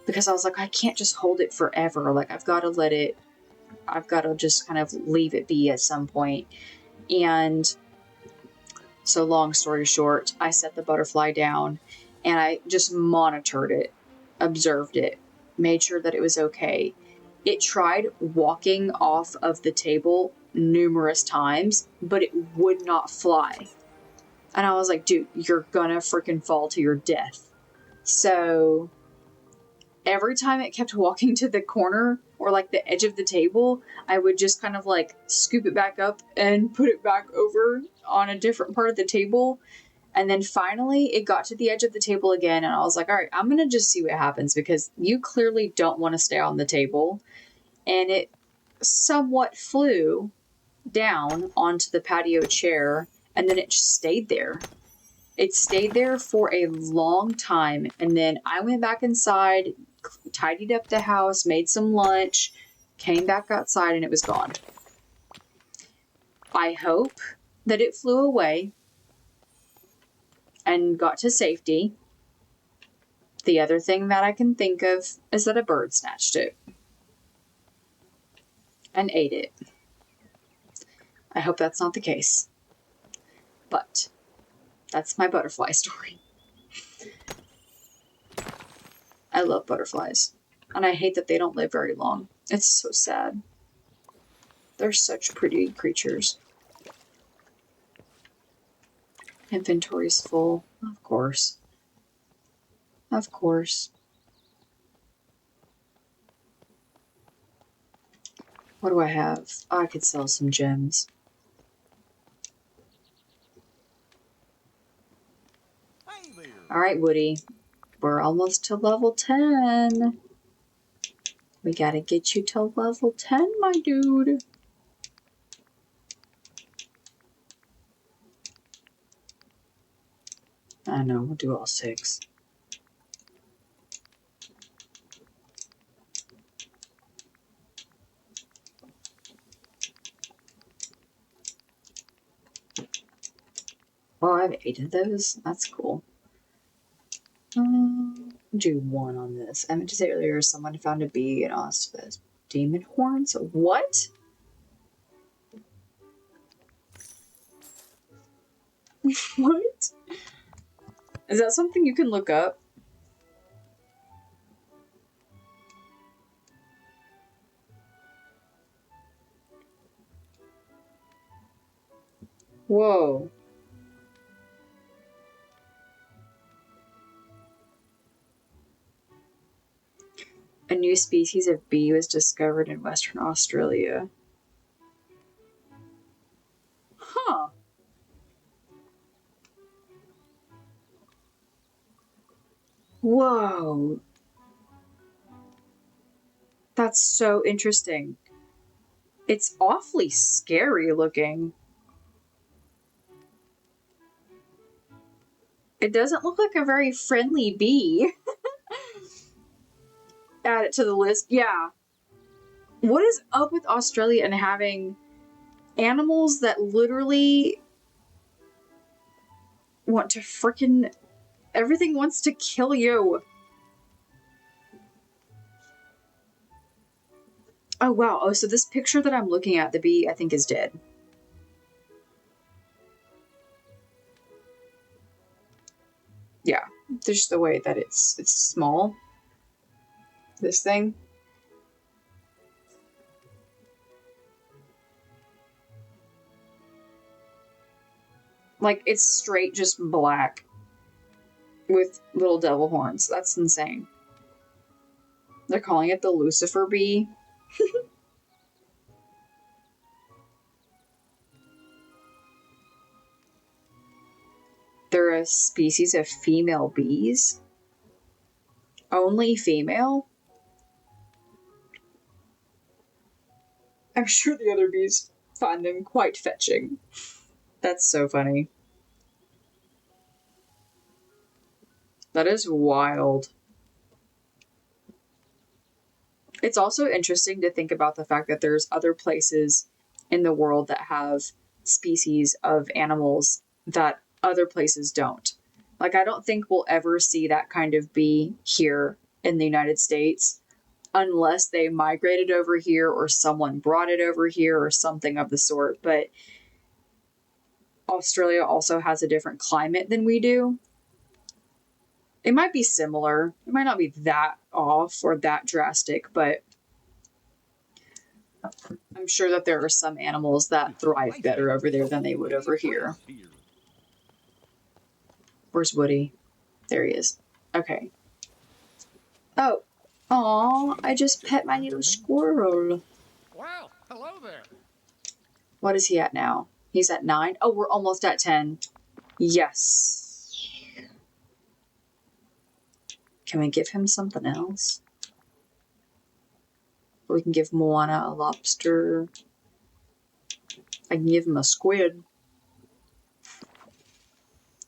because I was like, I can't just hold it forever. Like, I've got to just kind of leave it be at some point. And so long story short, I set the butterfly down and I just monitored it, observed it, made sure that it was okay. It tried walking off of the table numerous times, but it would not fly. And I was like, dude, you're gonna freaking fall to your death. So every time it kept walking to the corner or like the edge of the table, I would just kind of like scoop it back up and put it back over on a different part of the table. And then finally it got to the edge of the table again. And I was like, all right, I'm going to just see what happens because you clearly don't want to stay on the table. And it somewhat flew down onto the patio chair, and then it just stayed there. It stayed there for a long time, and then I went back inside, tidied up the house, made some lunch, came back outside, and it was gone. I hope that it flew away and got to safety. The other thing that I can think of is that a bird snatched it and ate it. I hope that's not the case. But that's my butterfly story. I love butterflies. And I hate that they don't live very long. It's so sad. They're such pretty creatures. Inventory's full. Of course. Of course. What do I have? Oh, I could sell some gems. Hey there. Alright, Woody. We're almost to level 10. We gotta get you to level 10, my dude. I know, we'll do all 6. Oh, I have 8 of those. That's cool. Do 1 on this. I meant to say earlier, someone found a bee in Australia. Demon horns? What? What? Is that something you can look up? Whoa. A new species of bee was discovered in Western Australia. Huh. Whoa. That's so interesting. It's awfully scary looking. It doesn't look like a very friendly bee. Add it to the list. Yeah. What is up with Australia and having animals that literally want to frickin'... Everything wants to kill you. Oh, wow. Oh, so this picture that I'm looking at, the bee, I think is dead. Yeah. Just the way that it's small. This thing. Like, it's straight just black. With little devil horns. That's insane. They're calling it the Lucifer bee. They're a species of female bees. Only female? I'm sure the other bees find them quite fetching. That's so funny. That is wild. It's also interesting to think about the fact that there's other places in the world that have species of animals that other places don't. Like, I don't think we'll ever see that kind of bee here in the United States unless they migrated over here or someone brought it over here or something of the sort. But Australia also has a different climate than we do. It might be similar. It might not be that off or that drastic, but I'm sure that there are some animals that thrive better over there than they would over here. Where's Woody? There he is. Okay. Oh. Aw, I just pet my little squirrel. Well, hello there. What is he at now? He's at 9? Oh, we're almost at 10. Yes. Can we give him something else? We can give Moana a lobster. I can give him a squid.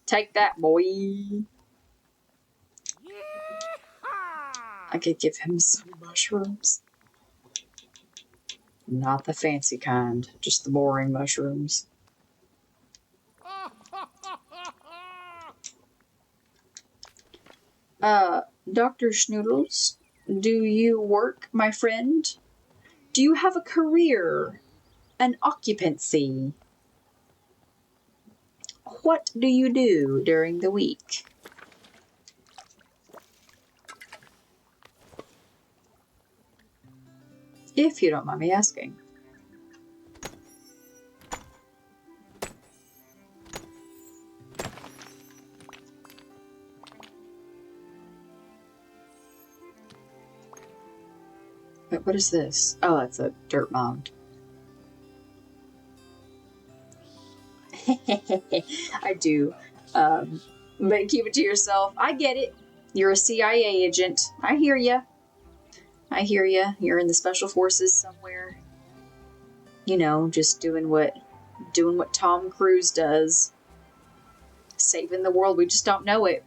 Take that, boy. I could give him some mushrooms. Not the fancy kind, just the boring mushrooms. Dr. Schnoodles, do you work, my friend? Do you have a career? An occupancy? What do you do during the week? If you don't mind me asking. But what is this? Oh, that's a dirt mound. I do. But keep it to yourself. I get it. You're a CIA agent. I hear ya. I hear ya. You're in the special forces somewhere. You know, just doing what Tom Cruise does. Saving the world. We just don't know it.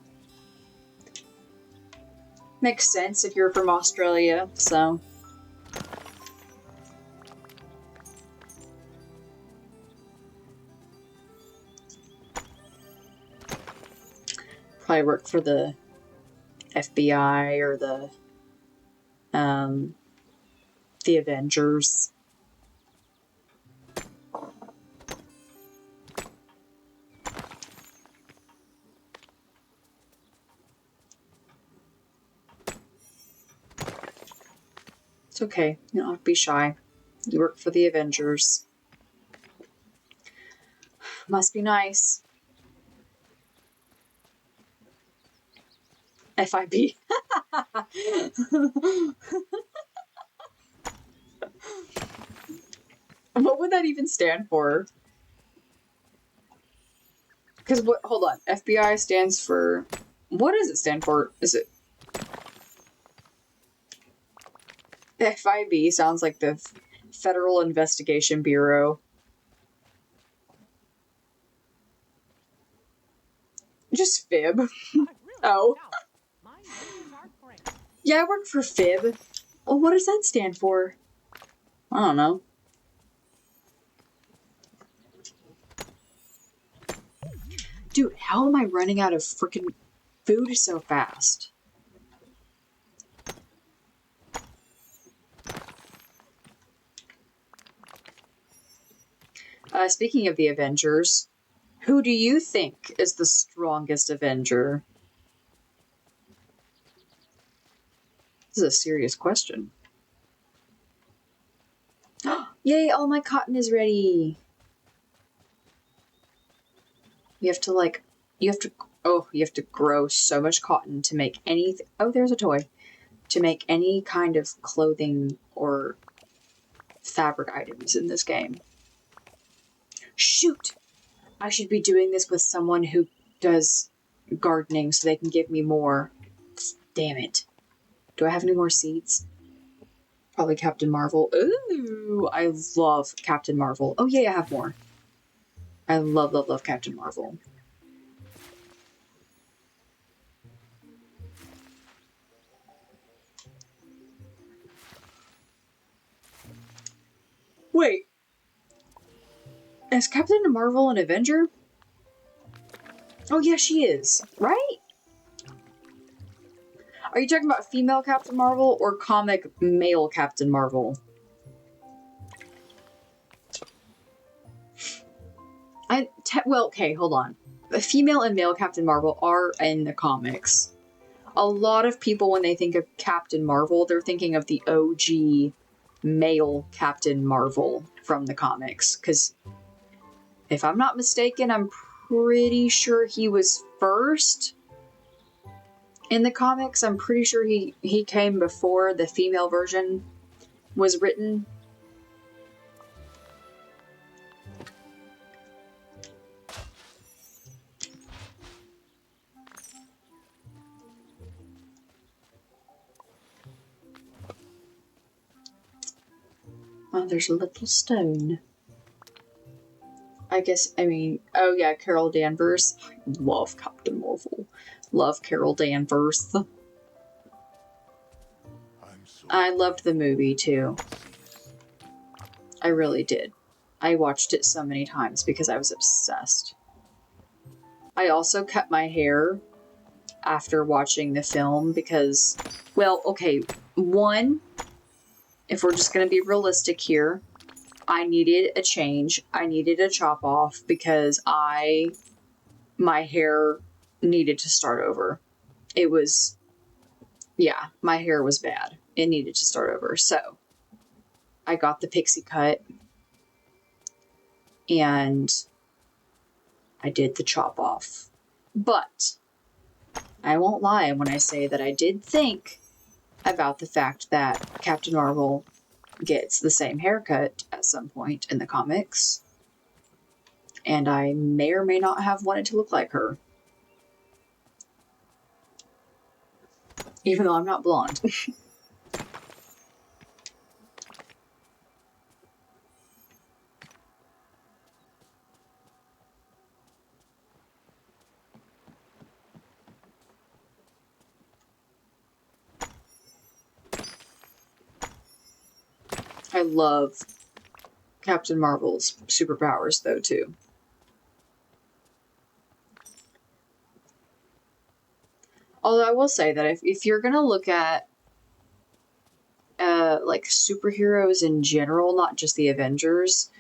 Makes sense if you're from Australia, so. Probably work for the FBI or the Avengers. It's okay. You don't have to be shy. You work for the Avengers. Must be nice. FIB. What would that even stand for? Because what? Hold on. FBI stands for. What does it stand for? Is it. FIB sounds like the Federal Investigation Bureau. Just FIB. Oh. Yeah, I work for FIB. Well, what does that stand for? I don't know. Dude, how am I running out of freaking food so fast? Speaking of the Avengers, who do you think is the strongest Avenger? This is a serious question. Yay, all my cotton is ready. You have to grow so much cotton to make anything. Oh, there's a toy. To make any kind of clothing or fabric items in this game. Shoot! I should be doing this with someone who does gardening so they can give me more. Damn it. Do I have any more seeds? Probably Captain Marvel. Ooh, I love Captain Marvel. Oh, yeah, I have more. I love, love, love Captain Marvel. Wait. Is Captain Marvel an Avenger? Oh, yeah, she is. Right? Are you talking about female Captain Marvel or comic male Captain Marvel? Well, okay, hold on. The female and male Captain Marvel are in the comics. A lot of people, when they think of Captain Marvel, they're thinking of the OG male Captain Marvel from the comics. Because if I'm not mistaken, I'm pretty sure he was first in the comics. I'm pretty sure he came before the female version was written. Oh, there's a little stone. I guess, I mean, oh yeah, Carol Danvers. I love Captain Marvel. Love Carol Danvers. I loved the movie too. I really did. I watched it so many times because I was obsessed. I also cut my hair after watching the film because, well, okay, one, if we're just going to be realistic here, I needed a change. I needed a chop off because my hair needed to start over. It was, yeah, my hair was bad. It needed to start over. So I got the pixie cut and I did the chop off. But I won't lie when I say that I did think about the fact that Captain Marvel gets the same haircut at some point in the comics. And I may or may not have wanted to look like her. Even though I'm not blonde. I love Captain Marvel's superpowers, though, too. Although I will say that if you're going to look at like superheroes in general, not just the Avengers,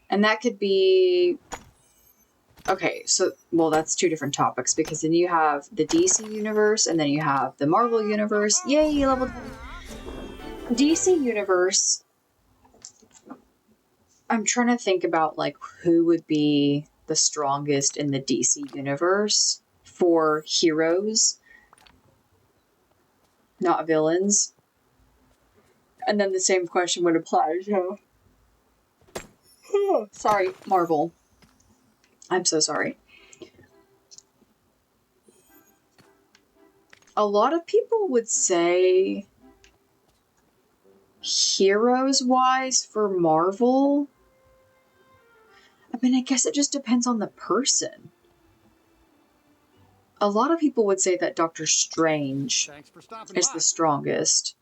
and that could be... Okay, so, well, that's two different topics, because then you have the DC universe, and then you have the Marvel universe. Yay, level 20! DC universe... I'm trying to think about, like, who would be the strongest in the DC universe for heroes, not villains. And then the same question would apply to... Sorry, Marvel. I'm so sorry. A lot of people would say heroes-wise for Marvel... I mean, I guess it just depends on the person. A lot of people would say that Doctor Strange is the strongest.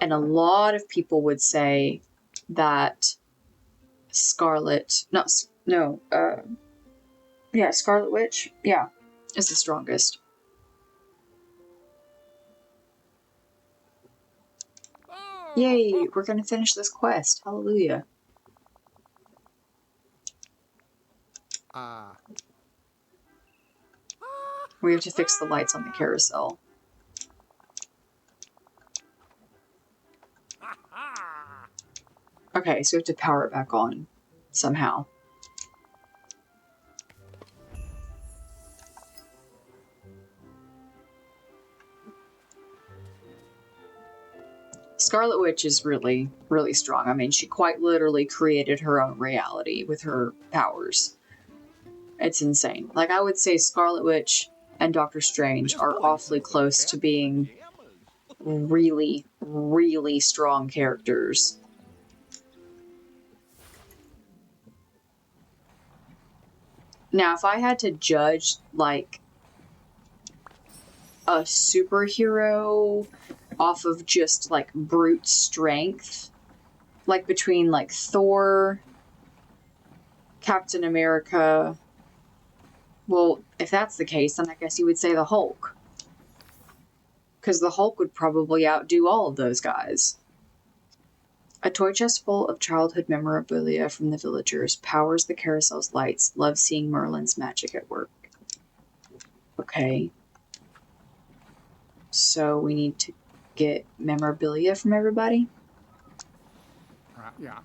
And a lot of people would say that Scarlet Witch, yeah, is the strongest. Yay, we're gonna finish this quest. Hallelujah. We have to fix the lights on the carousel. Okay, so we have to power it back on somehow. Scarlet Witch is really, really strong. I mean, she quite literally created her own reality with her powers. It's insane. Like, I would say Scarlet Witch and Doctor Strange are awfully close to being really, really strong characters. Now, if I had to judge, like, a superhero off of just, like, brute strength, like, between, like, Thor, Captain America... Well, if that's the case, then I guess you would say the Hulk. Because the Hulk would probably outdo all of those guys. A toy chest full of childhood memorabilia from the villagers powers the carousel's lights. Love seeing Merlin's magic at work. Okay. So we need to get memorabilia from everybody? Yeah.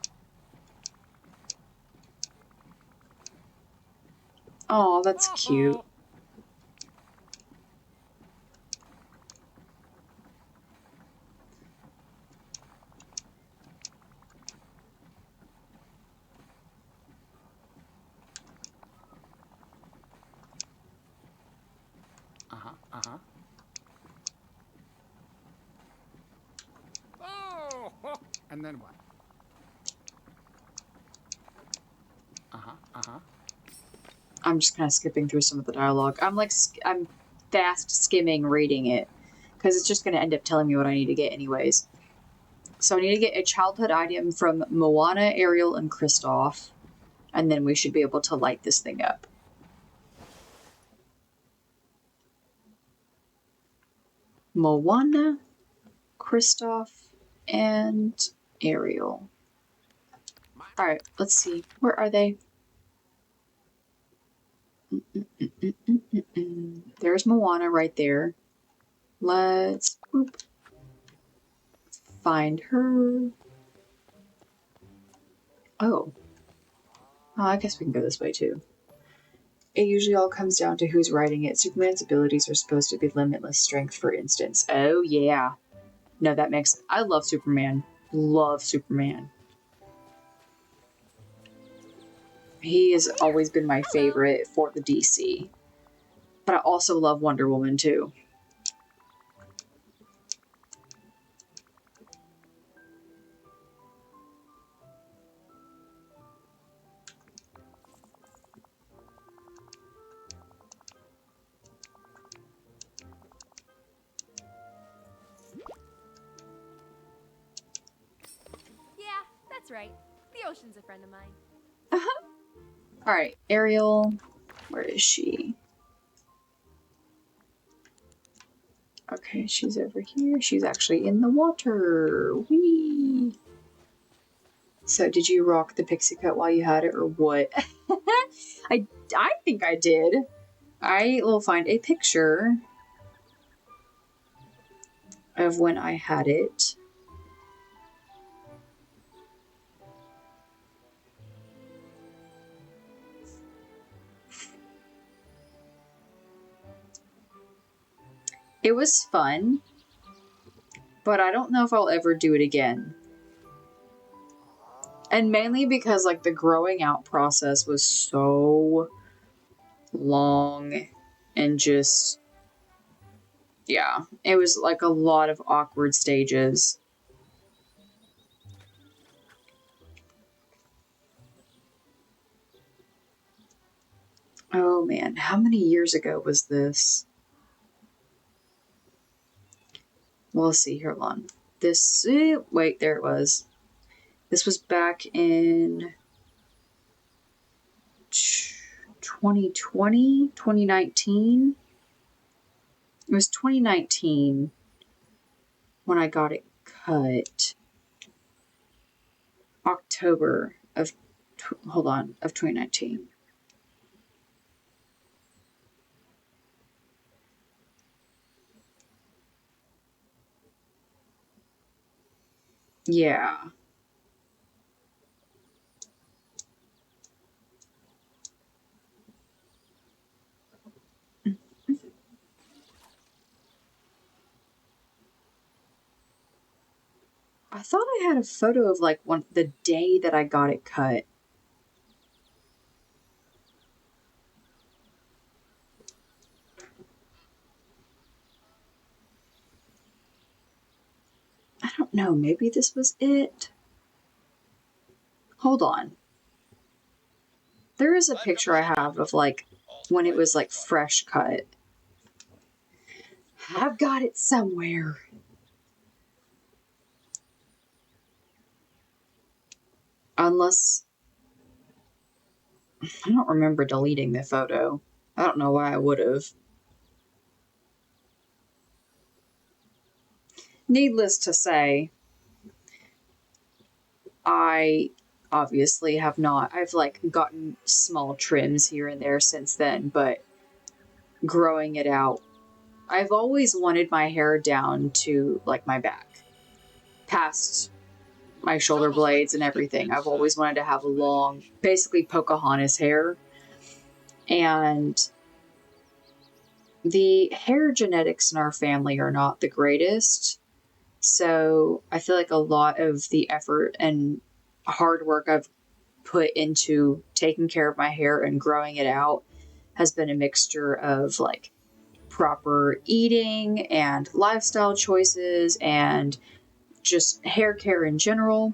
Oh, that's cute. Uh-huh, uh-huh. Oh! And then what? Uh-huh, uh-huh. I'm just kind of skipping through some of the dialogue. I'm fast skimming reading it because it's just going to end up telling me what I need to get anyways. So I need to get a childhood item from Moana, Ariel, and Kristoff, and then we should be able to light this thing up. Moana, Kristoff, and Ariel. Alright, let's see. Where are they? There's Moana right there. Let's find her. Oh, I guess we can go this way too. It usually all comes down to who's writing it. Superman's abilities are supposed to be limitless strength, for instance. Oh, yeah. No, that makes... I love Superman. Love Superman. He has always been my favorite for the DC. But I also love Wonder Woman, too. Yeah, that's right. The ocean's a friend of mine. Alright, Ariel. Where is she? Okay, she's over here. She's actually in the water. Whee! So, did you rock the pixie cut while you had it, or what? I think I did. I will find a picture of when I had it. It was fun, but I don't know if I'll ever do it again. And mainly because, like, the growing out process was so long and just, yeah, it was like a lot of awkward stages. Oh man, how many years ago was this? Well, let's see here, hold on. This, wait, there it was. This was back in 2020, 2019. It was 2019 when I got it cut. October of, hold on, of 2019. Yeah. I thought I had a photo of like the day that I got it cut. I don't know, maybe this was it. Hold on. There is a picture I have of like when it was like fresh cut. I've got it somewhere. Unless I don't remember deleting the photo. I don't know why I would have. Needless to say, I obviously have not. I've like gotten small trims here and there since then, but growing it out, I've always wanted my hair down to like my back, past my shoulder blades and everything. I've always wanted to have long, basically Pocahontas hair. And the hair genetics in our family are not the greatest. So I feel like a lot of the effort and hard work I've put into taking care of my hair and growing it out has been a mixture of like proper eating and lifestyle choices and just hair care in general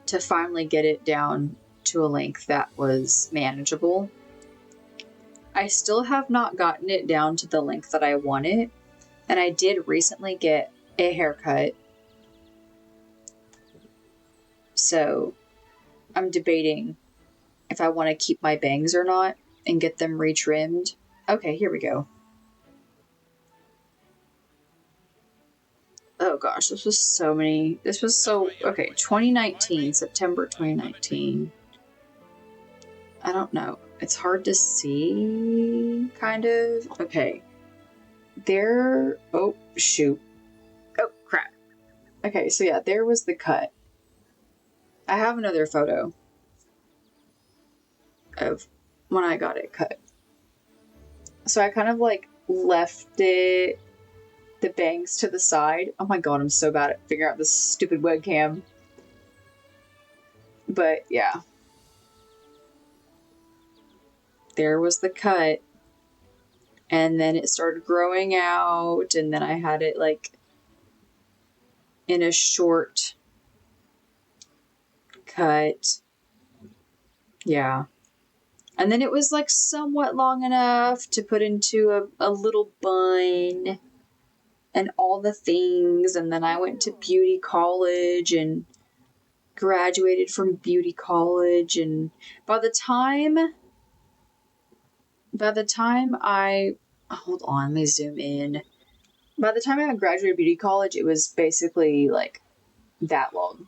to finally get it down to a length that was manageable. I still have not gotten it down to the length that I want it, and I did recently get a haircut. So I'm debating if I want to keep my bangs or not and get them retrimmed. Okay, here we go. Oh gosh, this was so, okay, 2019, September 2019. I don't know. It's hard to see, kind of. Okay. Oh, shoot. Oh, crap. Okay, so yeah, there was the cut. I have another photo of when I got it cut. So I kind of like left the bangs to the side. Oh my god, I'm so bad at figuring out this stupid webcam. But yeah. There was the cut. And then it started growing out, and then I had it like in a short cut. Yeah. And then it was like somewhat long enough to put into a little bun and all the things. And then I went to beauty college and graduated from beauty college. And by the time I, hold on, let me zoom in. By the time I graduated beauty college, it was basically like that long.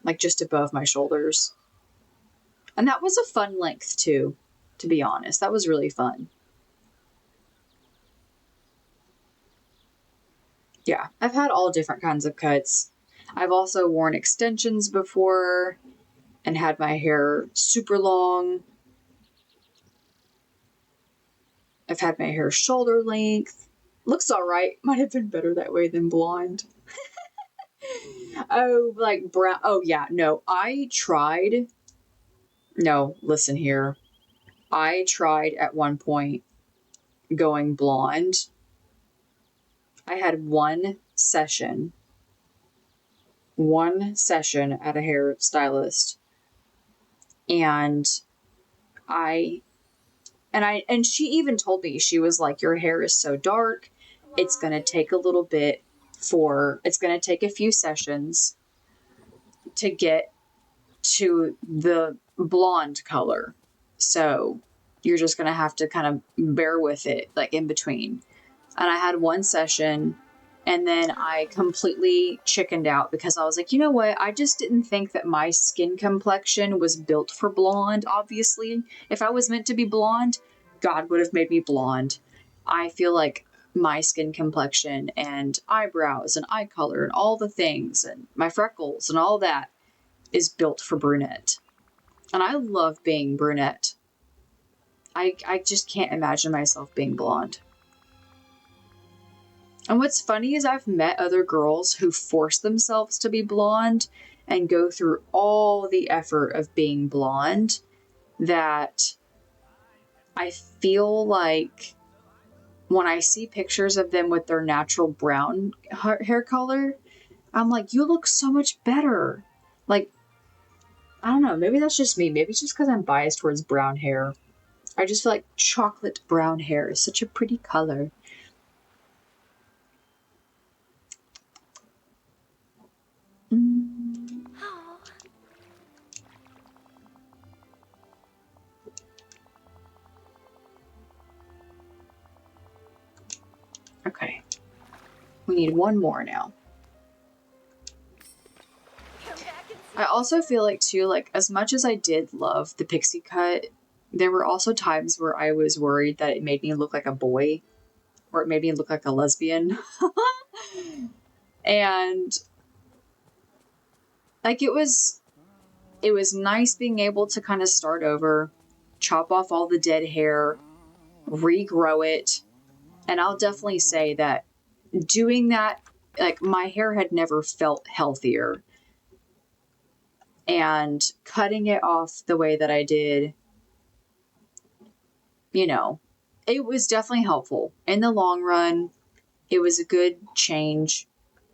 Like just above my shoulders. And that was a fun length too, to be honest. That was really fun. Yeah, I've had all different kinds of cuts. I've also worn extensions before and had my hair super long. I've had my hair shoulder length. Looks alright. Might have been better that way than blonde. Oh, like brown. Oh, yeah. No, listen here. I tried at one point going blonde. I had one session at a hairstylist, and she even told me, she was like, your hair is so dark, it's gonna take a few sessions to get to the blonde color, so you're just gonna have to kind of bear with it, like in between. And I had one session, and then I completely chickened out because I was like, you know what? I just didn't think that my skin complexion was built for blonde, obviously. If I was meant to be blonde, God would have made me blonde. I feel like my skin complexion and eyebrows and eye color and all the things and my freckles and all that is built for brunette. And I love being brunette. I just can't imagine myself being blonde. And what's funny is I've met other girls who force themselves to be blonde and go through all the effort of being blonde, that I feel like when I see pictures of them with their natural brown hair color, I'm like, you look so much better. Like, I don't know, maybe that's just me. Maybe it's just because I'm biased towards brown hair. I just feel like chocolate brown hair is such a pretty color. Oh. Okay. We need one more now. I also feel like too, like as much as I did love the pixie cut, there were also times where I was worried that it made me look like a boy. or it made me look like a lesbian. And like it was nice being able to kind of start over, chop off all the dead hair, regrow it. And I'll definitely say that doing that, like my hair had never felt healthier. And cutting it off the way that I did, you know, it was definitely helpful. In the long run, it was a good change.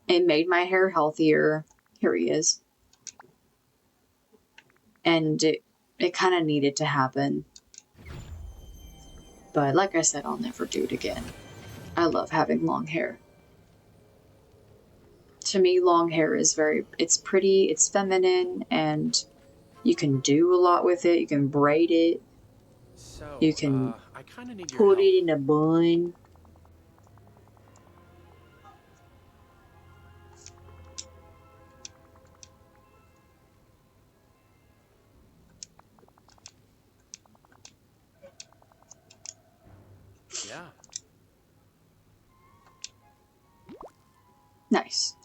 It made my hair healthier. Here he is. And it kind of needed to happen. But like I said, I'll never do it again. I love having long hair. To me, long hair is it's pretty, it's feminine, and you can do a lot with it. You can braid it. So, You can I kind of need your put help. it in a bun. Yeah. Nice.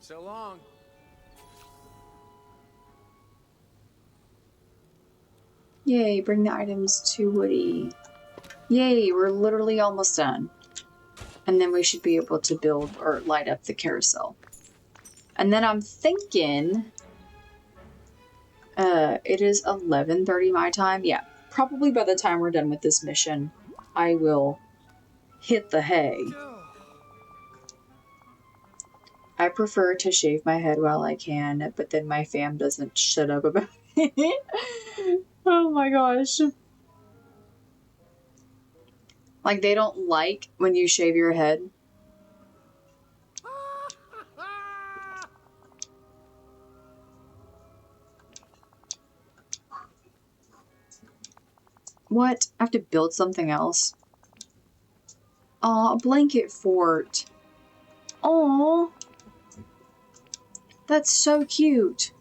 So long. Yay, bring the items to Woody. Yay, we're literally almost done. And then we should be able to build or light up the carousel. And then I'm thinking, it is 11:30 my time. Yeah, probably by the time we're done with this mission, I will hit the hay. I prefer to shave my head while I can, but then my fam doesn't shut up about it. Oh my gosh. Like, they don't like when you shave your head. What? I have to build something else? Aw, a blanket fort. Aw. That's so cute.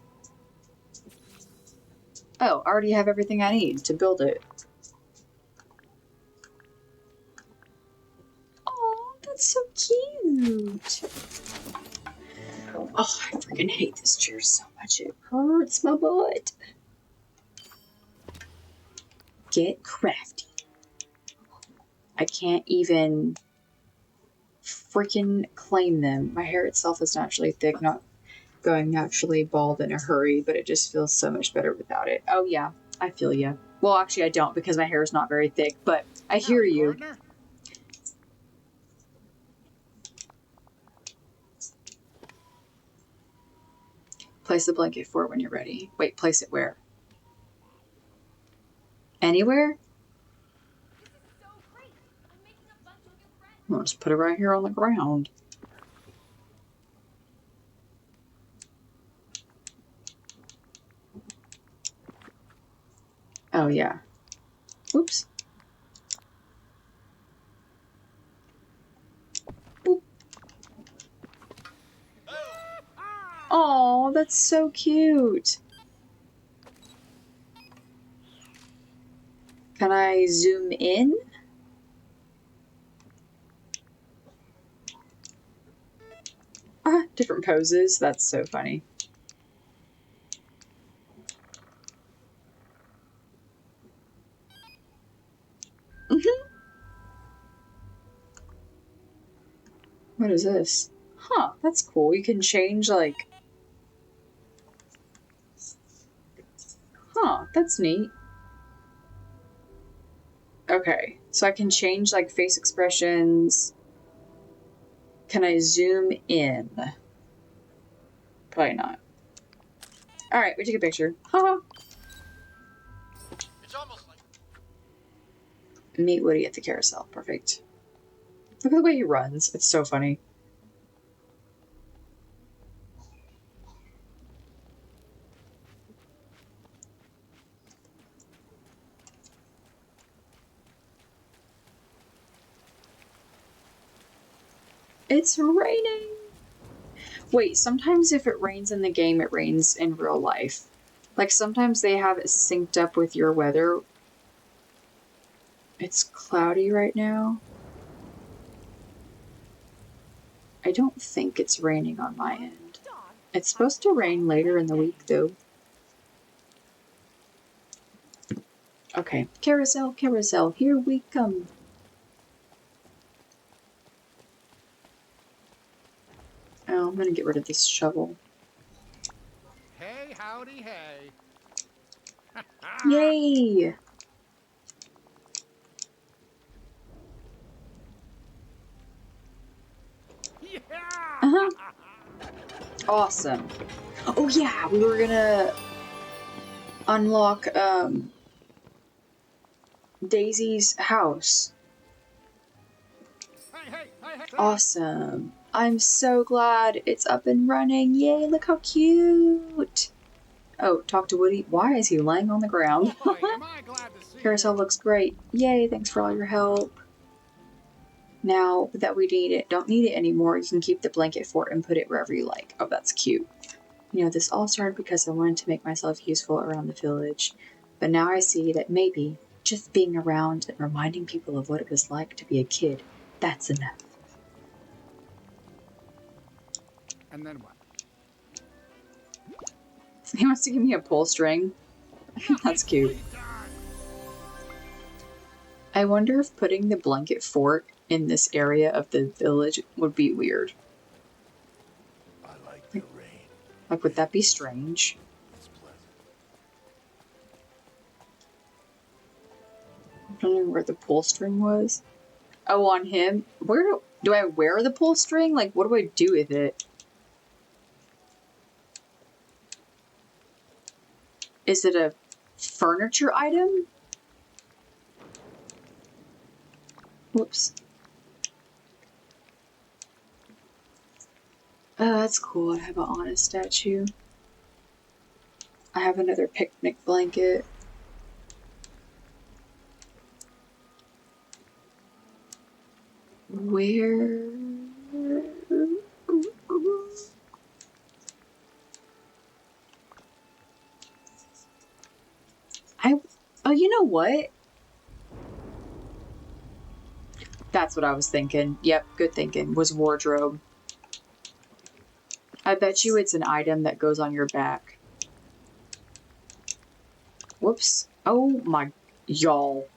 Oh, I already have everything I need to build it. Aw, that's so cute. Oh, I freaking hate this chair so much. It hurts my butt. Get crafty. I can't even freaking claim them. My hair itself is naturally thick, not going naturally bald in a hurry, but it just feels so much better without it. Oh yeah, I feel you. Well, actually I don't because my hair is not very thick, but I hear Howdy, you. partner. Place the blanket fort when you're ready. Wait, place it where? Anywhere? This is so great. I'm making a bunch of new friends. I'll just put it right here on the ground. Oh yeah. Oops. Boop. Oh, that's so cute. Can I zoom in? Ah, different poses. That's so funny. What is this? Huh, that's cool. You can change, like... Huh, that's neat. Okay, so I can change, like, face expressions. Can I zoom in? Probably not. Alright, we take a picture. Haha. It's almost like Meet Woody at the carousel. Perfect. Look at the way he runs. It's so funny. It's raining! Wait, sometimes if it rains in the game, it rains in real life. Like, sometimes they have it synced up with your weather. It's cloudy right now. I don't think it's raining on my end. It's supposed to rain later in the week, though. Okay, carousel, carousel, here we come. Oh, I'm gonna get rid of this shovel. Hey, howdy, hey. Yay! Yeah! Uh-huh. Awesome. Oh yeah, we were gonna unlock, Daisy's house. Hey. Awesome. I'm so glad it's up and running. Yay, look how cute. Oh, talk to Woody. Why is he laying on the ground? Boy, am I glad to see Carousel you. looks great. Yay, thanks for all your help. Now that we don't need it anymore, you can keep the blanket fort and put it wherever you like. Oh, that's cute. You know, this all started because I wanted to make myself useful around the village. But now I see that maybe just being around and reminding people of what it was like to be a kid, that's enough. And then what? He wants to give me a pull string. That's cute. I wonder if putting the blanket fort in this area of the village would be weird. I like the rain. Like, would that be strange? It's pleasant. I don't know where the pull string was. Oh, on him? Where do I wear the pull string? Like, what do I do with it? Is it a furniture item? Whoops. Oh, that's cool. I have an honest statue. I have another picnic blanket. Where? Oh, you know what? That's what I was thinking. Yep, good thinking. Was wardrobe. I bet you it's an item that goes on your back. Whoops. Oh my... Y'all.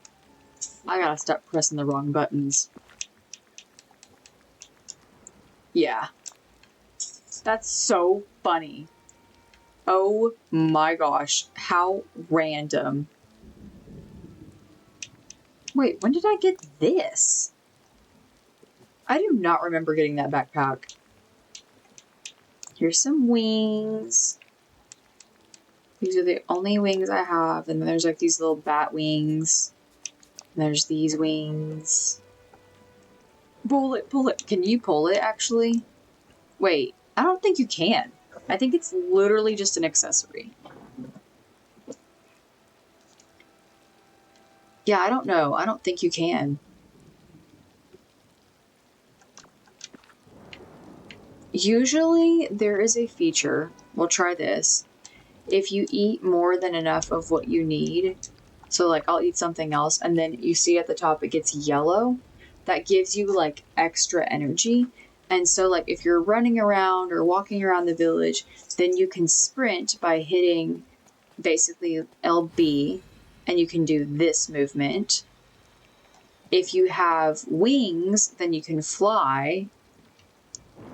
I gotta stop pressing the wrong buttons. Yeah. That's so funny. Oh my gosh. How random. Wait, when did I get this? I do not remember getting that backpack. Here's some wings. These are the only wings I have. And then there's like these little bat wings. And there's these wings. Pull it, pull it. Can you pull it, actually? Wait, I don't think you can. I think it's literally just an accessory. Yeah, I don't know. I don't think you can. Usually, there is a feature. We'll try this. If you eat more than enough of what you need, so like I'll eat something else, and then you see at the top it gets yellow, that gives you like extra energy. And so like if you're running around or walking around the village, then you can sprint by hitting basically LB, and you can do this movement. If you have wings, then you can fly.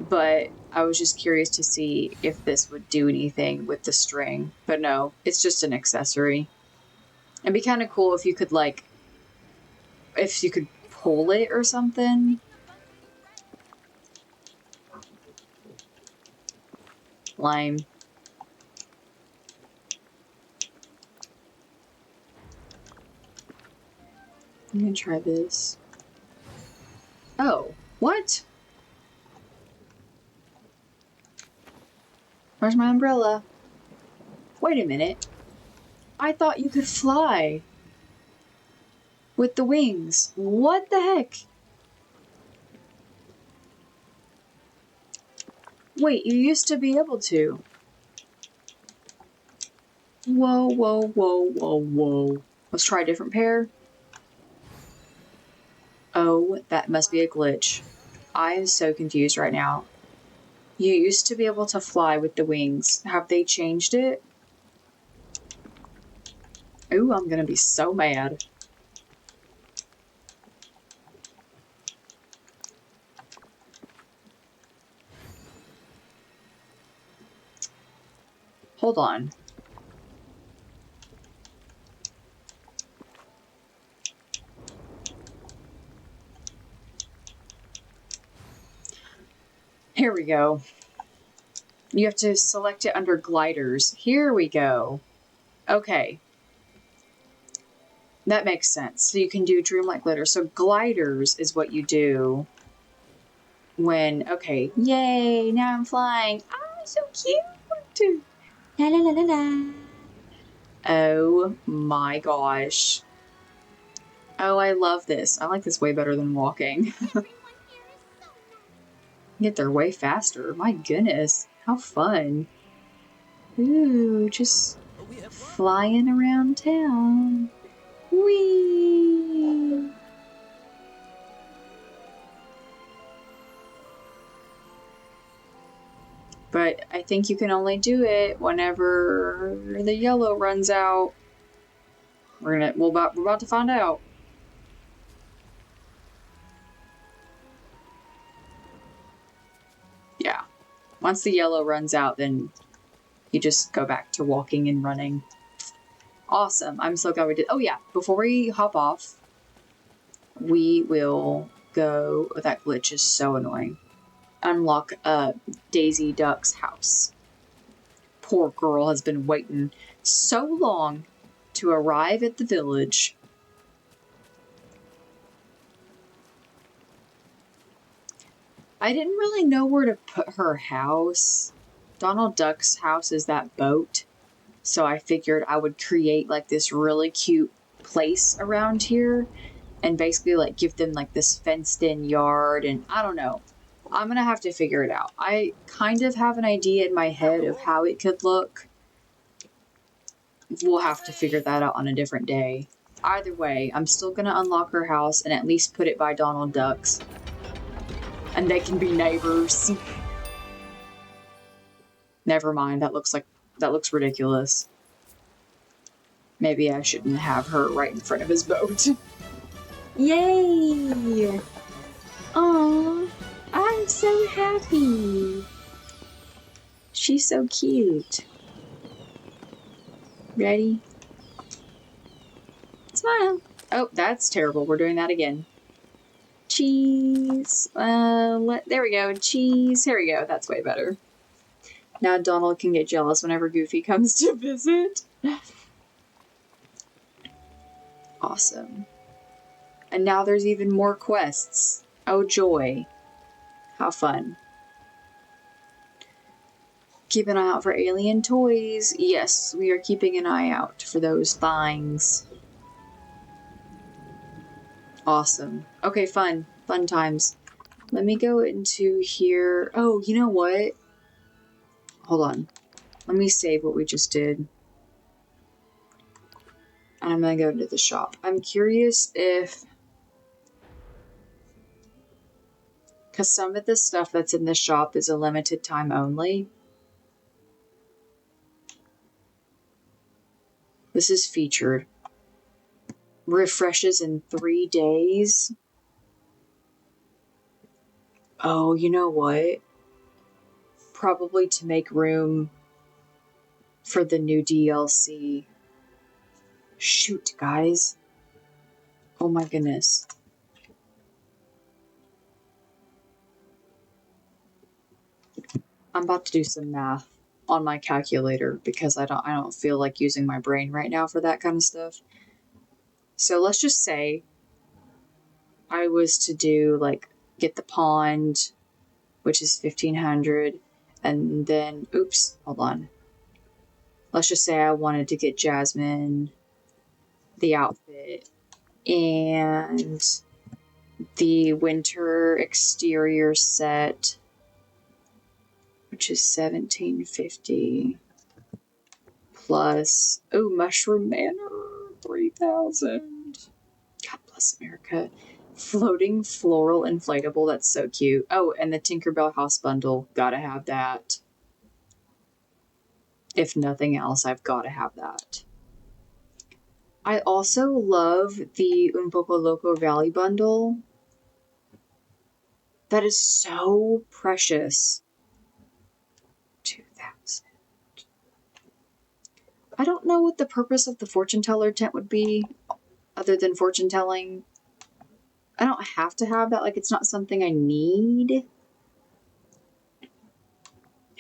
But I was just curious to see if this would do anything with the string. But no, it's just an accessory. It'd be kind of cool if you could, like, if you could pull it or something. Lime. I'm gonna try this. Oh, what? Where's my umbrella? Wait a minute. I thought you could fly with the wings. What the heck? Wait, you used to be able to. Whoa, whoa, whoa, whoa, whoa. Let's try a different pair. Oh, that must be a glitch. I am so confused right now. You used to be able to fly with the wings. Have they changed it? Ooh, I'm gonna be so mad. Hold on. Here we go. You have to select it under gliders. Here we go. Okay. That makes sense. So you can do Dreamlight glitter. So gliders is what you do when, okay, yay, now I'm flying. Ah, so cute. La la la la la. Oh my gosh. Oh, I love this. I like this way better than walking. Get there way faster. My goodness. How fun. Ooh, just flying around town. Whee! But I think you can only do it whenever the yellow runs out. We're about to find out. Yeah. Once the yellow runs out, then you just go back to walking and running. Awesome. I'm so glad we did. Oh yeah, before we hop off, we will go. Oh, that glitch is so annoying. Unlock Daisy Duck's house. Poor girl has been waiting so long to arrive at the village. I didn't really know where to put her house. Donald Duck's house is that boat. So I figured I would create like this really cute place around here and basically like give them like this fenced in yard, and I don't know. I'm gonna have to figure it out. I kind of have an idea in my head of how it could look. We'll have to figure that out on a different day. Either way, I'm still gonna unlock her house and at least put it by Donald Duck's. And they can be neighbors. Never mind, that looks ridiculous. Maybe I shouldn't have her right in front of his boat. Yay! Aww, I'm so happy. She's so cute. Ready? Smile. Oh, that's terrible. We're doing that again. Cheese. There we go. Cheese. Here we go. That's way better. Now Donald can get jealous whenever Goofy comes to visit. Awesome. And now there's even more quests. Oh joy. How fun. Keep an eye out for alien toys. Yes, we are keeping an eye out for those things. Awesome. Okay, fun. Fun times. Let me go into here. Oh, you know what? Hold on. Let me save what we just did. And I'm gonna go to the shop. I'm curious if... because some of the stuff that's in the shop is a limited time only. This is featured. Refreshes in 3 days. Oh, you know what? Probably to make room for the new DLC. Shoot, guys. Oh my goodness. I'm about to do some math on my calculator because I don't feel like using my brain right now for that kind of stuff. So let's just say I was to do like get the pond, which is 1500, and then oops, hold on. Let's just say I wanted to get Jasmine the outfit and the winter exterior set, which is 1750 plus Mushroom Manor 3000. God bless America. Floating floral inflatable. That's so cute. Oh, and the Tinkerbell house bundle. Gotta have that. If nothing else, I've gotta have that. I also love the Un Poco Loco Valley bundle. That is so precious. 2,000. I don't know what the purpose of the fortune teller tent would be, other than fortune telling. I don't have to have that. Like, it's not something I need.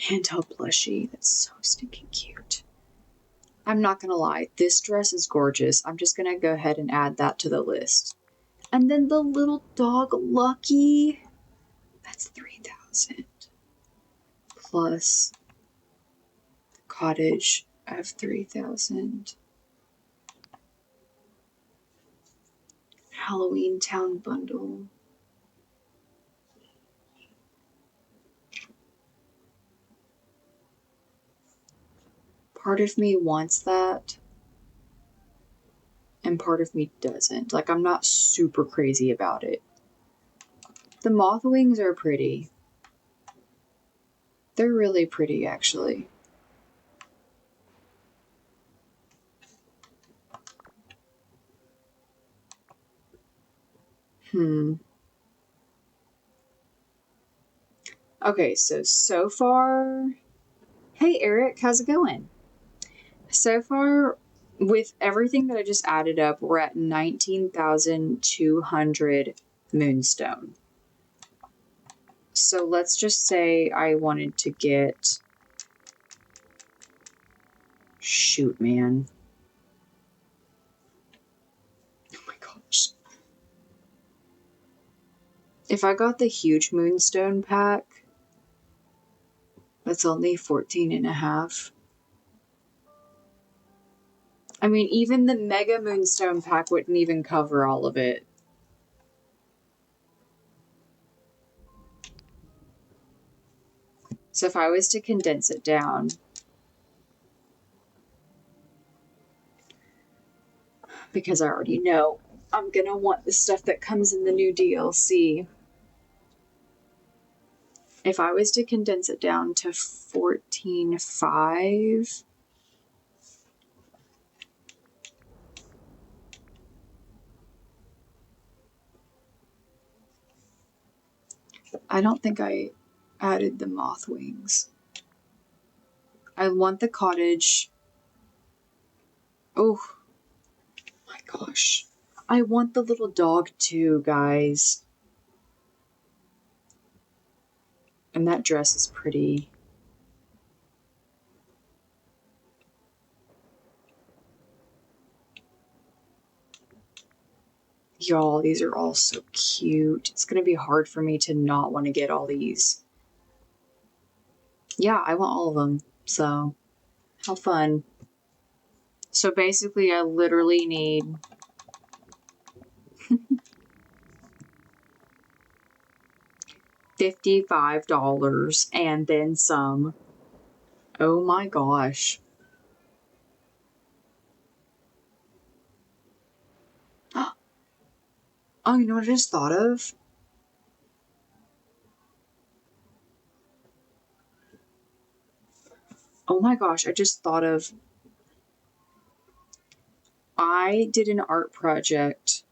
Handheld plushie. That's so stinking cute. I'm not gonna lie. This dress is gorgeous. I'm just gonna go ahead and add that to the list. And then the little dog Lucky. That's 3,000. Plus cottage of 3,000. Halloween town bundle. Part of me wants that, and part of me doesn't. Like, I'm not super crazy about it. The moth wings are pretty. They're really pretty, actually. Okay, so far... Hey, Eric, how's it going? So far, with everything that I just added up, we're at 19,200 moonstone. So let's just say I wanted to get... Shoot, man. Oh my gosh. If I got the huge moonstone pack, that's only 14 and a half. I mean, even the mega moonstone pack wouldn't even cover all of it. So if I was to condense it down, because I already know I'm gonna want the stuff that comes in the new DLC. If I was to condense it down to 14.5, I don't think I added the moth wings. I want the cottage. Oh my gosh. I want the little dog too, guys. And that dress is pretty. Y'all, these are all so cute. It's going to be hard for me to not want to get all these. Yeah, I want all of them. So, how fun. So basically, I literally need... $55 and then some. Oh my gosh. Oh, you know what I just thought of? Oh my gosh, I just thought of... I did an art project.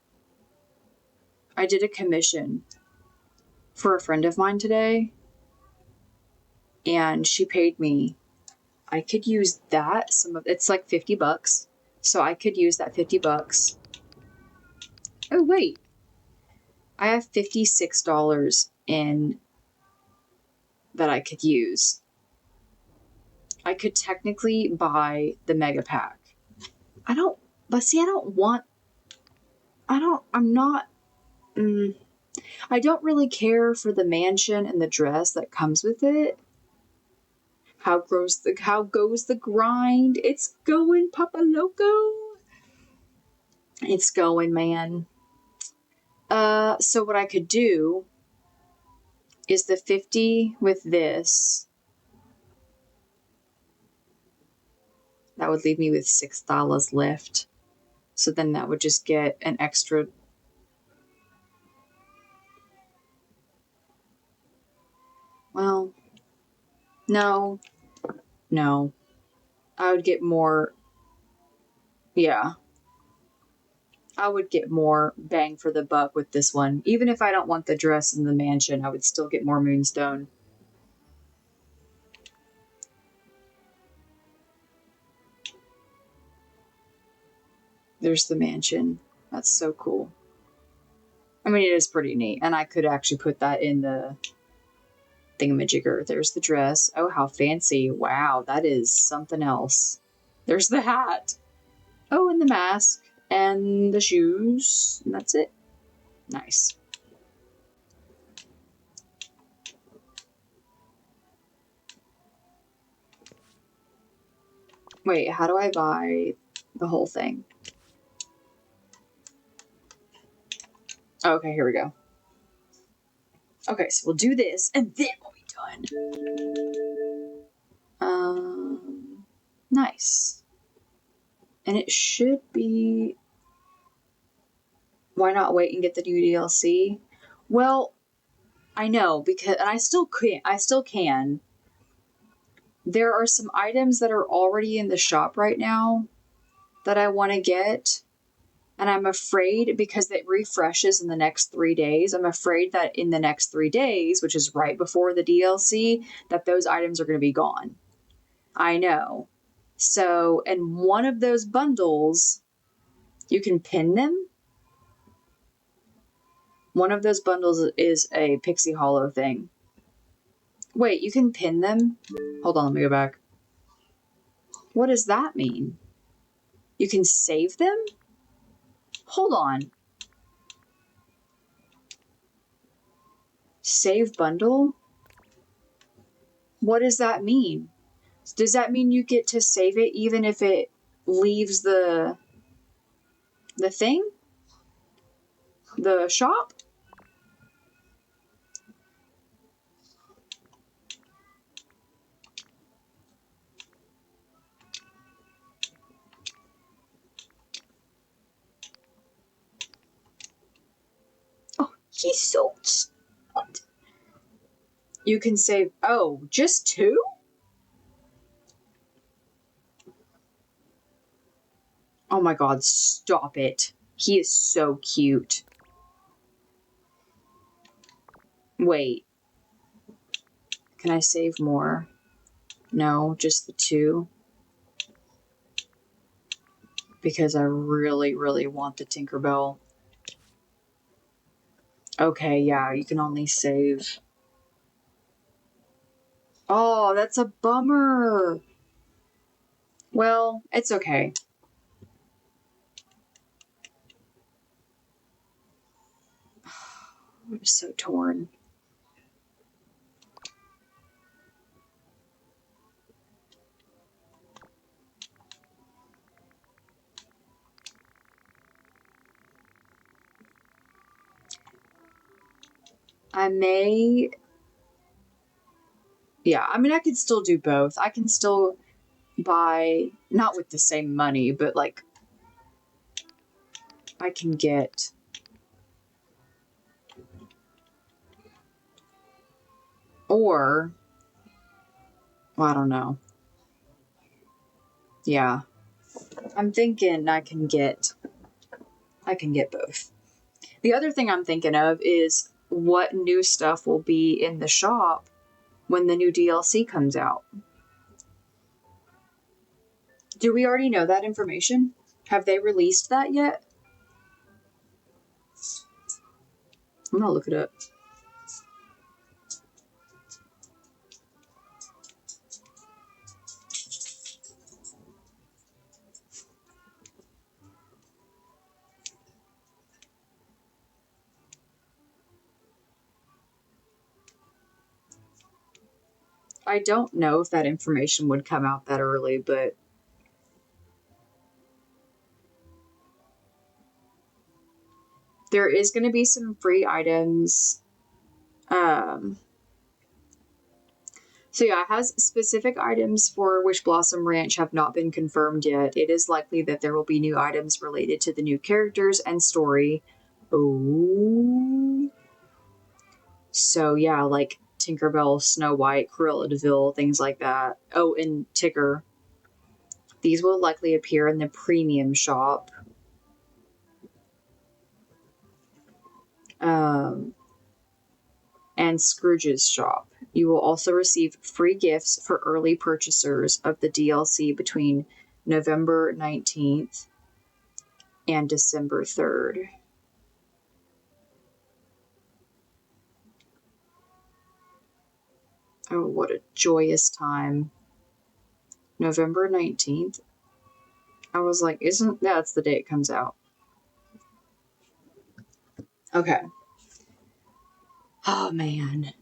I did a commission for a friend of mine today. And she paid me. I could use that. It's like $50. So I could use that $50. Oh, wait. I have $56 in that I could use. I could technically buy the mega pack. I don't really care for the mansion and the dress that comes with it. How goes the grind? It's going, Papa Loco. It's going, man. So what I could do is the 50 with this. That would leave me with $6 left. So then that would just get an extra Well, no. No. I would get more... Yeah. I would get more bang for the buck with this one. Even if I don't want the dress in the mansion, I would still get more moonstone. There's the mansion. That's so cool. I mean, it is pretty neat. And I could actually put that in the thingamajigger. There's the dress. Oh, how fancy. Wow, that is something else. There's the hat. Oh, and the mask. And the shoes. And that's it. Nice. Wait, how do I buy the whole thing? Okay, here we go. Okay, so we'll do this, and then we'll be done. Nice. And it should be... Why not wait and get the new DLC? Well, I know, because... And I still can. There are some items that are already in the shop right now that I want to get. And I'm afraid, because it refreshes in the next 3 days, I'm afraid that in the next 3 days, which is right before the DLC, that those items are going to be gone. I know. So, in one of those bundles, you can pin them. One of those bundles is a Pixie Hollow thing. Wait, you can pin them? Hold on, let me go back. What does that mean? You can save them? Hold on. Save bundle? What does that mean? Does that mean you get to save it even if it leaves the thing? The shop? Oh, he's so... You can save... Oh, just 2? Oh my god, stop it. He is so cute. Wait. Can I save more? No, just the 2. Because I really, really want the Tinkerbell. Okay, yeah, you can only save... Oh, that's a bummer. Well, it's okay. I'm so torn. I may... Yeah, I mean, I could still do both. I can still buy, not with the same money, but like, I can get... Or... Well, I don't know. Yeah. I'm thinking I can get both. The other thing I'm thinking of is what new stuff will be in the shop when the new DLC comes out. Do we already know that information? Have they released that yet? I'm gonna look it up. I don't know if that information would come out that early, but there is going to be some free items. So yeah, it has specific items for Wish Blossom Ranch have not been confirmed yet. It is likely that there will be new items related to the new characters and story. Oh. So yeah, like Tinkerbell, Snow White, Cruella de Vil, things like that. Oh, and Tigger. These will likely appear in the premium shop. And Scrooge's shop. You will also receive free gifts for early purchasers of the DLC between November 19th and December 3rd. Oh, what a joyous time. November 19th. I was like, that's the day it comes out. Okay. Oh, man.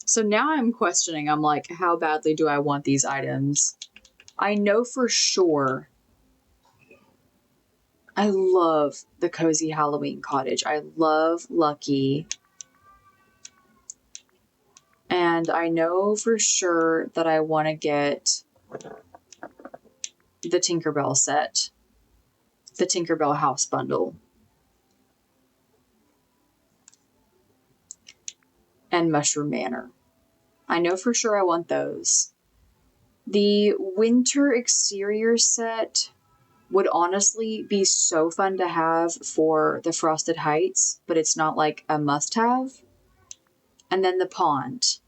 So now I'm questioning, I'm like, how badly do I want these items? I know for sure I love the Cozy Halloween Cottage. I love Lucky. And I know for sure that I want to get the Tinkerbell set. The Tinkerbell House Bundle. And Mushroom Manor. I know for sure I want those. The Winter Exterior set would honestly be so fun to have for the Frosted Heights, but it's not like a must-have. And then the pond.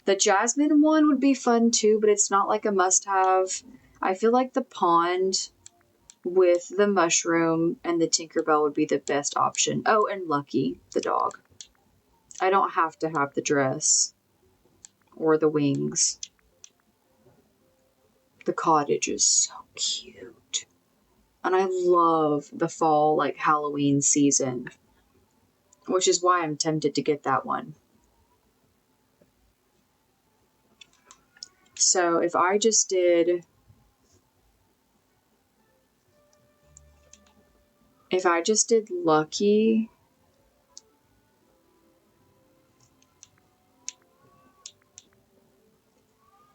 The Jasmine one would be fun too, but it's not like a must-have. I feel like the pond with the mushroom and the Tinkerbell would be the best option. Oh, and Lucky, the dog. I don't have to have the dress or the wings. The cottage is so cute. And I love the fall, like, Halloween season. Which is why I'm tempted to get that one. So if I just did... Lucky...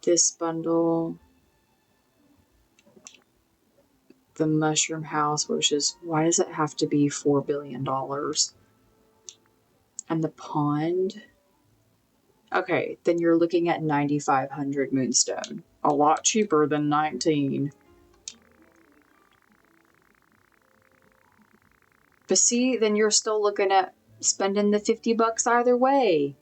This bundle... The Mushroom House, which is... Why does it have to be $4 billion? And the pond... Okay, then you're looking at 9,500 Moonstone. A lot cheaper than 19. But see, then you're still looking at spending the $50 either way.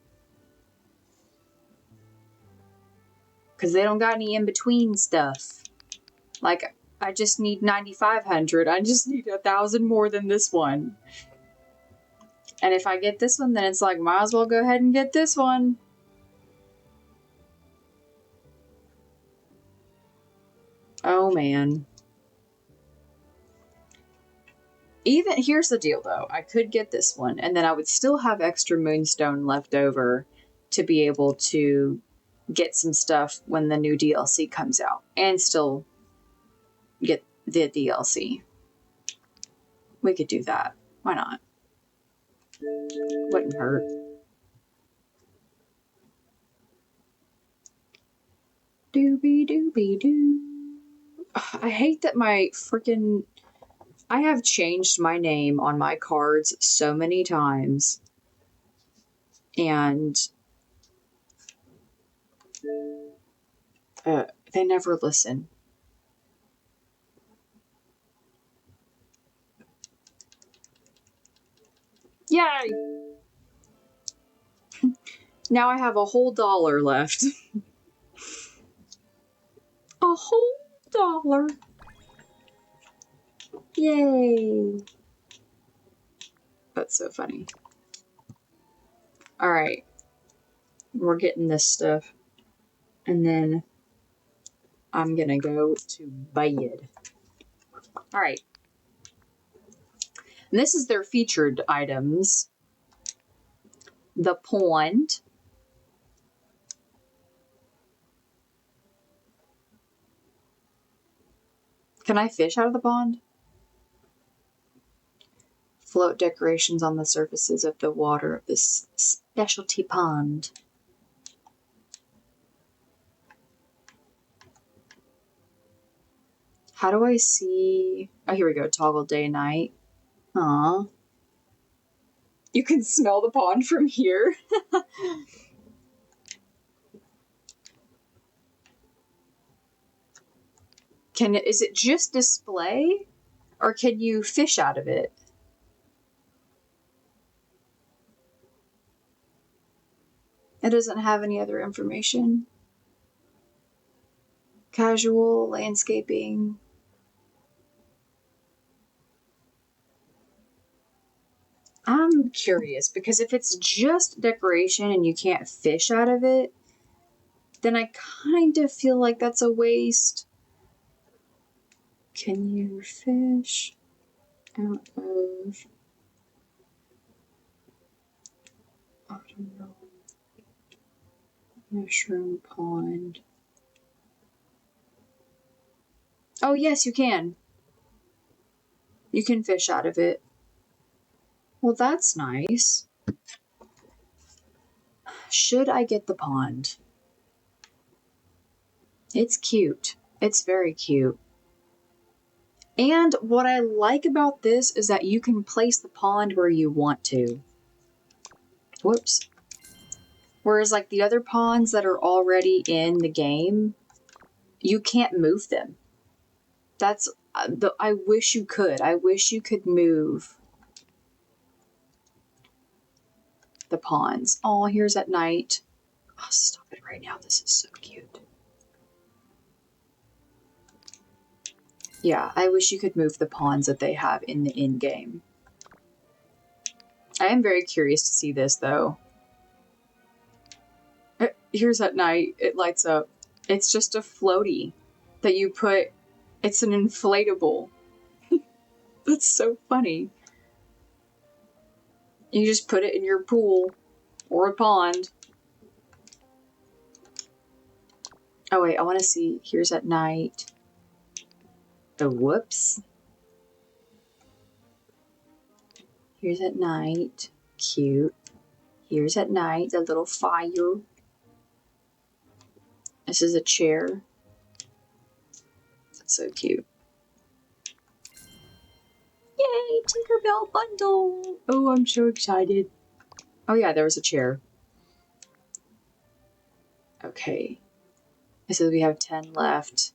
Because they don't got any in-between stuff. Like, I just need 9,500. I just need 1,000 more than this one. And if I get this one, then it's like, might as well go ahead and get this one. Oh, man. Even, here's the deal, though. I could get this one, and then I would still have extra Moonstone left over to be able to get some stuff when the new DLC comes out. And still get the DLC. We could do that. Why not? Wouldn't hurt. Doobie doobie doo. I hate that my freaking... I have changed my name on my cards so many times. And... they never listen. Yay! Now I have a whole $1 left. A whole $1. Yay! That's so funny. Alright. We're getting this stuff. And then I'm gonna go to bed. Alright. And this is their featured items. The pond. Can I fish out of the pond? Float decorations on the surfaces of the water of this specialty pond. How do I see... Oh, here we go. Toggle day, night. Aww. You can smell the pond from here. Is it just display? Or can you fish out of it? It doesn't have any other information. Casual, landscaping. I'm curious, because if it's just decoration and you can't fish out of it, then I kind of feel like that's a waste. Can you fish out of... I don't know. Mushroom pond. Oh, yes, you can. You can fish out of it. Well, that's nice. Should I get the pond? It's cute. It's very cute. And what I like about this is that you can place the pond where you want to. Whoops. Whereas like the other ponds that are already in the game, you can't move them. That's I wish you could. I wish you could move the ponds. Oh, here's at night. Oh, stop it right now. This is so cute. Yeah, I wish you could move the ponds that they have in the in-game. I am very curious to see this, though. Here's at night. It lights up. It's just a floaty that you put... It's an inflatable. That's so funny. You just put it in your pool or a pond. Oh, wait. I want to see. Here's at night. Oh, whoops. Here's at night. Cute. Here's at night. A little fire. This is a chair. That's so cute. Yay! Tinkerbell bundle! Oh, I'm so excited. Oh yeah, there was a chair. Okay. It says we have 10 left.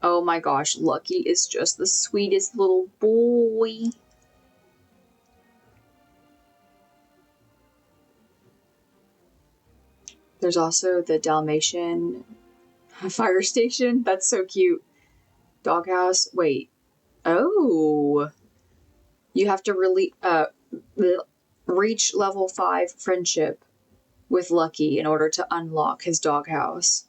Oh my gosh, Lucky is just the sweetest little boy. There's also the Dalmatian fire station. That's so cute. Doghouse. Wait. Oh. You have to really reach level 5 friendship with Lucky in order to unlock his doghouse.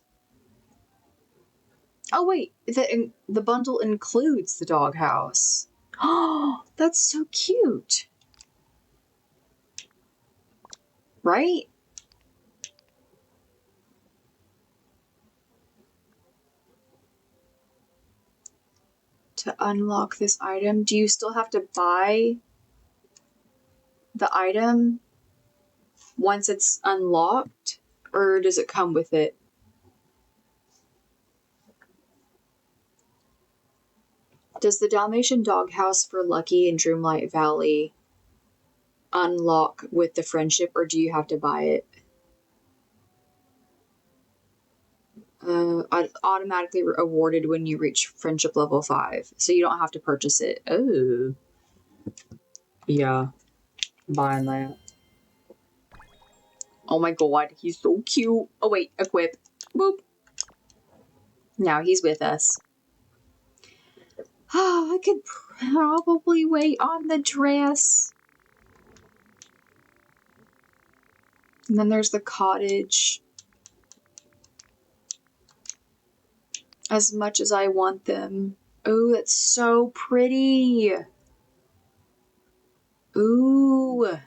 Oh wait, the bundle includes the doghouse. Oh, that's so cute. Right? To unlock this item, do you still have to buy the item once it's unlocked, or does it come with it? Does the Dalmatian doghouse for Lucky in Dreamlight Valley unlock with the friendship, or do you have to buy it? Automatically awarded when you reach friendship level 5, so you don't have to purchase it. Oh. Yeah. Buying that. Oh my god, he's so cute. Oh wait, equip. Boop. Now he's with us. Oh, I could probably wait on the dress. And then there's the cottage. As much as I want them. Oh, that's so pretty. Ooh.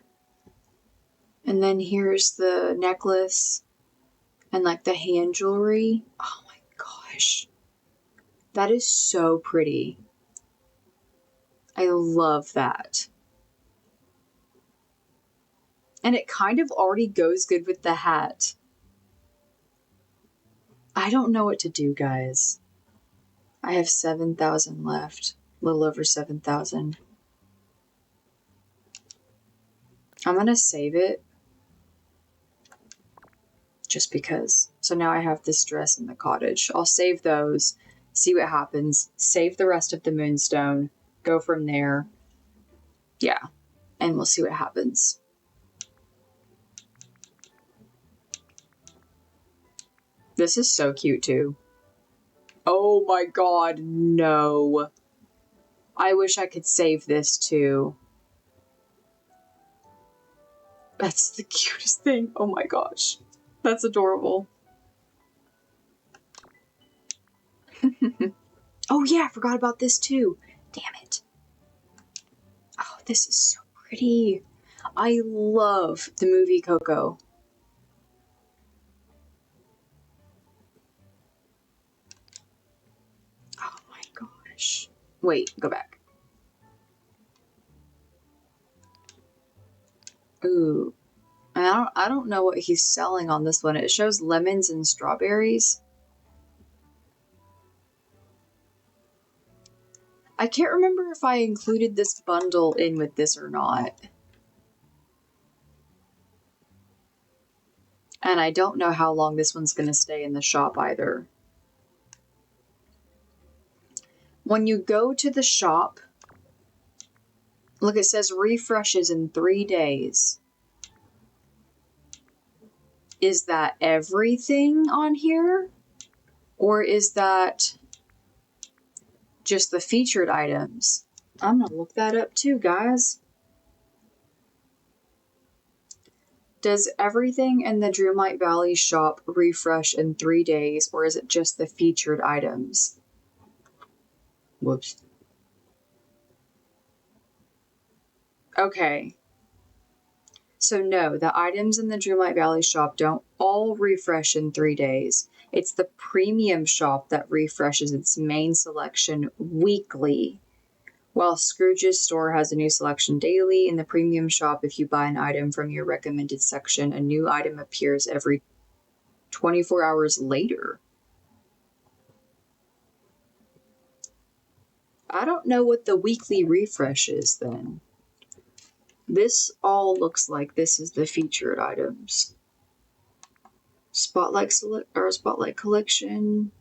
And then here's the necklace and like the hand jewelry. Oh my gosh. That is so pretty. I love that. And it kind of already goes good with the hat. I don't know what to do, guys. I have 7,000 left. A little over 7,000. I'm gonna save it. Just because. So now I have this dress and the cottage. I'll save those. see what happens, save the rest of the moonstone, go from there. Yeah, and we'll see what happens. This is so cute too. Oh my god, no. I wish I could save this too. That's the cutest thing. Oh my gosh. That's adorable. Oh yeah, I forgot about this too. Damn it. Oh, this is so pretty. I love the movie Coco. Oh my gosh. Wait, go back. Ooh. And I don't know what he's selling on this one. It shows lemons and strawberries. I can't remember if I included this bundle in with this or not. And I don't know how long this one's going to stay in the shop either. When you go to the shop, look, it says refreshes in 3 days. Is that everything on here? Or is that just the featured items? I'm going to look that up too, guys. Does everything in the Dreamlight Valley shop refresh in 3 days, or is it just the featured items? Whoops. Okay. So no, the items in the Dreamlight Valley shop don't all refresh in 3 days. It's the premium shop that refreshes its main selection weekly. While Scrooge's store has a new selection daily, in the premium shop, if you buy an item from your recommended section, a new item appears every 24 hours later. I don't know what the weekly refresh is then. This all looks like this is the featured items. Spotlight collection.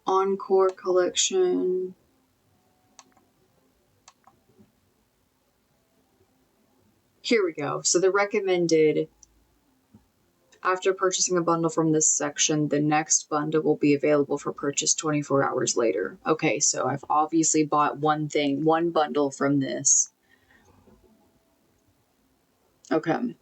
Encore collection. Here we go. So the recommended, after purchasing a bundle from this section, the next bundle will be available for purchase 24 hours later. Okay, so I've obviously bought one bundle from this. Okay.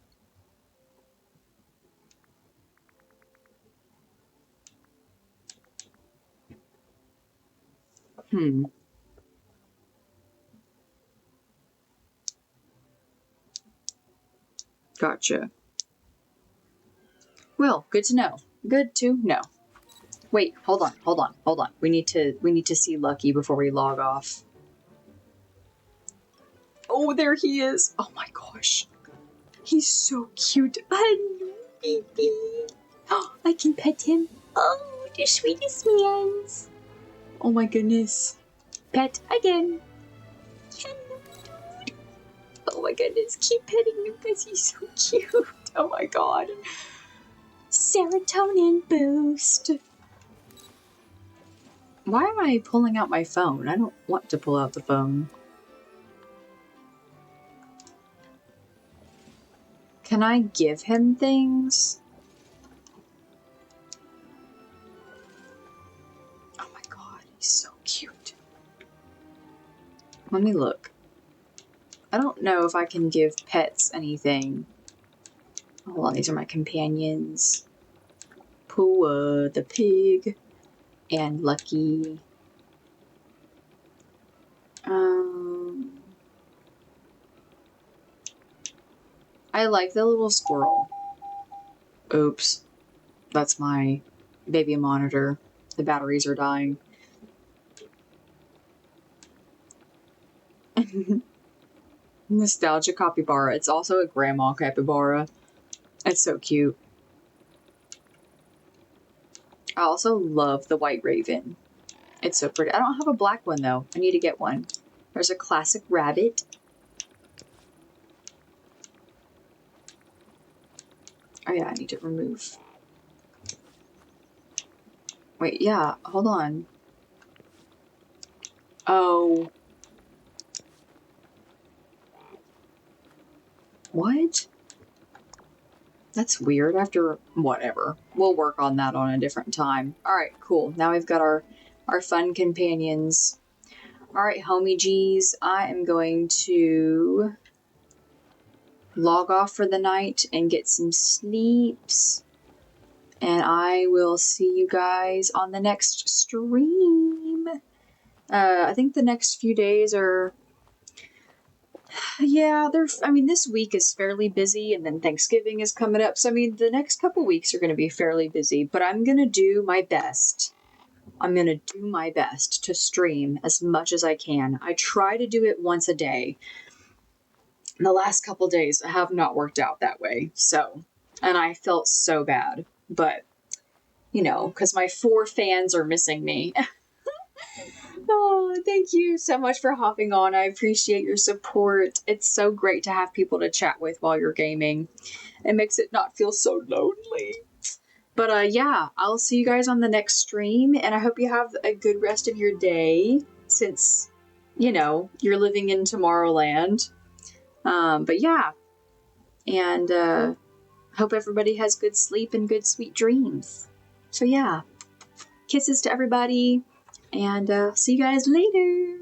Gotcha. Well, good to know. Good to know. Wait, hold on. We need to see Lucky before we log off. Oh, there he is. Oh my gosh. He's so cute. Hello, baby. Oh, I can pet him. Oh, the sweetest man's. Oh my goodness. Pet again. Hello, dude. Oh my goodness. Keep petting him because he's so cute. Oh my god. Serotonin boost. Why am I pulling out my phone? I don't want to pull out the phone. Can I give him things? Oh my god, he's so cute. Let me look. I don't know if I can give pets anything. Hold on, these are my companions. Pua the pig and Lucky. I like the little squirrel. Oops. That's my baby monitor. The batteries are dying. Nostalgia capybara. It's also a grandma capybara. It's so cute. I also love the white raven. It's so pretty. I don't have a black one though. I need to get one. There's a classic rabbit. Oh yeah, I need to remove. Wait, yeah, hold on. Oh. What? That's weird. After whatever. We'll work on that on a different time. Alright, cool. Now we've got our fun companions. Alright, homie G's, I am going to log off for the night and get some sleeps. And I will see you guys on the next stream. I think the next few days are... Yeah, this week is fairly busy, and then Thanksgiving is coming up. So, I mean, the next couple weeks are going to be fairly busy, but I'm going to do my best. I'm going to do my best to stream as much as I can. I try to do it once a day. The last couple days have not worked out that way, so, and I felt so bad, but, you know, because my 4 fans are missing me. Oh, thank you so much for hopping on. I appreciate your support. It's so great to have people to chat with while you're gaming. It makes it not feel so lonely. But yeah, I'll see you guys on the next stream, and I hope you have a good rest of your day, since, you know, you're living in Tomorrowland. But yeah, and hope everybody has good sleep and good sweet dreams. So yeah, kisses to everybody, and see you guys later.